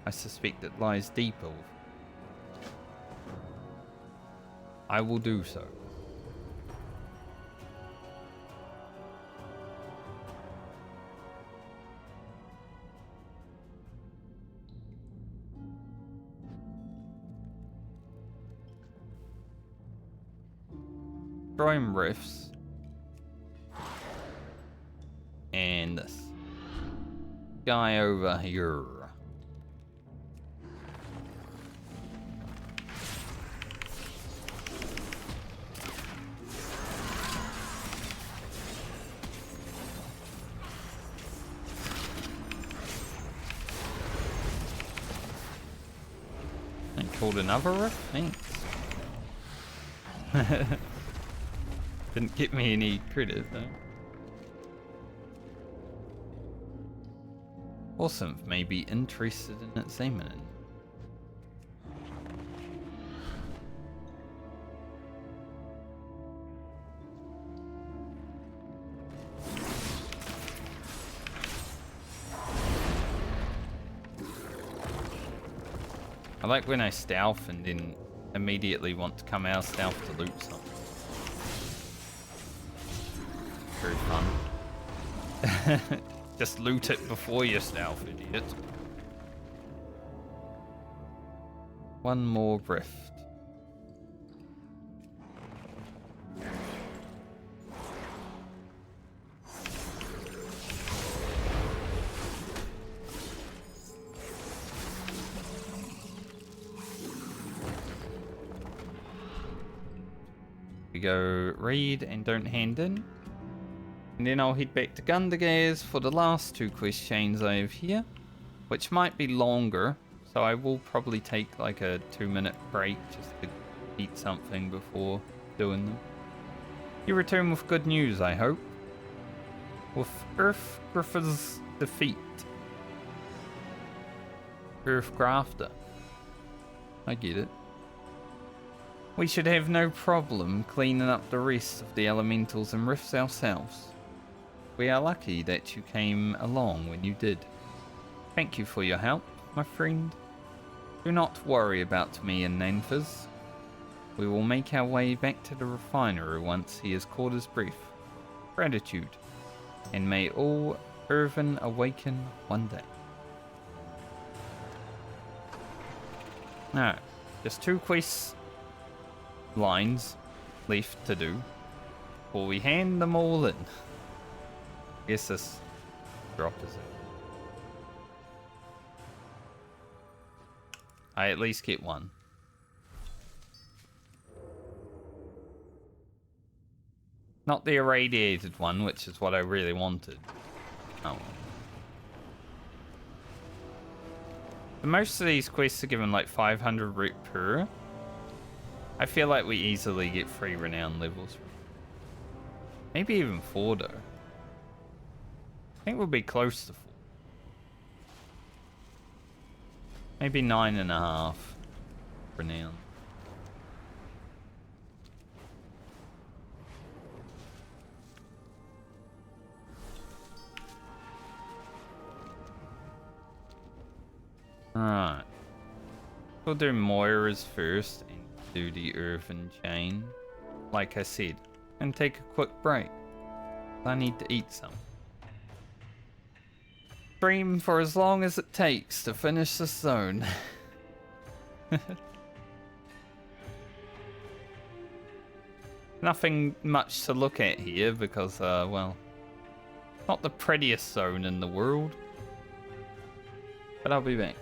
I suspect it lies deeper. I will do so. Destroying rifts. And this guy over here. And killed another rift? Thanks. Didn't get me any credit though. Awesome, may be interested in examining. I like when I stealth and then immediately want to come out of stealth to loot something. Very fun. Just loot it before you stealth, idiot. One more rift. We go read and don't hand in. And then I'll head back to Gundergaze for the last 2 quest chains I have here, which might be longer, so I will probably take like a 2-minute break just to eat something before doing them. You return with good news, I hope. With Earth Griffer's defeat. Earth Grafter. I get it. We should have no problem cleaning up the rest of the elementals and rifts ourselves. We are lucky that you came along when you did. Thank you for your help, my friend. Do not worry about me and Nanthas. We will make our way back to the refinery once he has caught his breath. Gratitude. And may all Irvin awaken one day. Alright. Just 2 quest lines left to do. Before we hand them all in. Guess this drop is it. I at least get one. Not the irradiated one, which is what I really wanted. Oh well. Most of these quests are given like 500 root per. I feel like we easily get 3 renown levels. Maybe even 4 though. I think we'll be close to 4. Maybe 9.5 renown. Alright. We'll do Moira's first and do the Earthen Chain, like I said, and take a quick break. I need to eat some. Stream for as long as it takes to finish this zone. Nothing much to look at here because, well, not the prettiest zone in the world. But I'll be back.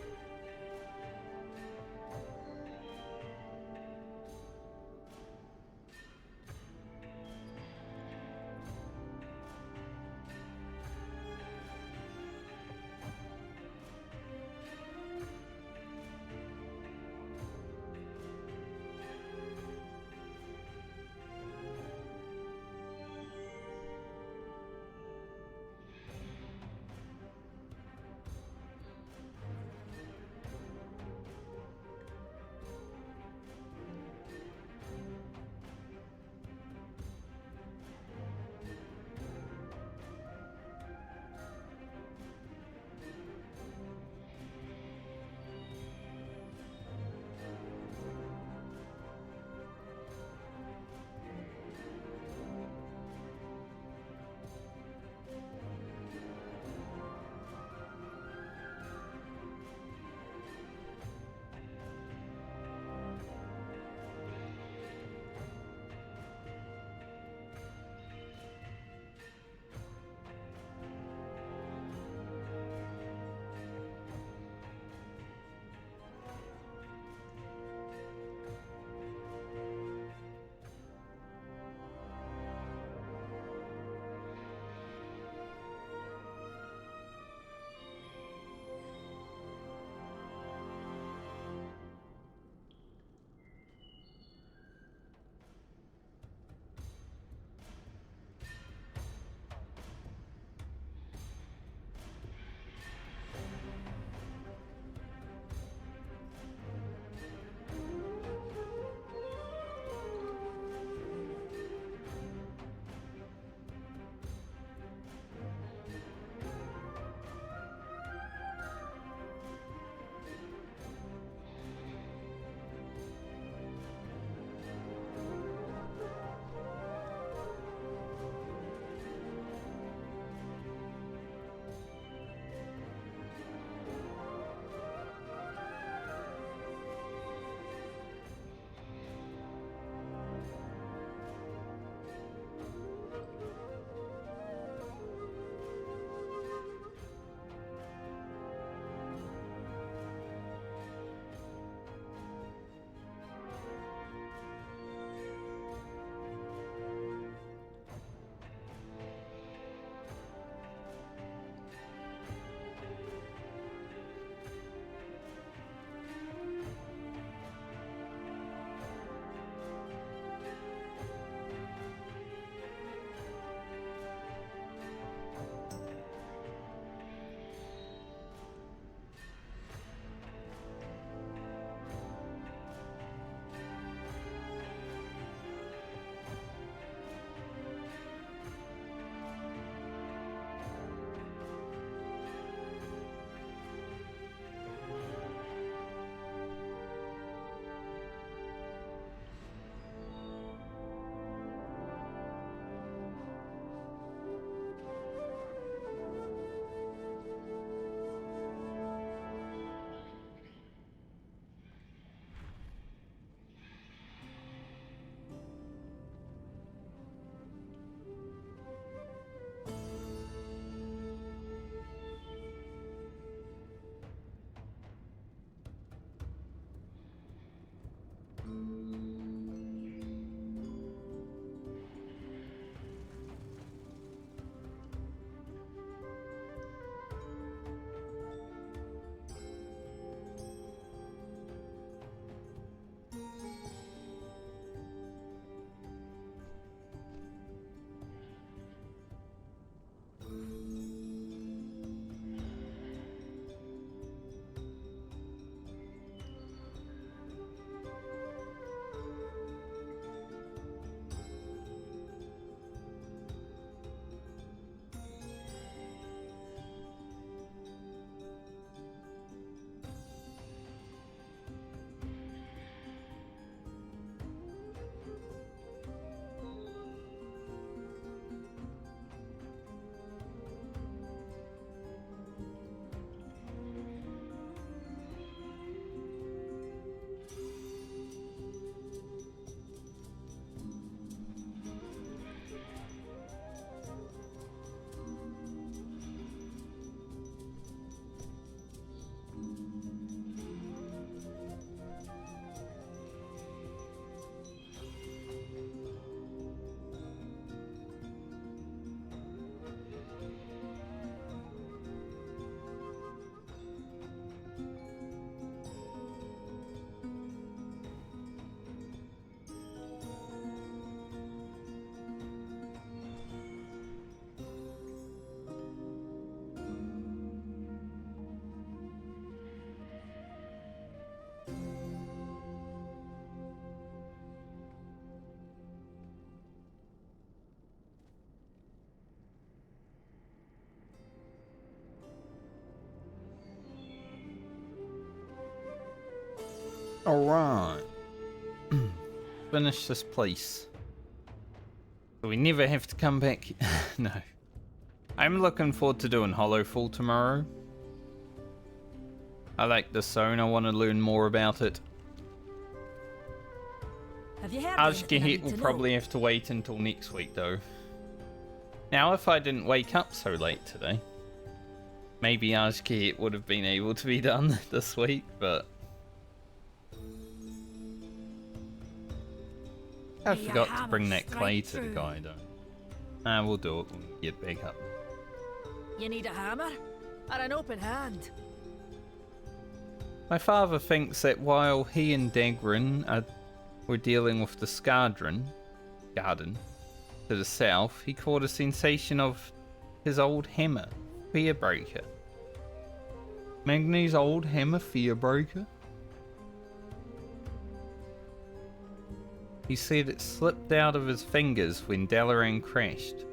Alright. Finish this place. So we never have to come back. No. I'm looking forward to doing Hollowfall tomorrow. I like the zone. I want to learn more about it. Have you heard anything I Ashgahit need will to know? probably have to wait until next week though. Now if I didn't wake up so late today, maybe Ashgahit would have been able to be done this week, but I May your forgot to hammer bring that clay strike to the through. guy though. We'll do it when we get back up. You need a hammer? Or an open hand? My father thinks that while he and Dagrin were dealing with the garden to the south, he caught a sensation of his old hammer, Fearbreaker. Magni's old hammer, Fearbreaker? He said it slipped out of his fingers when Dalaran crashed.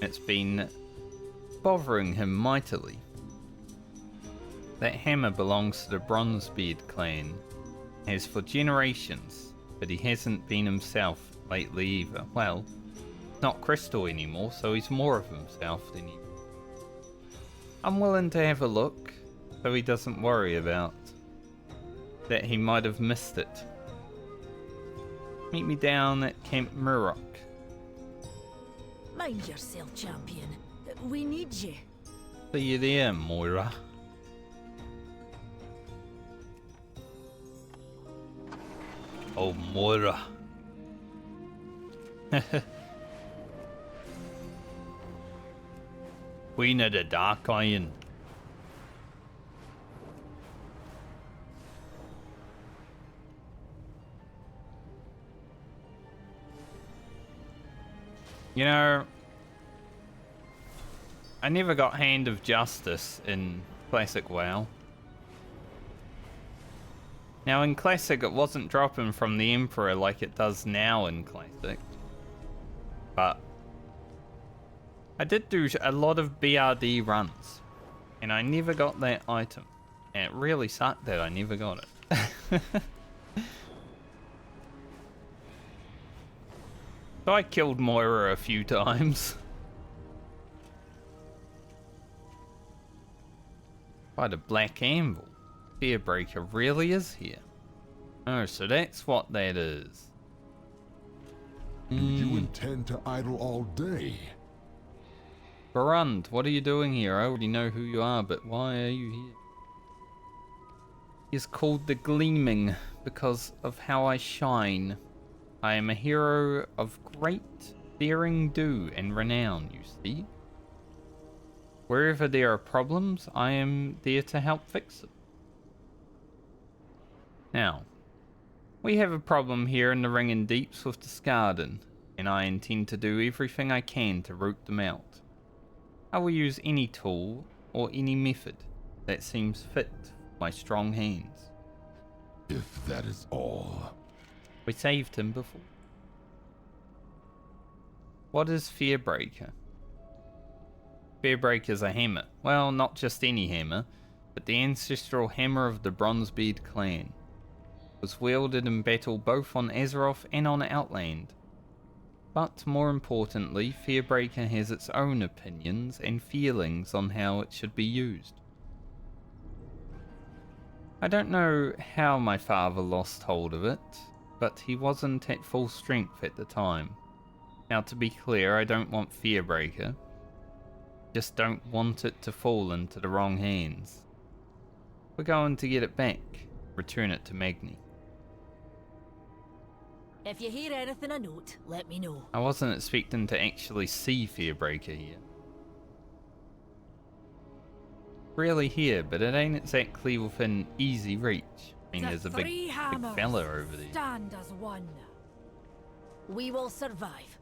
It's been bothering him mightily. That hammer belongs to the Bronzebeard clan, has for generations, but he hasn't been himself lately either. Well, not Crystal anymore, so he's more of himself than he. I'm willing to have a look, so he doesn't worry about that he might have missed it. Meet me down at Camp Murrock. Mind yourself, champion. We need you. See you there, Moira. Oh, Moira. Queen of the Dark Iron. You know, I never got Hand of Justice in Classic WoW. Now in Classic it wasn't dropping from the Emperor like it does now in Classic. But I did do a lot of BRD runs. And I never got that item. And it really sucked that I never got it. So I killed Moira a few times. By the Black Anvil. Fearbreaker really is here. Oh, so that's what that is. Do you intend to idle all day? Barund, what are you doing here? I already know who you are, but why are you here? He's called the Gleaming because of how I shine. I am a hero of great daring do and renown, you see. Wherever there are problems, I am there to help fix them. Now, we have a problem here in the Ringing Deeps with the Skarden, and I intend to do everything I can to root them out. I will use any tool or any method that seems fit for my strong hands. If that is all. We saved him before. What is Fearbreaker? Fearbreaker is a hammer. Well, not just any hammer, but the ancestral hammer of the Bronzebeard clan. It was wielded in battle both on Azeroth and on Outland. But more importantly, Fearbreaker has its own opinions and feelings on how it should be used. I don't know how my father lost hold of it, but he wasn't at full strength at the time. Now, to be clear, I don't want Fearbreaker. Just don't want it to fall into the wrong hands. We're going to get it back. Return it to Magni. If you hear anything of note, let me know. I wasn't expecting to actually see Fearbreaker here. Really here, but it ain't exactly within easy reach. I mean, there's a big fella over there. Stand as one. We will survive.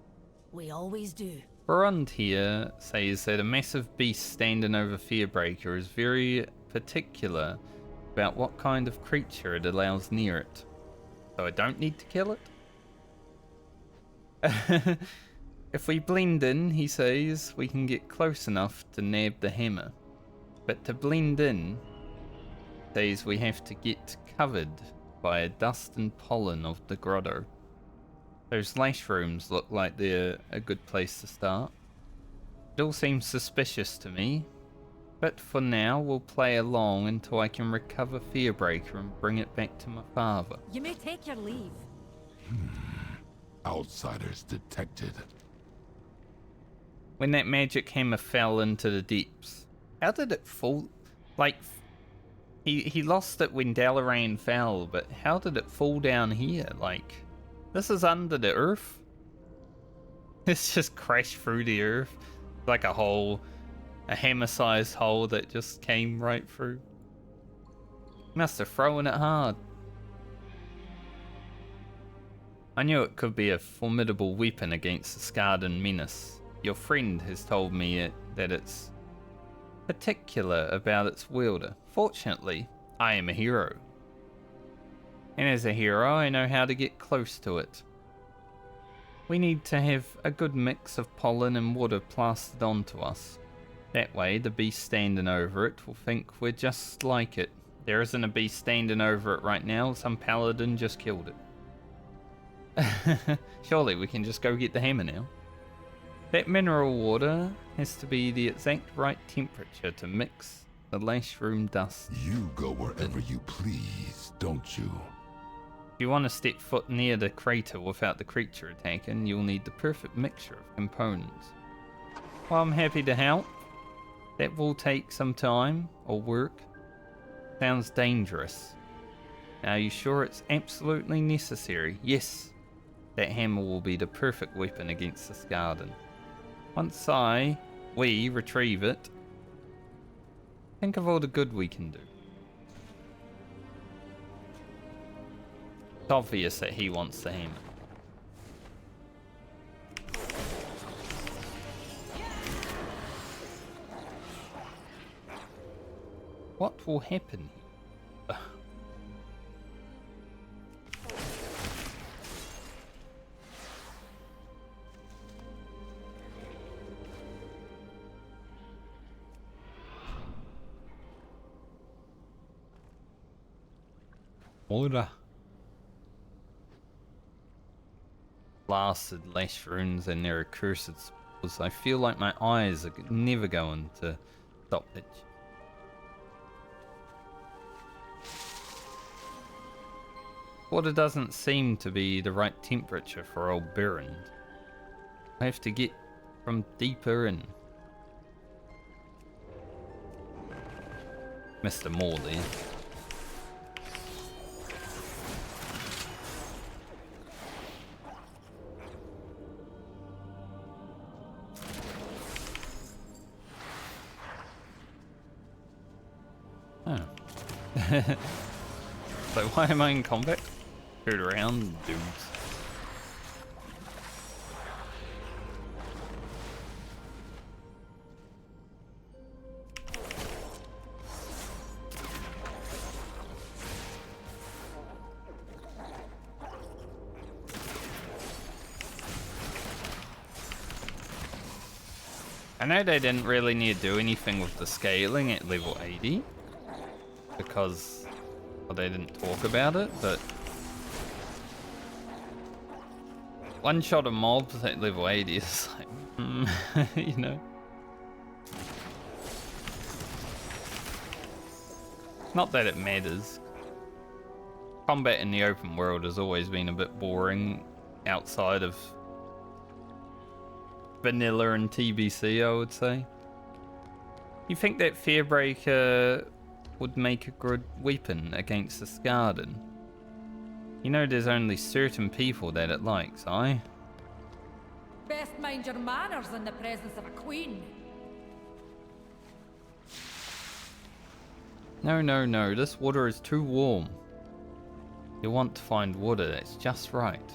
We always do. Barund here says that a massive beast standing over Fearbreaker is very particular about what kind of creature it allows near it. So I don't need to kill it? If we blend in, he says, we can get close enough to nab the hammer. But to blend in, says we have to get covered by a dust and pollen of the grotto. Those lash rooms look like they're a good place to start. It all seems suspicious to me, but for now we'll play along until I can recover Fearbreaker and bring it back to my father. You may take your leave. Outsiders detected. When that magic hammer fell into the deeps, how did it fall? Like, he lost it when Dalaran fell, but how did it fall down here? Like, this is under the earth? It's just crashed through the earth. Like a hole, a hammer-sized hole that just came right through. Must have thrown it hard. I knew it could be a formidable weapon against the Skarden menace. Your friend has told me that it's particular about its wielder. Fortunately, I am a hero. And as a hero, I know how to get close to it. We need to have a good mix of pollen and water plastered onto us. That way, the beast standing over it will think we're just like it. There isn't a beast standing over it right now, some paladin just killed it. Surely we can just go get the hammer now. That mineral water has to be the exact right temperature to mix the lash room dust. You go wherever you please, don't you? If you want to step foot near the crater without the creature attacking, you'll need the perfect mixture of components. Well, I'm happy to help. That will take some time or work. Sounds dangerous. Now, are you sure it's absolutely necessary? Yes. That hammer will be the perfect weapon against the Skarden. Once we retrieve it, think of all the good we can do. It's obvious that he wants the hammer. What will happen here? Order. Blasted lash runes and their accursed spores. I feel like my eyes are never going to stop it. Water doesn't seem to be the right temperature for old Berend. I have to get from deeper in. Mr. Morley. Oh. So why am I in combat? Shoot around, dudes. I know they didn't really need to do anything with the scaling at level 80 because well, they didn't talk about it, but one shot of mobs at level 80 is like, you know. Not that it matters. Combat in the open world has always been a bit boring outside of vanilla and TBC, I would say. You think that Fearbreaker would make a good weapon against the Scarden? You know there's only certain people that it likes, aye? Best mind your manners in the presence of a queen. No, no, no, this water is too warm. You want to find water that's just right.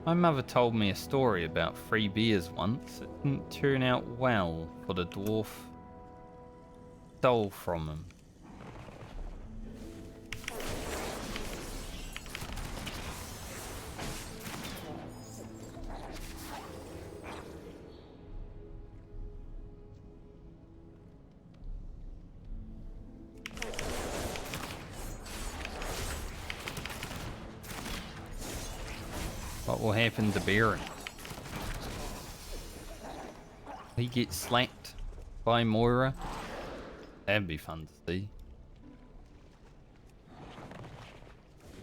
My mother told me a story about 3 beers once. It didn't turn out well for the dwarf. Stole from him. What will happen to Baron? He gets slapped by Moira? That'd be fun to see.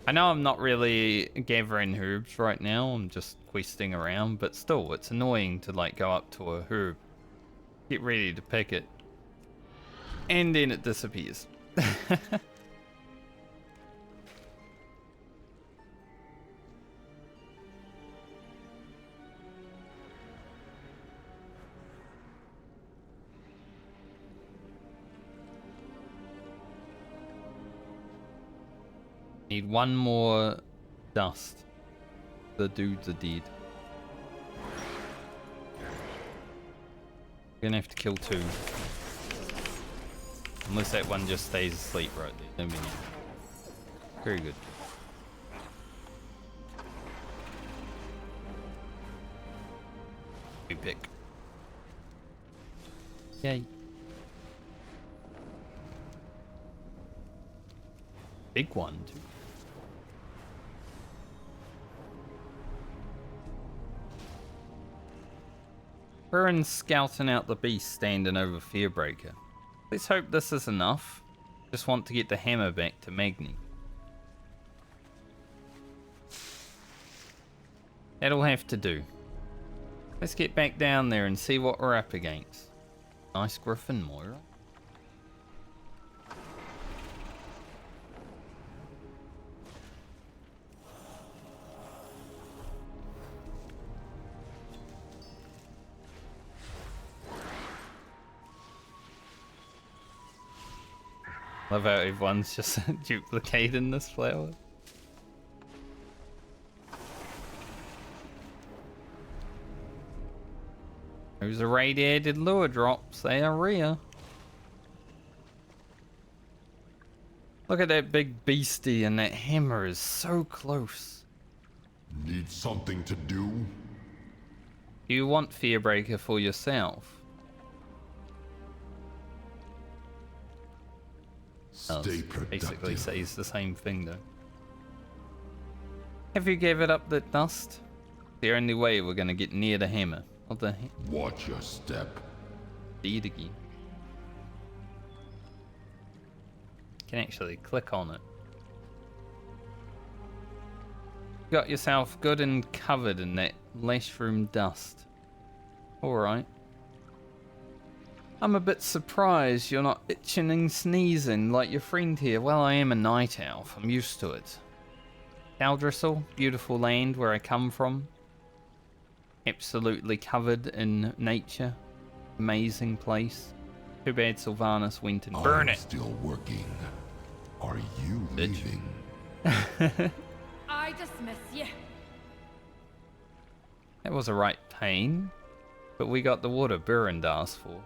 I know I'm not really gathering herbs right now, I'm just questing around, but still, it's annoying to like go up to a herb, get ready to pick it, and then it disappears. Need one more dust. The dudes are dead. We're gonna have to kill 2. Unless that one just stays asleep right there. Very good. We pick. Yay. Big one too. Baron's scouting out the beast standing over Fearbreaker. Let's hope this is enough. Just want to get the hammer back to Magni. That'll have to do. Let's get back down there and see what we're up against. Nice griffin, Moira. Love how everyone's just duplicating this flower. Those irradiated lure drops, they are rare. Look at that big beastie, and that hammer is so close. Need something to do? Do you want Fearbreaker for yourself? Stay productive. Basically says the same thing though. Have you given up that dust? The only way we're gonna get near the hammer. What the heck? Watch your step. Deed again. Can actually click on it. Got yourself good and covered in that mushroom dust. Alright. I'm a bit surprised you're not itching and sneezing like your friend here. Well, I am a night elf. I'm used to it. Caldrisel, beautiful land where I come from. Absolutely covered in nature. Amazing place. Too bad Sylvanas went and burned I'm it. still working. Are you Bitch. leaving? I dismiss you. That was a right pain, but we got the water Burund asked for.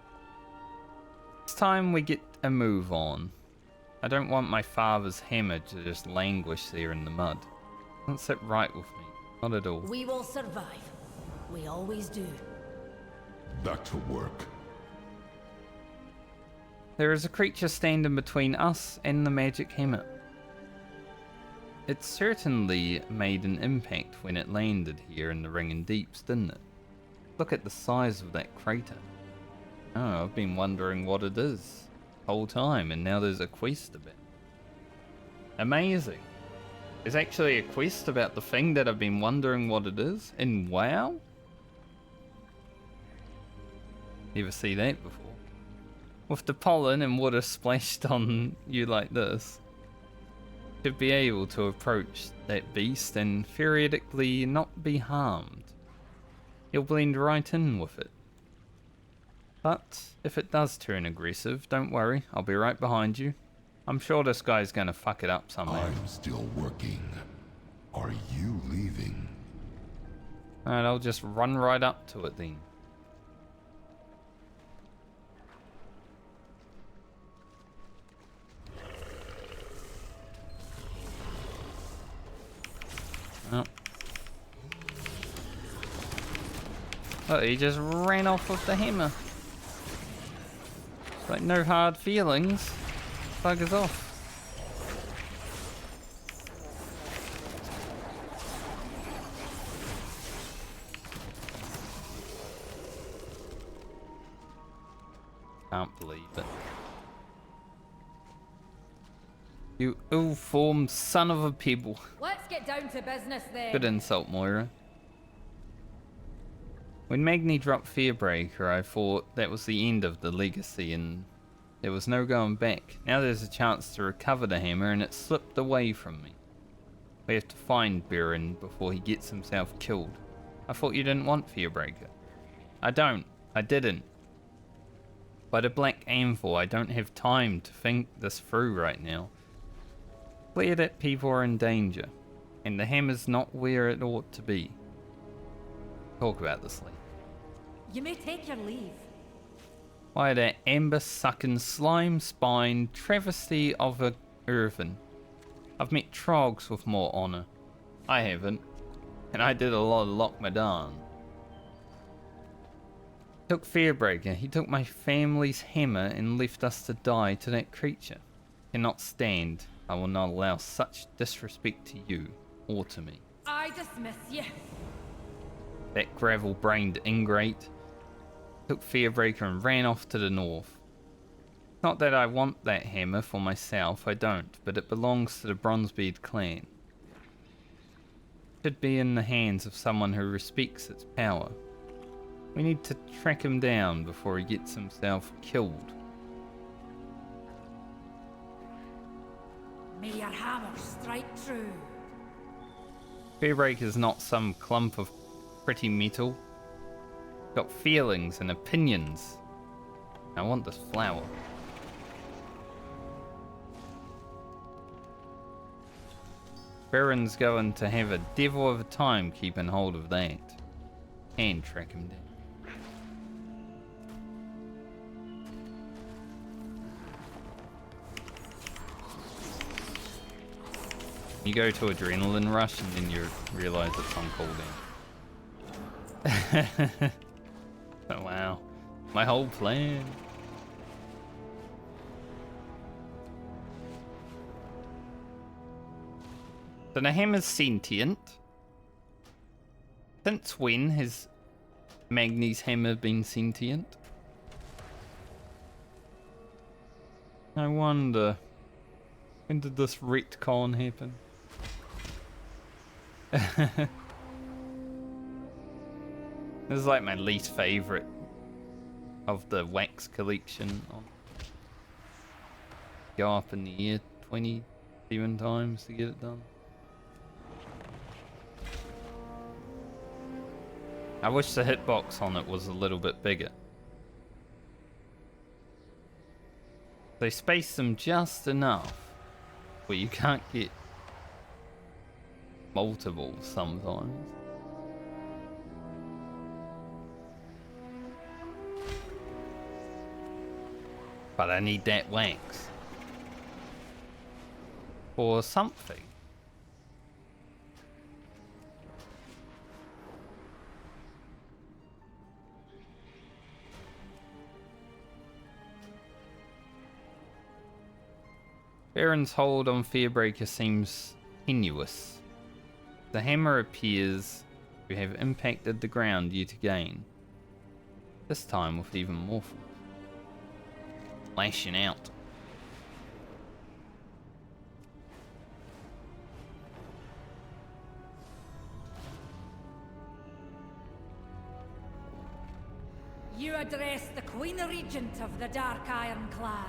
It's time we get a move on. I don't want my father's hammer to just languish there in the mud. Doesn't sit right with me. Not at all. We will survive. We always do. Back to work. There is a creature standing between us and the magic hammer. It certainly made an impact when it landed here in the Ringing Deeps, didn't it? Look at the size of that crater. Oh, I've been wondering what it is the whole time, and now there's a quest about it. Amazing. There's actually a quest about the thing that I've been wondering what it is in WoW? Never see that before. With the pollen and water splashed on you like this, should be able to approach that beast and theoretically not be harmed. You'll blend right in with it. But if it does turn aggressive, don't worry, I'll be right behind you. I'm sure this guy's gonna fuck it up somehow. I'm still working. Are you leaving? Alright, I'll just run right up to it then. Oh. Oh, he just ran off with the hammer. Like, no hard feelings. Buggers off. Can't believe it. You ill-formed son of a pebble. Let's get down to business then. Good insult, Moira. When Magni dropped Fearbreaker, I thought that was the end of the legacy and there was no going back. Now there's a chance to recover the hammer and it slipped away from me. We have to find Biren before he gets himself killed. I thought you didn't want Fearbreaker. I don't. I didn't. By the Black Anvil, I don't have time to think this through right now. Clear that people are in danger, and the hammer's not where it ought to be. Talk about this later. You may take your leave. Why, that amber-sucking, slime-spined travesty of a Irvin. I've met trogs with more honor. I haven't, and I did a lot of Lochmadan. Took Fearbreaker, he took my family's hammer and left us to die to that creature. Cannot stand. I will not allow such disrespect to you, or to me. I dismiss you. That gravel-brained ingrate took Fearbreaker and ran off to the north. Not that I want that hammer for myself, I don't, but it belongs to the Bronzebeard clan. It should be in the hands of someone who respects its power. We need to track him down before he gets himself killed. May your hammer strike true. Fearbreaker is not some clump of pretty metal. Got feelings and opinions. I want this flower. Baron's going to have a devil of a time keeping hold of that. And track him down. You go to adrenaline rush and then you realise it's on cooldown. Oh wow. My whole plan. So the hammer's sentient. Since when has Magni's hammer been sentient? I wonder. When did this retcon happen? This is like my least favourite of the wax collection. Go up in the air 27 times to get it done. I wish the hitbox on it was a little bit bigger. They space them just enough where you can't get multiple sometimes. But I need that wax for something. Baron's hold on Fearbreaker seems tenuous. The hammer appears to have impacted the ground yet again. This time with even more force. Lashing out. You address the Queen Regent of the Dark Iron Clan.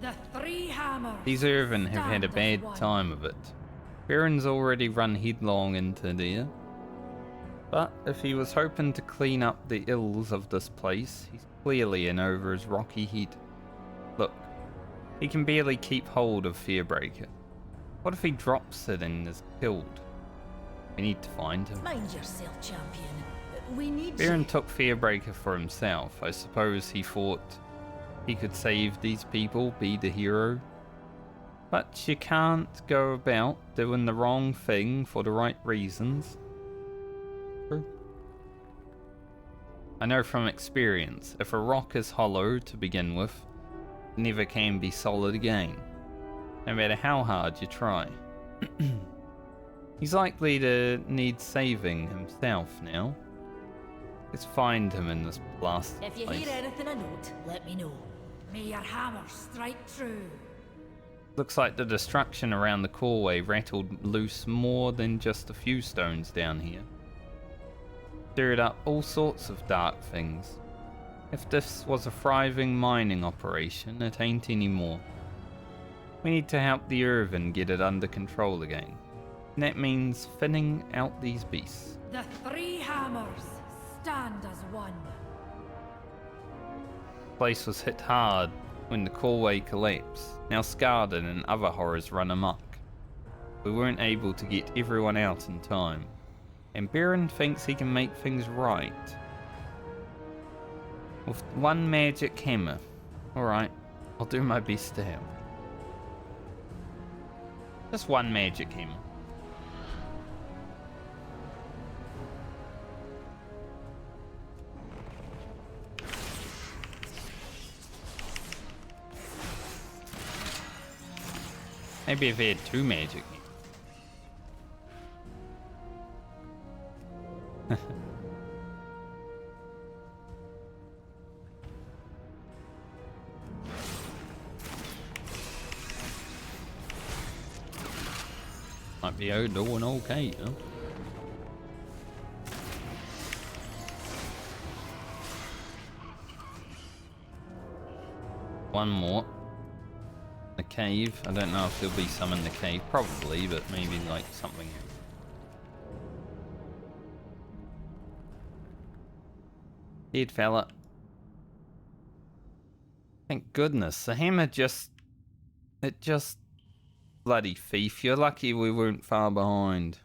The Three Hammers. These Irvin have had a stand as bad one. time of it. Baron's already run headlong into there. But if he was hoping to clean up the ills of this place, he's clearly in over his rocky head. Look, he can barely keep hold of Fearbreaker. What if he drops it and is killed? We need to find him. Mind yourself, champion. We need Baron you. took Fearbreaker for himself. I suppose he thought he could save these people, be the hero. But you can't go about doing the wrong thing for the right reasons. True. I know from experience, if a rock is hollow to begin with, it never can be solid again, no matter how hard you try. He's likely to need saving himself now. Let's find him in this blasted If you place. hear anything of note, let me know. May your hammer strike true. Looks like the destruction around the causeway rattled loose more than just a few stones down here. Stirred up all sorts of dark things. If this was a thriving mining operation, it ain't anymore. We need to help the Irvin get it under control again. And that means thinning out these beasts. The Three Hammers stand as one. The place was hit hard when the causeway collapsed. Now Scarden and other horrors run amok. We weren't able to get everyone out in time. And Baron thinks he can make things right. With one magic hammer. Alright, I'll do my best to help. Just one magic hammer. Maybe if he had two magic hammers. Might be doing okay, huh? One more. The cave. I don't know if there'll be some in the cave. Probably, but maybe like something else. Dead fella. Thank goodness. The hammer just... It just... Bloody thief. You're lucky we weren't far behind.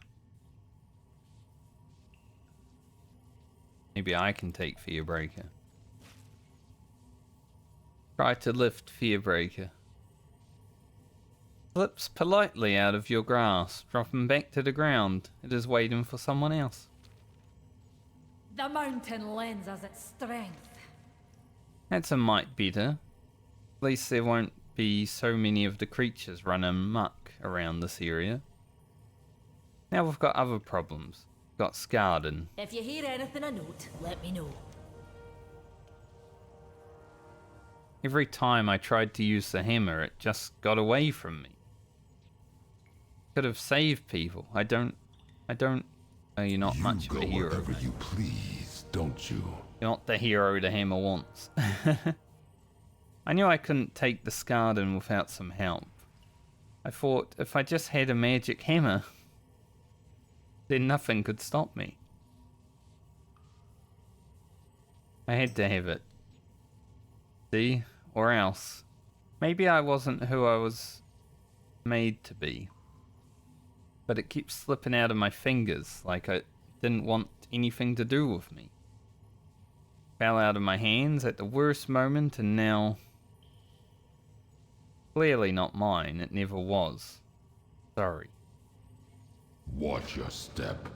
Maybe I can take Fearbreaker. Try to lift Fearbreaker. Slips politely out of your grasp, dropping back to the ground. It is waiting for someone else. The mountain lends us its strength. That's a mite better. At least there won't be so many of the creatures running amok around this area. Now we've got other problems. We've got Scarden. If you hear anything of note, let me know. Every time I tried to use the hammer, it just got away from me. Could have saved people. I don't... you're not much of a hero. Wherever mate. you please, don't you? You're not the hero the hammer wants. I knew I couldn't take the Scarden without some help. I thought if I just had a magic hammer, then nothing could stop me. I had to have it. See? Or else. Maybe I wasn't who I was made to be. But it keeps slipping out of my fingers, like I didn't want anything to do with me. Fell out of my hands at the worst moment, and now... Clearly not mine, it never was. Sorry. Watch your step.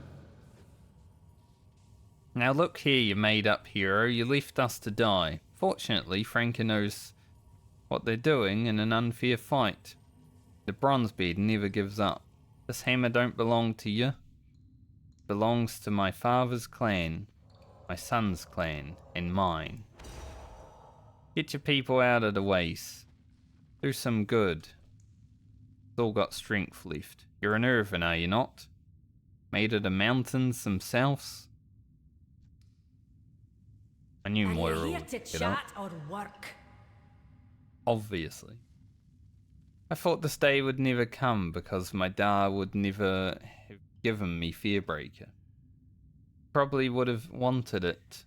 Now look here, you made-up hero, you left us to die. Fortunately, Franca knows what they're doing in an unfair fight. The Bronzebeard never gives up. This hammer don't belong to you. It belongs to my father's clan, my son's clan, and mine. Get your people out of the waste. Do some good. Still got strength left. You're an Irvin, are you not? Made of the mountains themselves? I knew Are Moira you here would to get up. chat or work? Obviously. I thought this day would never come because my dad would never have given me Fearbreaker. Probably would have wanted it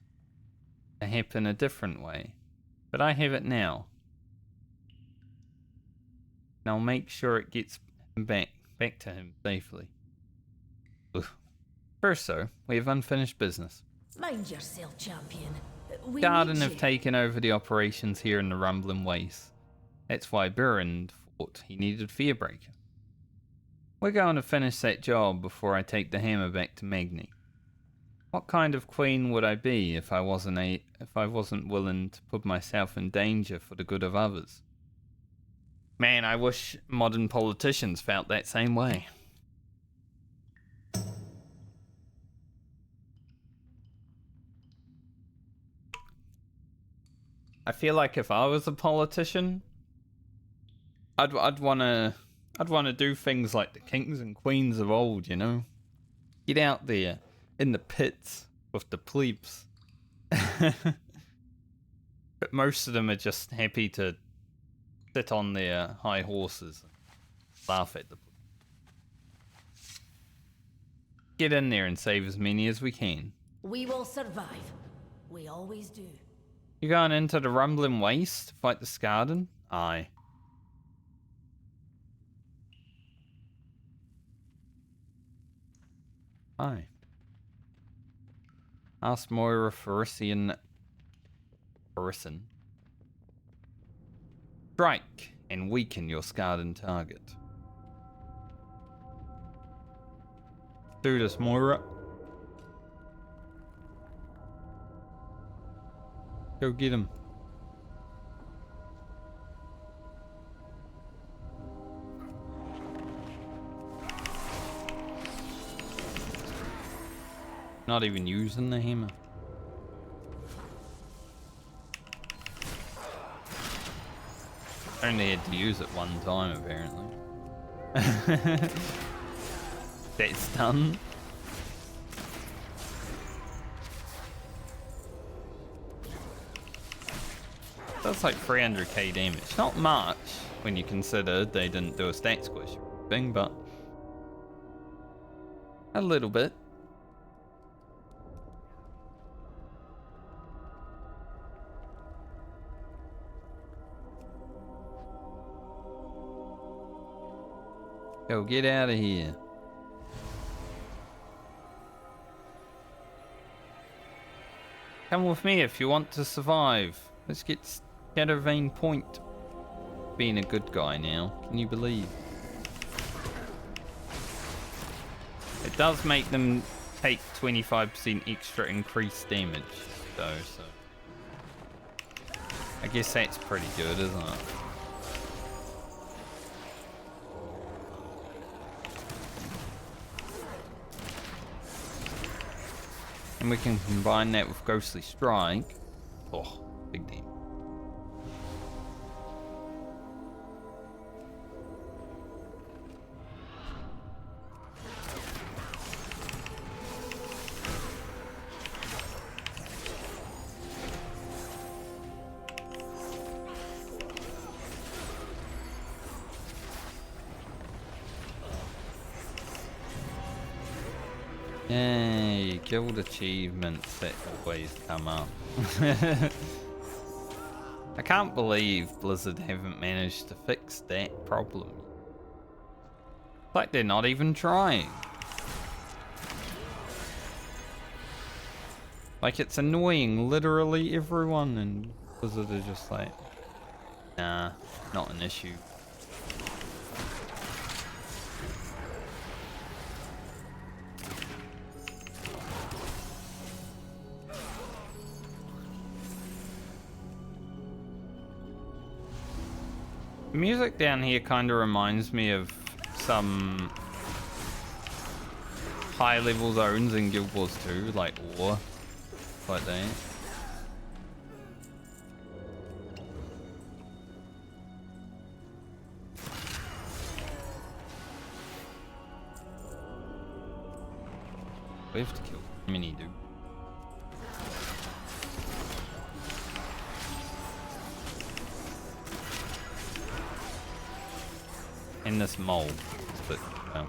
to happen a different way. But I have it now. And I'll make sure it gets back to him safely. Oof. First though, we have unfinished business. Mind yourself, champion. We Garden need have you. taken over the operations here in the Rumbling Waste. That's why Burin thought he needed Fearbreaker. We're going to finish that job before I take the hammer back to Magni. What kind of queen would I be if I wasn't willing to put myself in danger for the good of others? Man, I wish modern politicians felt that same way. I feel like if I was a politician, I'd wanna do things like the kings and queens of old, you know? Get out there in the pits with the plebes. But most of them are just happy to sit on their high horses and laugh at the plebes. Get in there and save as many as we can. We will survive. We always do. You going into the Rumbling Waste to fight the Skarden? Aye. Aye. Ask Moira Farisian. Strike and weaken your Skarden target. Do this, Moira. Go get him. Not even using the hammer. Only had to use it one time, apparently. That's done. That's like 300k damage. Not much when you consider they didn't do a stat squish thing, but a little bit. Go get out of here. Come with me if you want to survive. Let's get Shadowvane Point. Being a good guy now, can you believe? It does make them take 25% extra increased damage, though, so I guess that's pretty good, isn't it? And we can combine that with Ghostly Strike. Oh, big deal. Yay, guild achievements that always come up. I can't believe Blizzard haven't managed to fix that problem. Like they're not even trying. Like it's annoying literally everyone, and Blizzard is just like, nah, not an issue. The music down here kind of reminds me of some high level zones in Guild Wars 2, like War, like that. We have to kill many, dude. In this mold, but well,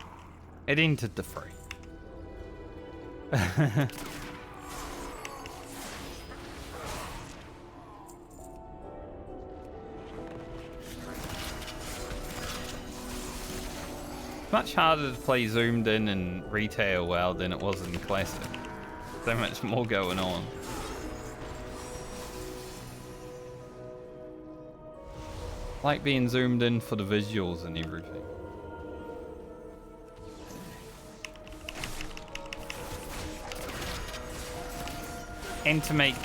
it entered the fray. Much harder to play zoomed in and retail WoW than it was in classic. So much more going on. Like being zoomed in for the visuals and everything. And to make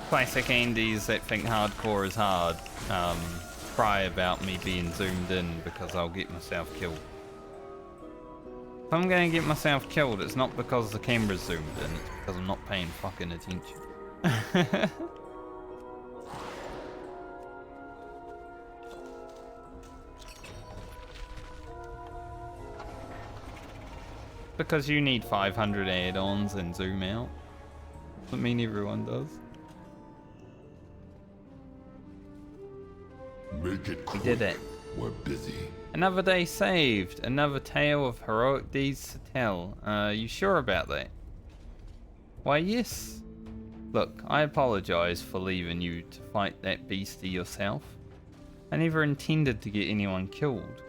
classic Andes that think hardcore is hard cry about me being zoomed in because I'll get myself killed. If I'm gonna get myself killed, it's not because the camera's zoomed in, it's because I'm not paying fucking attention. Because you need 500 add-ons and zoom out. Doesn't mean everyone does. Make it quick. We did it. We're busy. Another day saved. Another tale of heroic deeds to tell. You sure about that? Why, yes. Look, I apologize for leaving you to fight that beastie yourself. I never intended to get anyone killed.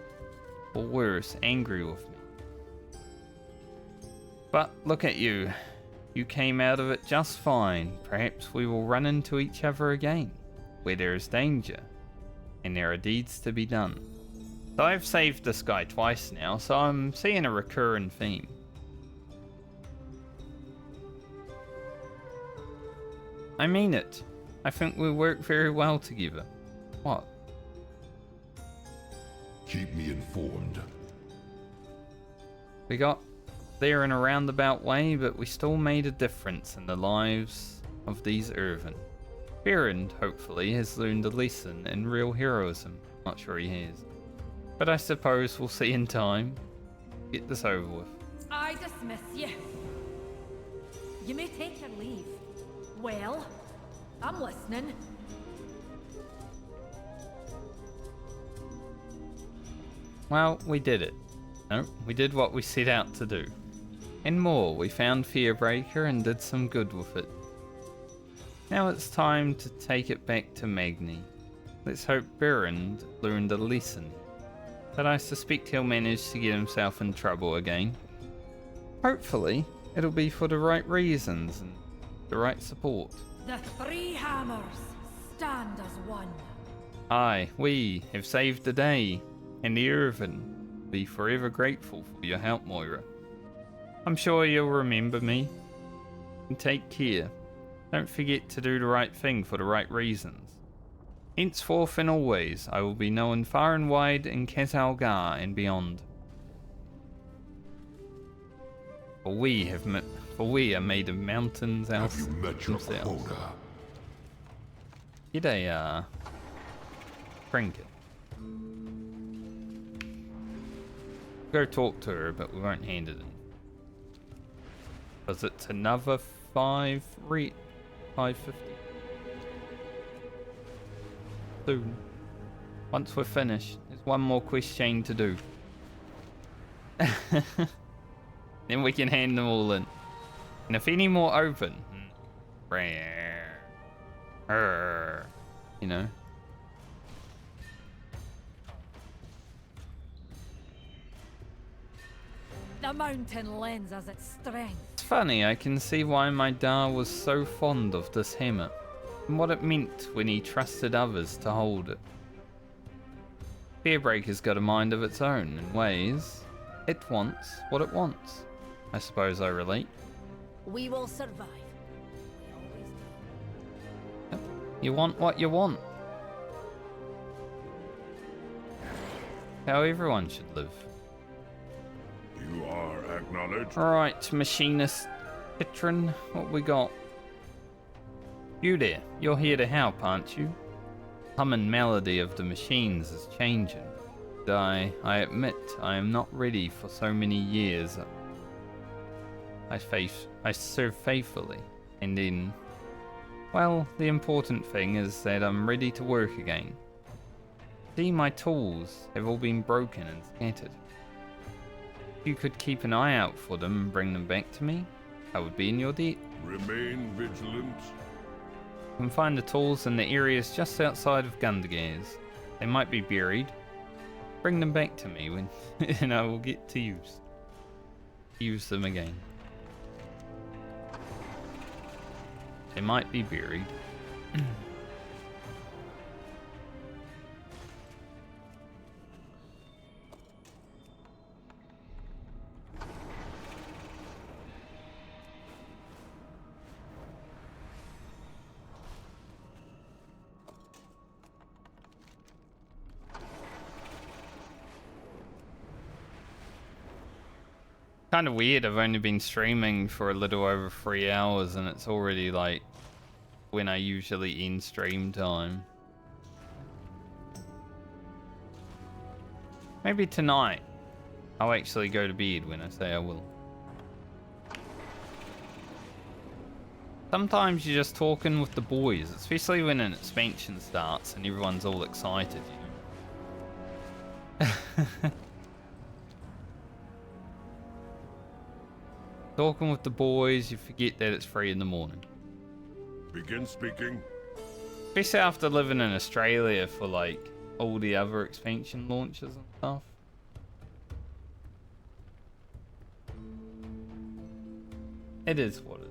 Or worse, angry with me. But look at you. You came out of it just fine. Perhaps we will run into each other again, where there is danger, and there are deeds to be done. So I've saved this guy twice now, so I'm seeing a recurring theme. I mean it. I think we work very well together. What? Keep me informed. We got there in a roundabout way, but we still made a difference in the lives of these Irvin. Berend, hopefully, has learned a lesson in real heroism. Not sure he has. But I suppose we'll see in time. Get this over with. I dismiss you. You may take your leave. Well, I'm listening. Well, we did it. No, we did what we set out to do. And more, we found Fearbreaker and did some good with it. Now it's time to take it back to Magni. Let's hope Berend learned a lesson. But I suspect he'll manage to get himself in trouble again. Hopefully, it'll be for the right reasons and the right support. The three hammers stand as one. Aye, we have saved the day, and the Irvin will be forever grateful for your help, Moira. I'm sure you'll remember me. And take care. Don't forget to do the right thing for the right reasons. Henceforth and always, I will be known far and wide in Kazalgar and beyond. For we are made of mountains Have you met your themselves. quota? Get a trinket. Go talk to her, but we won't hand it in. Because it's another 550. Soon. Once we're finished, there's one more quest chain to do. Then we can hand them all in. And if any more open, you know, The mountain lends us its strength. It's funny, I can see why my Da was so fond of this hammer, and what it meant when he trusted others to hold it. Bearbreaker's got a mind of its own in ways. It wants what it wants. I suppose I relate. We will survive. We always do. You want what you want. How everyone should live. You are acknowledged. Alright, machinist Pitron, what we got? You there, you're here to help, aren't you? Humming melody of the machines is changing. I admit I am not ready for so many years. I serve faithfully, and then, well, the important thing is that I'm ready to work again. See, my tools have all been broken and scattered. If you could keep an eye out for them and bring them back to me, I would be in your debt. Remain vigilant. You can find the tools in the areas just outside of Gundergaze. They might be buried. Bring them back to me when, and I will get to use them again. They might be buried. Kind of weird, I've only been streaming for a little over 3 hours and it's already like when I usually end stream time. Maybe tonight I'll actually go to bed when I say I will. Sometimes you're just talking with the boys, especially when an expansion starts and everyone's all excited, you know? Talking with the boys, you forget that it's 3 in the morning. Begin speaking. Especially after living in Australia for like all the other expansion launches and stuff. It is what it is.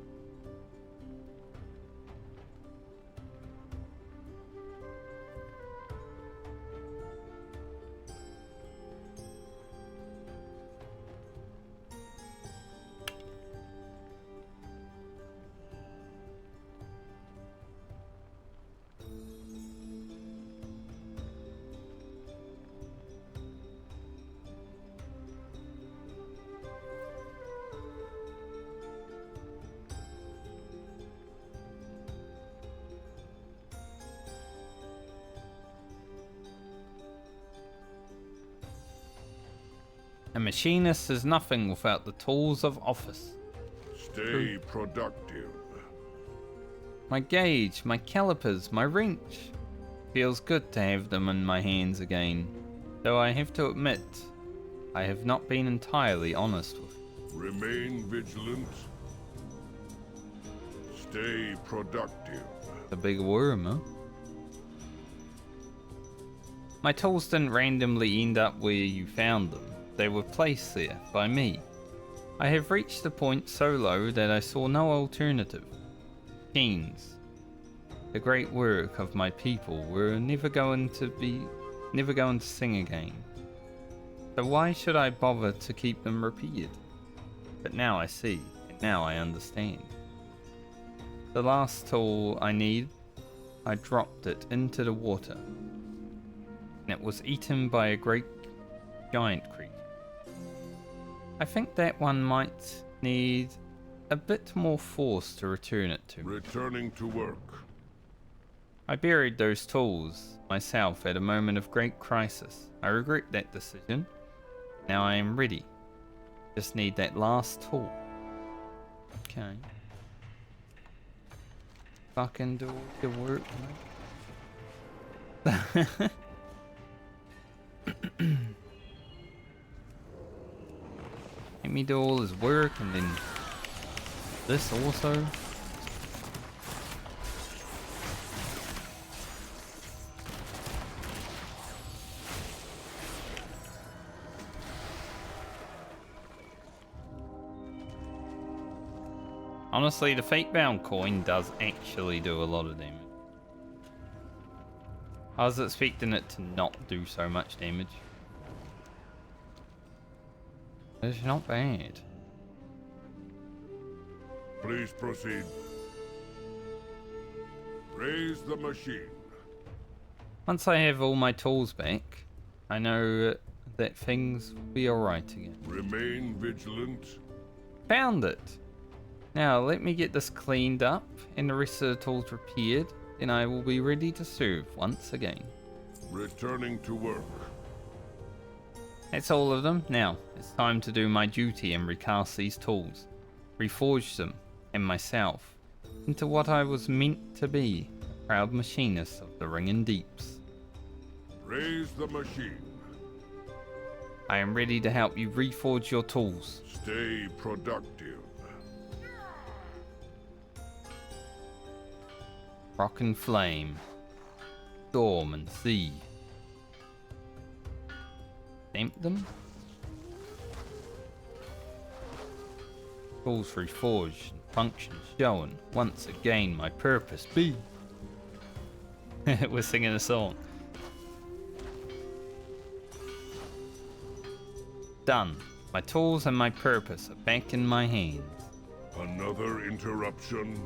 A machinist is nothing without the tools of office. Stay productive. My gauge, my calipers, my wrench. Feels good to have them in my hands again. Though I have to admit, I have not been entirely honest with you. Remain vigilant. Stay productive. The big worm, huh? My tools didn't randomly end up where you found them. They were placed there by me. I have reached a point so low that I saw no alternative. Keynes, the great work of my people, were never going to sing again. So why should I bother to keep them repeated? But now I see, and now I understand. The last tool I need, I dropped it into the water, and it was eaten by a great giant creature. I think that one might need a bit more force to return it to me. Returning to work. I buried those tools myself at a moment of great crisis. I regret that decision. Now I am ready. Just need that last tool. Okay. Fucking do your work, mate. Let me do all his work and then this also. Honestly, the fate-bound coin does actually do a lot of damage. I was expecting it to not do so much damage. It's not bad. Please proceed. Raise the machine. Once I have all my tools back, I know that things will be alright again. Remain vigilant. Found it! Now let me get this cleaned up and the rest of the tools repaired, and I will be ready to serve once again. Returning to work. That's all of them. Now, it's time to do my duty and recast these tools, reforge them, and myself, into what I was meant to be, a proud machinist of the Ringing Deeps. Raise the machine. I am ready to help you reforge your tools. Stay productive. Rock and flame, storm and sea. Stamp them. Tools reforged and functions shown. Once again, my purpose be. We're singing a song. Done. My tools and my purpose are back in my hands. Another interruption.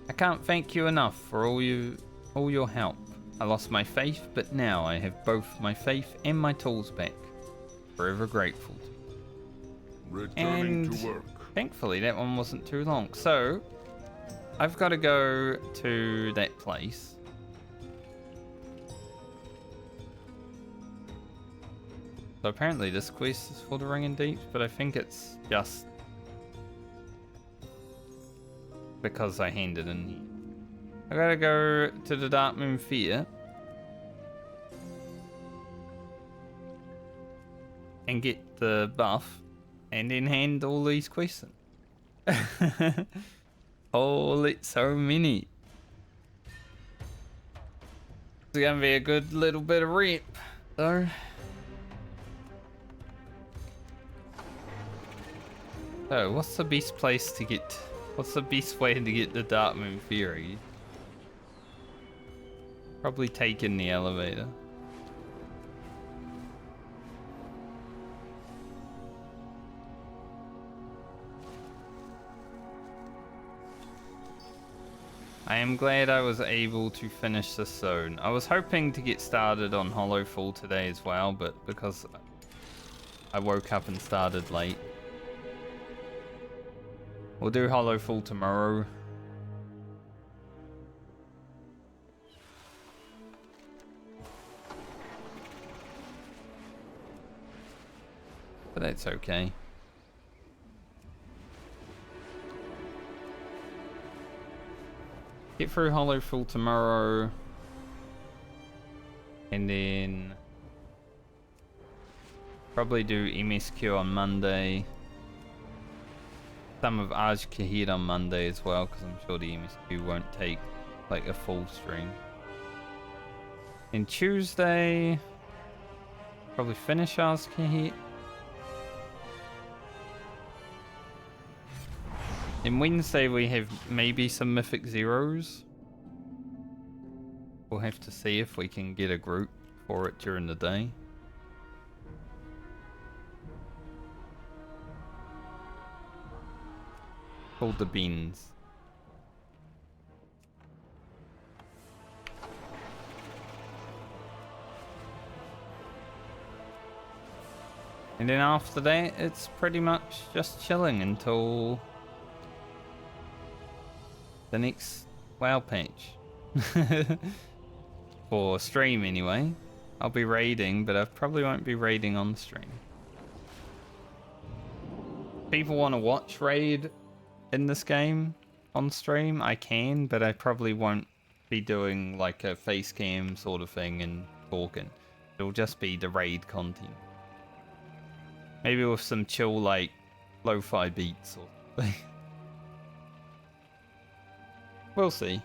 I can't thank you enough for all your help. I lost my faith, but now I have both my faith and my tools back. Forever grateful to you. Returning to work. Thankfully, that one wasn't too long. So, I've got to go to that place. So apparently this quest is for the Ringing Deeps, but I think it's just because I handed in here. I gotta go to the Dark Moon Fear and get the buff and then hand all these quests in. Holy, so many. It's gonna be a good little bit of rep though. So what's the best place to get, what's the best way to get the Dark Moon Fury? Probably taking the elevator. I am glad I was able to finish this zone. I was hoping to get started on Hollowfall today as well, but because I woke up and started late. We'll do Hollowfall tomorrow. But that's okay. Get through Hollowfall tomorrow. And then probably do MSQ on Monday. Some of Ajkahid on Monday as well, because I'm sure the MSQ won't take like a full stream. And Tuesday, probably finish Ajkahid. And Wednesday we have maybe some Mythic Zeros. We'll have to see if we can get a group for it during the day. Called the Beans. And then after that, it's pretty much just chilling until the next WoW patch. For stream anyway. I'll be raiding, but I probably won't be raiding on the stream. People want to watch raid in this game on stream, I can, but I probably won't be doing like a face cam sort of thing and talking. It'll just be the raid content. Maybe with some chill like lo-fi beats or something. We'll see.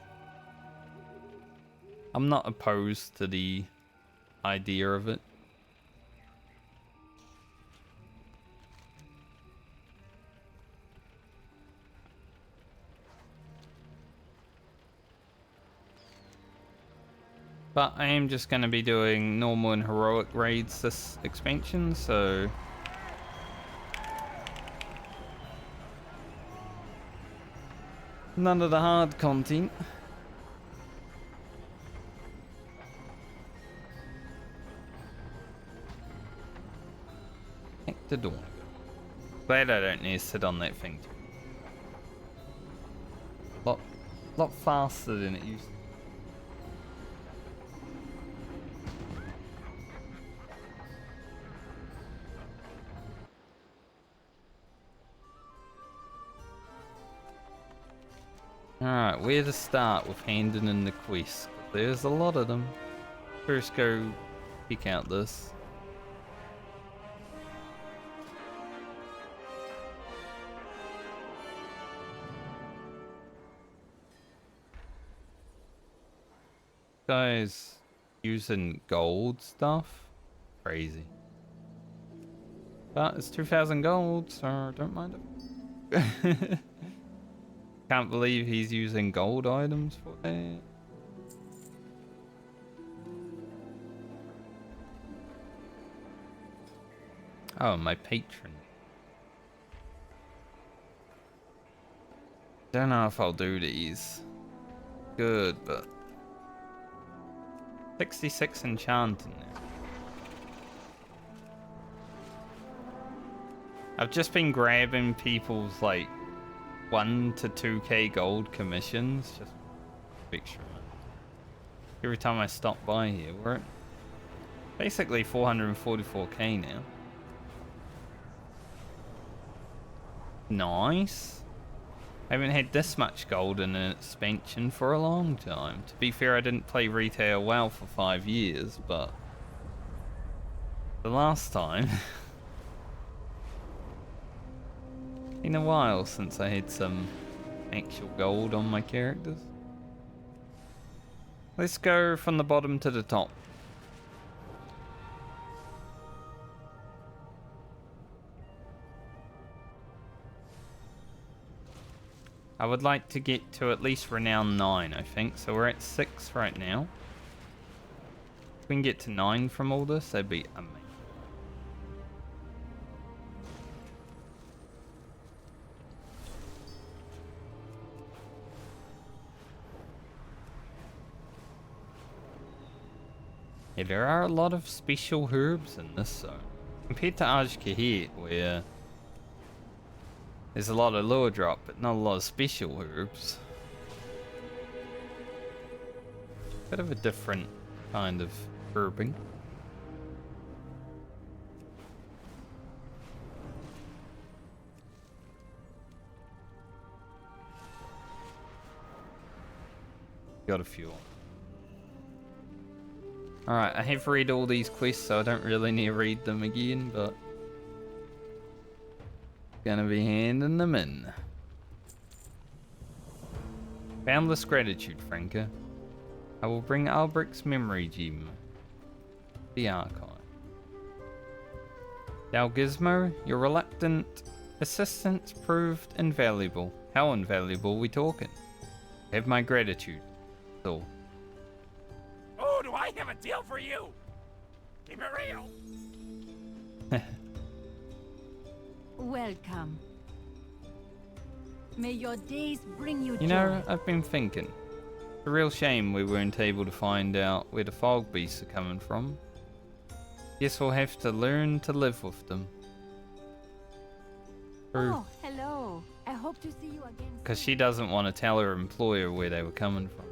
I'm not opposed to the idea of it. But I am just going to be doing normal and heroic raids this expansion, so... none of the hard content. Back to door. Glad I don't need to sit on that thing. Lot faster than it used to. Alright, where to start with handing in the quests? There's a lot of them. First go pick out this. Guys using gold stuff? Crazy. But it's 2,000 gold, so I don't mind it. Can't believe he's using gold items for that. Oh, my patron. Don't know if I'll do these. Good, but 66 enchanting now. I've just been grabbing people's like 1 to 2k gold commissions, just extra money. Every time I stop by here, we're at basically 444k now. Nice. I haven't had this much gold in an expansion for a long time. To be fair, I didn't play retail WoW for 5 years, but the last time been a while since I had some actual gold on my characters. Let's go from the bottom to the top. I would like to get to at least renown 9, I think. So we're at 6 right now. If we can get to 9 from all this, that'd be amazing. Yeah, there are a lot of special herbs in this zone. Compared to Ajkahet, where there's a lot of lure drop, but not a lot of special herbs. Bit of a different kind of herbing. Got a few. Alright, I have read all these quests, so I don't really need to read them again, but gonna be handing them in. Boundless gratitude, Franca. I will bring Albric's memory gem. The archive. Thou Gizmo, your reluctant assistance proved invaluable. How invaluable we talking? Have my gratitude. So. Oh, do I have a deal for you? Keep it real. Welcome. May your days bring you joy. You know, I've been thinking. It's a real shame we weren't able to find out where the fog beasts are coming from. Guess we'll have to learn to live with them. Oh, hello. I hope to see you again. Because she doesn't want to tell her employer where they were coming from.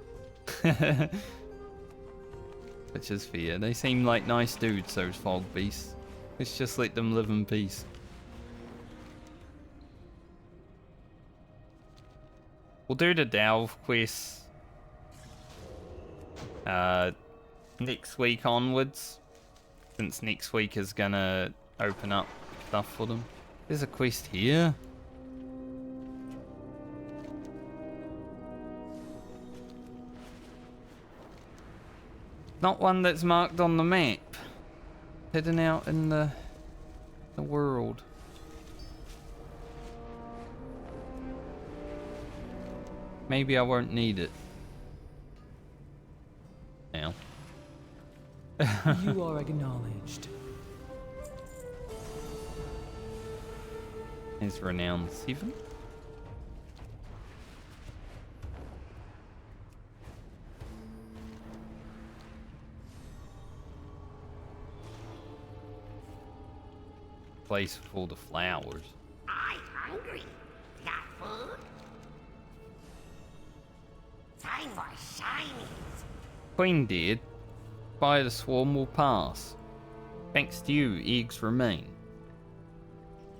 Which is fair. They seem like nice dudes, those fog beasts. Let's just let them live in peace. We'll do the Delve quest next week onwards, since next week is gonna open up stuff for them. There's a quest here. Not one that's marked on the map. Hidden out in the world. Maybe I won't need it now. You are acknowledged. Is renowned 7. Place with all the flowers. I'm hungry. Got food? Time for shinies. Queen dead. By the swarm will pass. Thanks to you, eggs remain.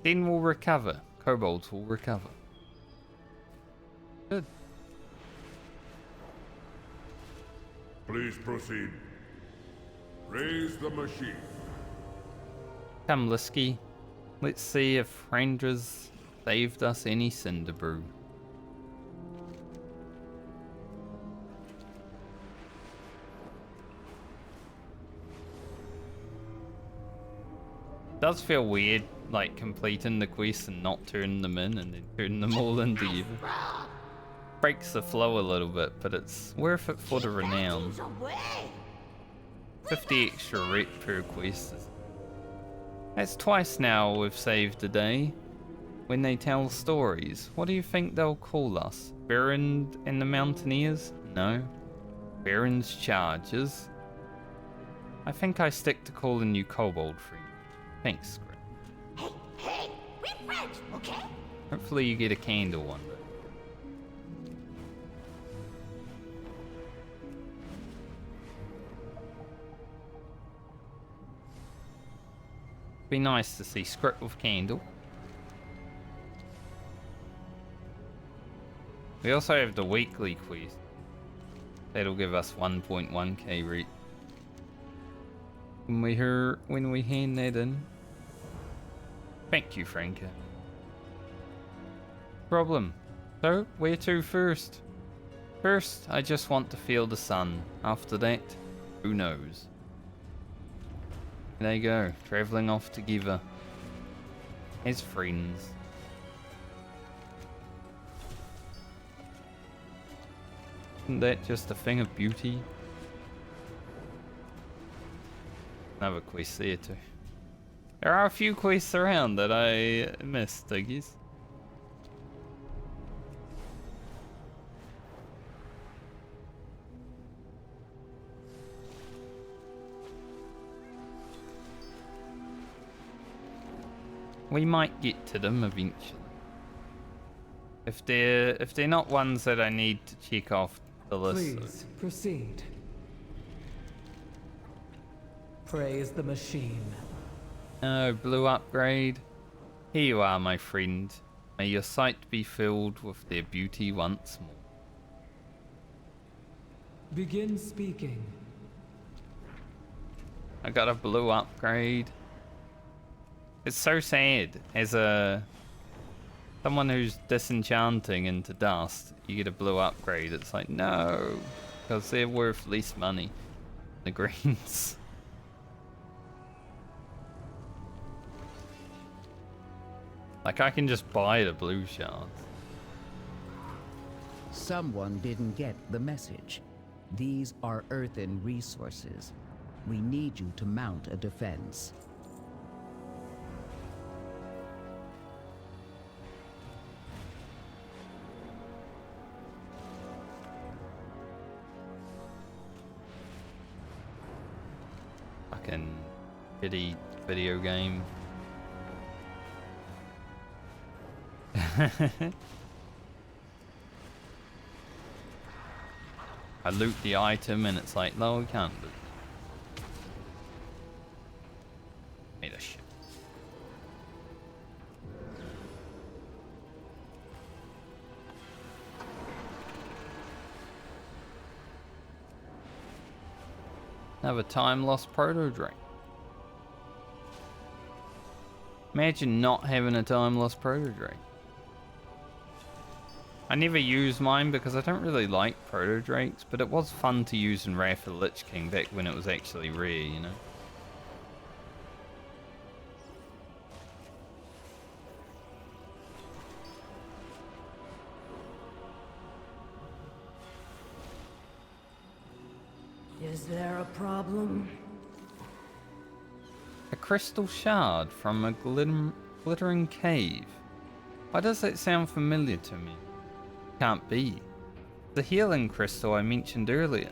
Then we'll recover. Kobolds will recover. Good. Please proceed. Raise the machine. Come, Lisky. Let's see if Randra's saved us any cinder brew. Does feel weird, like completing the quests and not turning them in and then turning them all into you. Breaks the flow a little bit, but it's worth it for the renown. 50 extra rep per quest. That's twice now we've saved a day. When they tell stories, what do you think they'll call us? Baron and the Mountaineers? No. Baron's Chargers? I think I stick to calling you Kobold Friend. Thanks, Grim. Hey, we're friends, okay? Hopefully you get a candle one day. Be nice to see script with candle. We also have the weekly quest. That'll give us 1.1k rate. When we hand that in. Thank you, Franca. Problem. So, where to first? First, I just want to feel the sun. After that, who knows? There you go, travelling off together. As friends. Isn't that just a thing of beauty? Another quest there too. There are a few quests around that I missed, I guess. We might get to them eventually. If they're not ones that I need to check off the list. Please proceed. Praise the machine. Oh, blue upgrade. Here you are, my friend. May your sight be filled with their beauty once more. Begin speaking. I got a blue upgrade. It's so sad. As someone who's disenchanting into dust, you get a blue upgrade. It's like, no, because they're worth less money. The greens. Like, I can just buy the blue shards. Someone didn't get the message. These are earthen resources. We need you to mount a defense. Fucking shitty video game. I loot the item and it's like, no, we can't loot. Made a shit. Have a time lost proto drink. Imagine not having a time lost proto drink. I never use mine because I don't really like proto drakes, but it was fun to use in Wrath of the Lich King back when it was actually rare, you know? Is there a problem? A crystal shard from a glittering cave. Why does that sound familiar to me? Can't be. The healing crystal I mentioned earlier.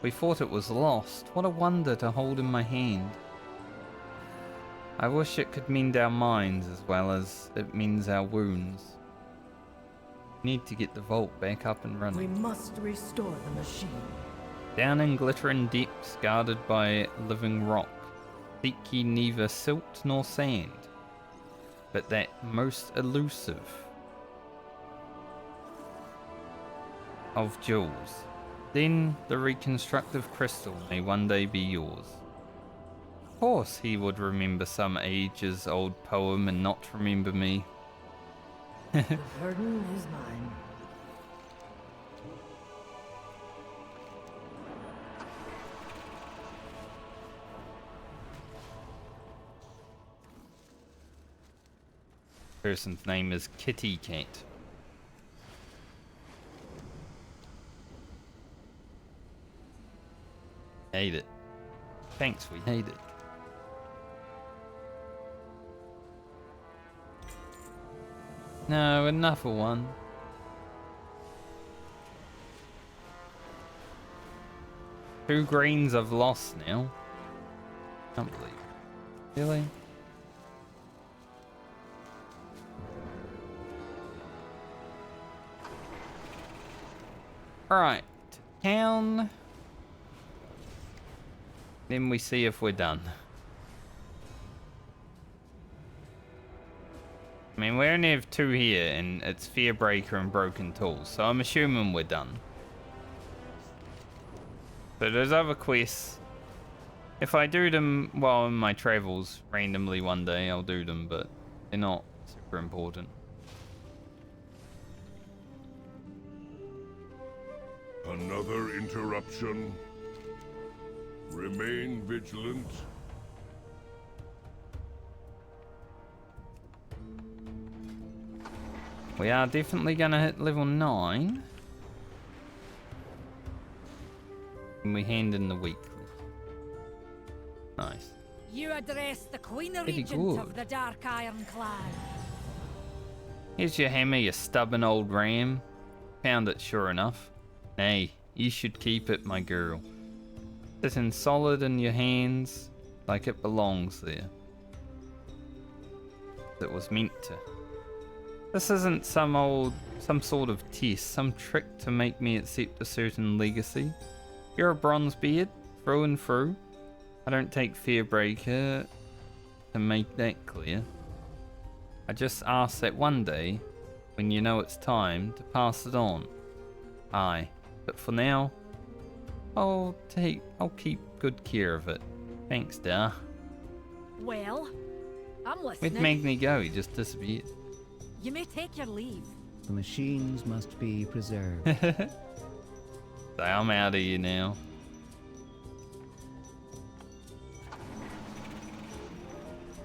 We thought it was lost. What a wonder to hold in my hand. I wish it could mend our minds as well as it mends our wounds. Need to get the vault back up and We running. must restore the machine. Down in glittering depths guarded by living rock, seek ye neither silt nor sand, but that most elusive of jewels. Then the reconstructive crystal may one day be yours. Of course he would remember some ages old poem and not remember me. The burden is mine. Person's name is Kitty Cat. Hate it. Thanks, we hate it. No, enough of one. Two greens I've lost now. Can't believe it. Really? Alright, town. Then we see if we're done. I mean, we only have two here, and it's Fearbreaker and Broken Tools, so I'm assuming we're done. So there's other quests. If I do them while in my travels randomly one day, I'll do them, but they're not super important. Another interruption. Remain vigilant. We are definitely gonna hit level 9. And we hand in the weekly. Nice. You address the Queen Pretty Regent of good. the Dark Iron Clan. Here's your hammer, you stubborn old ram. Found it sure enough. Nay, you should keep it, my girl. Sitting solid in your hands, like it belongs there. It was meant to. This isn't some sort of test, some trick to make me accept a certain legacy. You're a Bronzebeard, through and through. I don't take Fearbreaker to make that clear. I just ask that one day, when you know it's time, to pass it on. Aye, but for now, I'll keep good care of it. Thanks, Dar. Well, I'm Where'd listening. Magni go? He just disappeared. You may take your leave. The machines must be preserved. So I'm out of here now.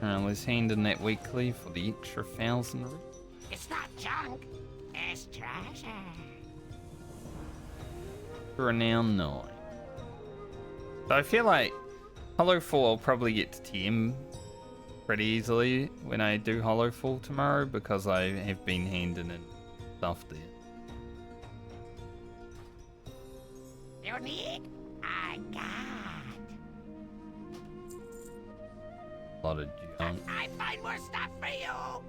Let's hand in that weekly for the extra 1,000. It's not junk, it's treasure. Renown 9. So I feel like Hollow Fall I'll probably get to 10 pretty easily when I do Hollow Fall tomorrow because I have been handing in stuff there. You need? I got. A lot of junk. I find more stuff for you.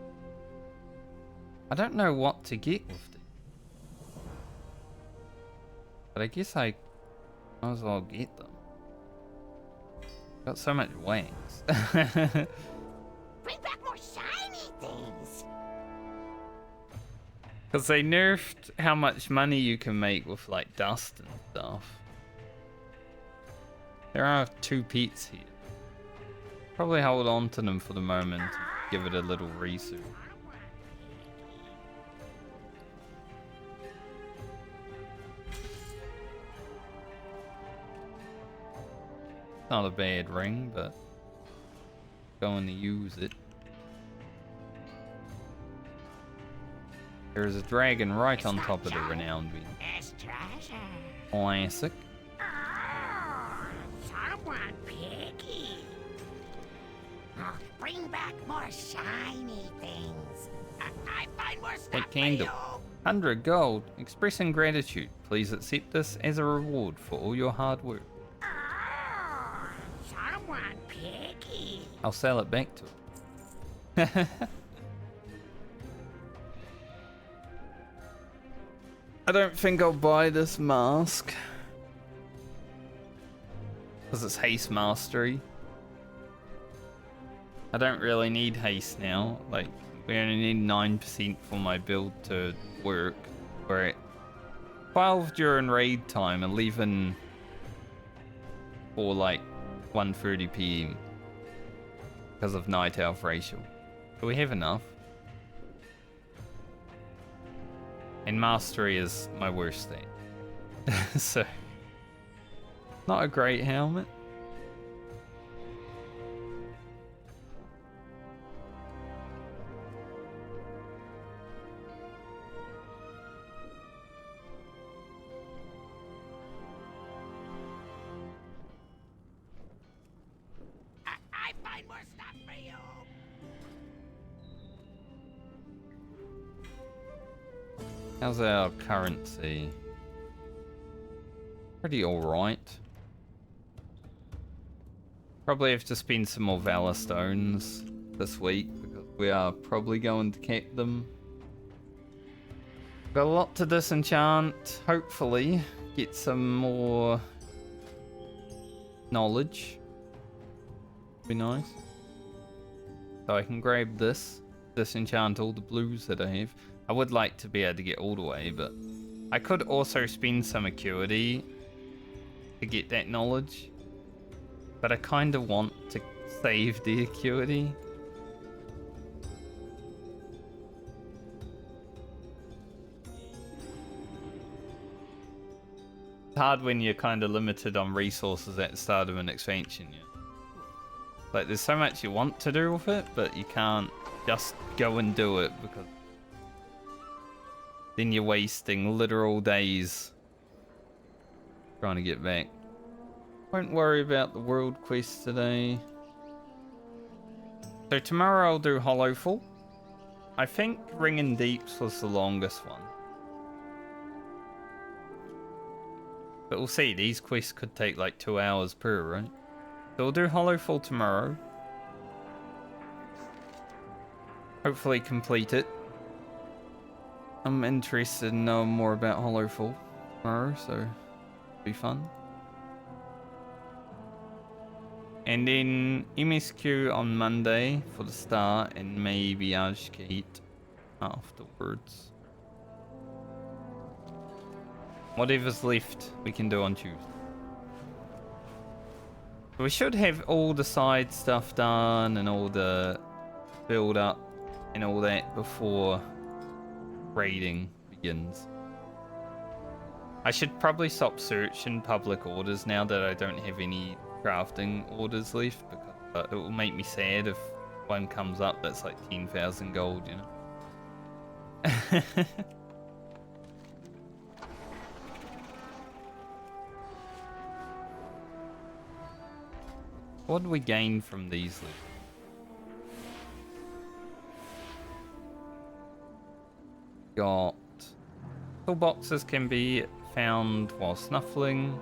I don't know what to get with it. But I guess I might as well get them. Got so much wax. Bring back more shiny things. Because they nerfed how much money you can make with like dust and stuff. There are 2 pets here. Probably hold on to them for the moment. Give it a little research. Not a bad ring, but going to use it. There's a dragon right on top of the renowned being. It's treasure. Classic. Oh, someone picky. bring back more shiny things. I find more stuff That for candle. you. 100 gold. Expressing gratitude. Please accept this as a reward for all your hard work. Oh, someone picky. I'll sell it back to it. I don't think I'll buy this mask. Because it's haste mastery. I don't really need haste now. Like, we only need 9% for my build to work. We're at 12 during raid time, 11 for like 1:30 PM. Because of night elf racial. Do we have enough? And mastery is my worst stat. So, not a great helmet. I find more stuff for you. How's our currency? Pretty alright. Probably have to spend some more Valor Stones this week because we are probably going to cap them. Got a lot to disenchant. Hopefully, get some more knowledge. Be nice. So I can grab this, disenchant all the blues that I have. I would like to be able to get all the way, but I could also spend some acuity to get that knowledge. But I kind of want to save the acuity. It's hard when you're kind of limited on resources at the start of an expansion, yeah. Like, there's so much you want to do with it, but you can't just go and do it because then you're wasting literal days trying to get back. Won't worry about the world quest today. So tomorrow I'll do Hollowful. I think Ringing Deeps was the longest one. But we'll see, these quests could take like 2 hours per, right? So we'll do Hollowful tomorrow. Hopefully complete it. I'm interested in knowing more about Hollowful tomorrow, so it'll be fun. And then MSQ on Monday for the start, and maybe Ajkate afterwards. Whatever's left, we can do on Tuesday. We should have all the side stuff done and all the build up and all that before raiding begins. I should probably stop searching public orders now that I don't have any crafting orders left, because it will make me sad if one comes up that's like 10,000 gold, you know. What do we gain from these left? Got toolboxes can be found while snuffling.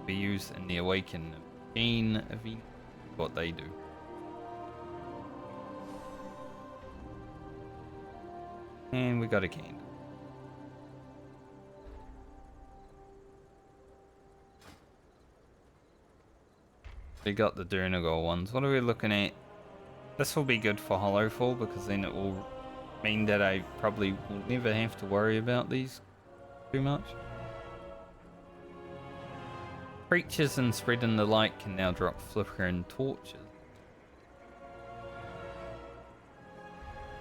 Be used in the Awaken Machine event. What they do. And we got a candle. We got the Durnagal ones. What are we looking at? This will be good for Hollowfall because then it will mean that I probably will never have to worry about these too much. Creatures and Spreading the Light can now drop flickering torches.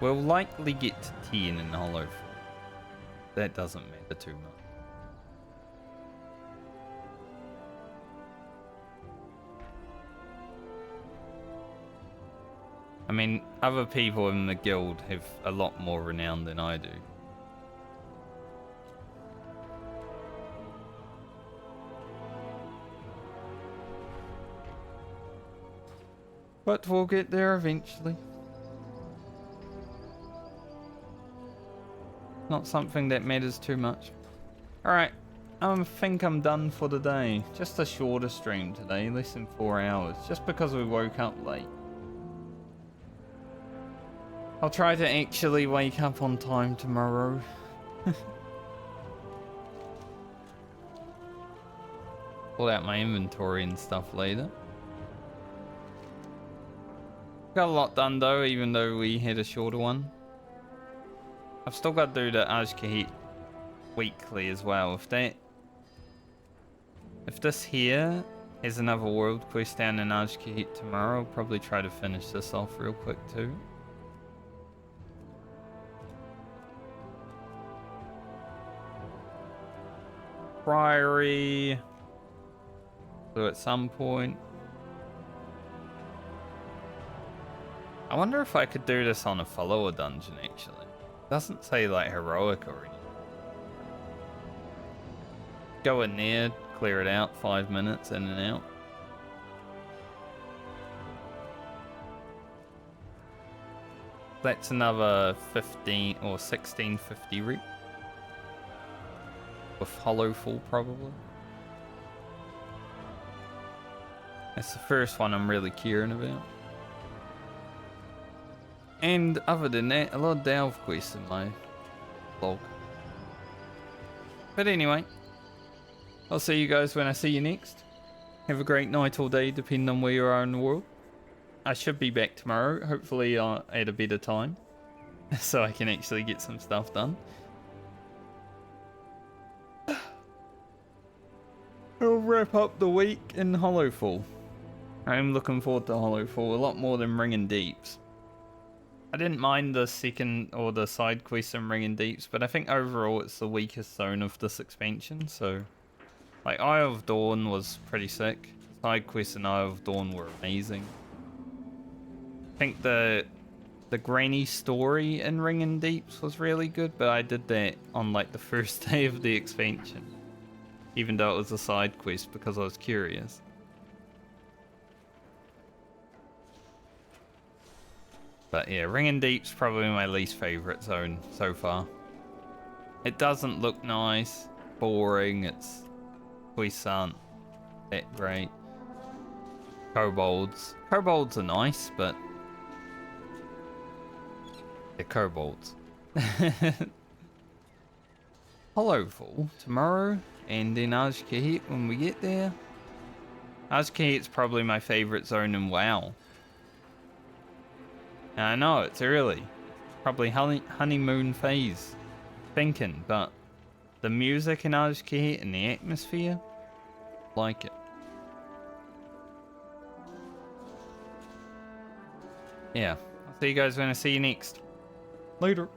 We'll likely get to 10 in Hollowfall. That doesn't matter too much. I mean, other people in the guild have a lot more renown than I do. But we'll get there eventually. Not something that matters too much. Alright, I think I'm done for the day. Just a shorter stream today, less than 4 hours, just because we woke up late. I'll try to actually wake up on time tomorrow. Pull out my inventory and stuff later. Got a lot done though, even though we had a shorter one. I've still got to do the Ajkahit weekly as well. If this here has another world quest down in Ajkahit tomorrow, I'll probably try to finish this off real quick too. Priory. So at some point. I wonder if I could do this on a follower dungeon actually. It doesn't say like heroic or anything. Go in there, clear it out, 5 minutes in and out. That's another 15 or 1650 reap. With hollow full probably. That's the first one I'm really caring about. And other than that, a lot of delve quests in my vlog. But anyway, I'll see you guys when I see you next. Have a great night or day, depending on where you are in the world. I should be back tomorrow, hopefully at a better time, so I can actually get some stuff done. I'll wrap up the week in Hollowfall. I'm looking forward to Hollowfall a lot more than Ring and Deeps. I didn't mind the second or the side quest in Ring and Deeps, but I think overall it's the weakest zone of this expansion, so... Like, Eye of Dawn was pretty sick. Side quests in Eye of Dawn were amazing. I think the granny story in Ring and Deeps was really good, but I did that on like the first day of the expansion. Even though it was a side quest because I was curious. But yeah, Ring and Deep's probably my least favourite zone so far. It doesn't look nice, boring, its quests aren't that great. Kobolds. Kobolds are nice, but they're kobolds. Hollowfall tomorrow, and then Ajkahit when we get there. Ajkahit's probably my favourite zone in WoW. I know, it's early. Probably honeymoon phase thinking, but the music in Ajkahit and the atmosphere, like it. Yeah, I'll see you guys when I see you next. Later.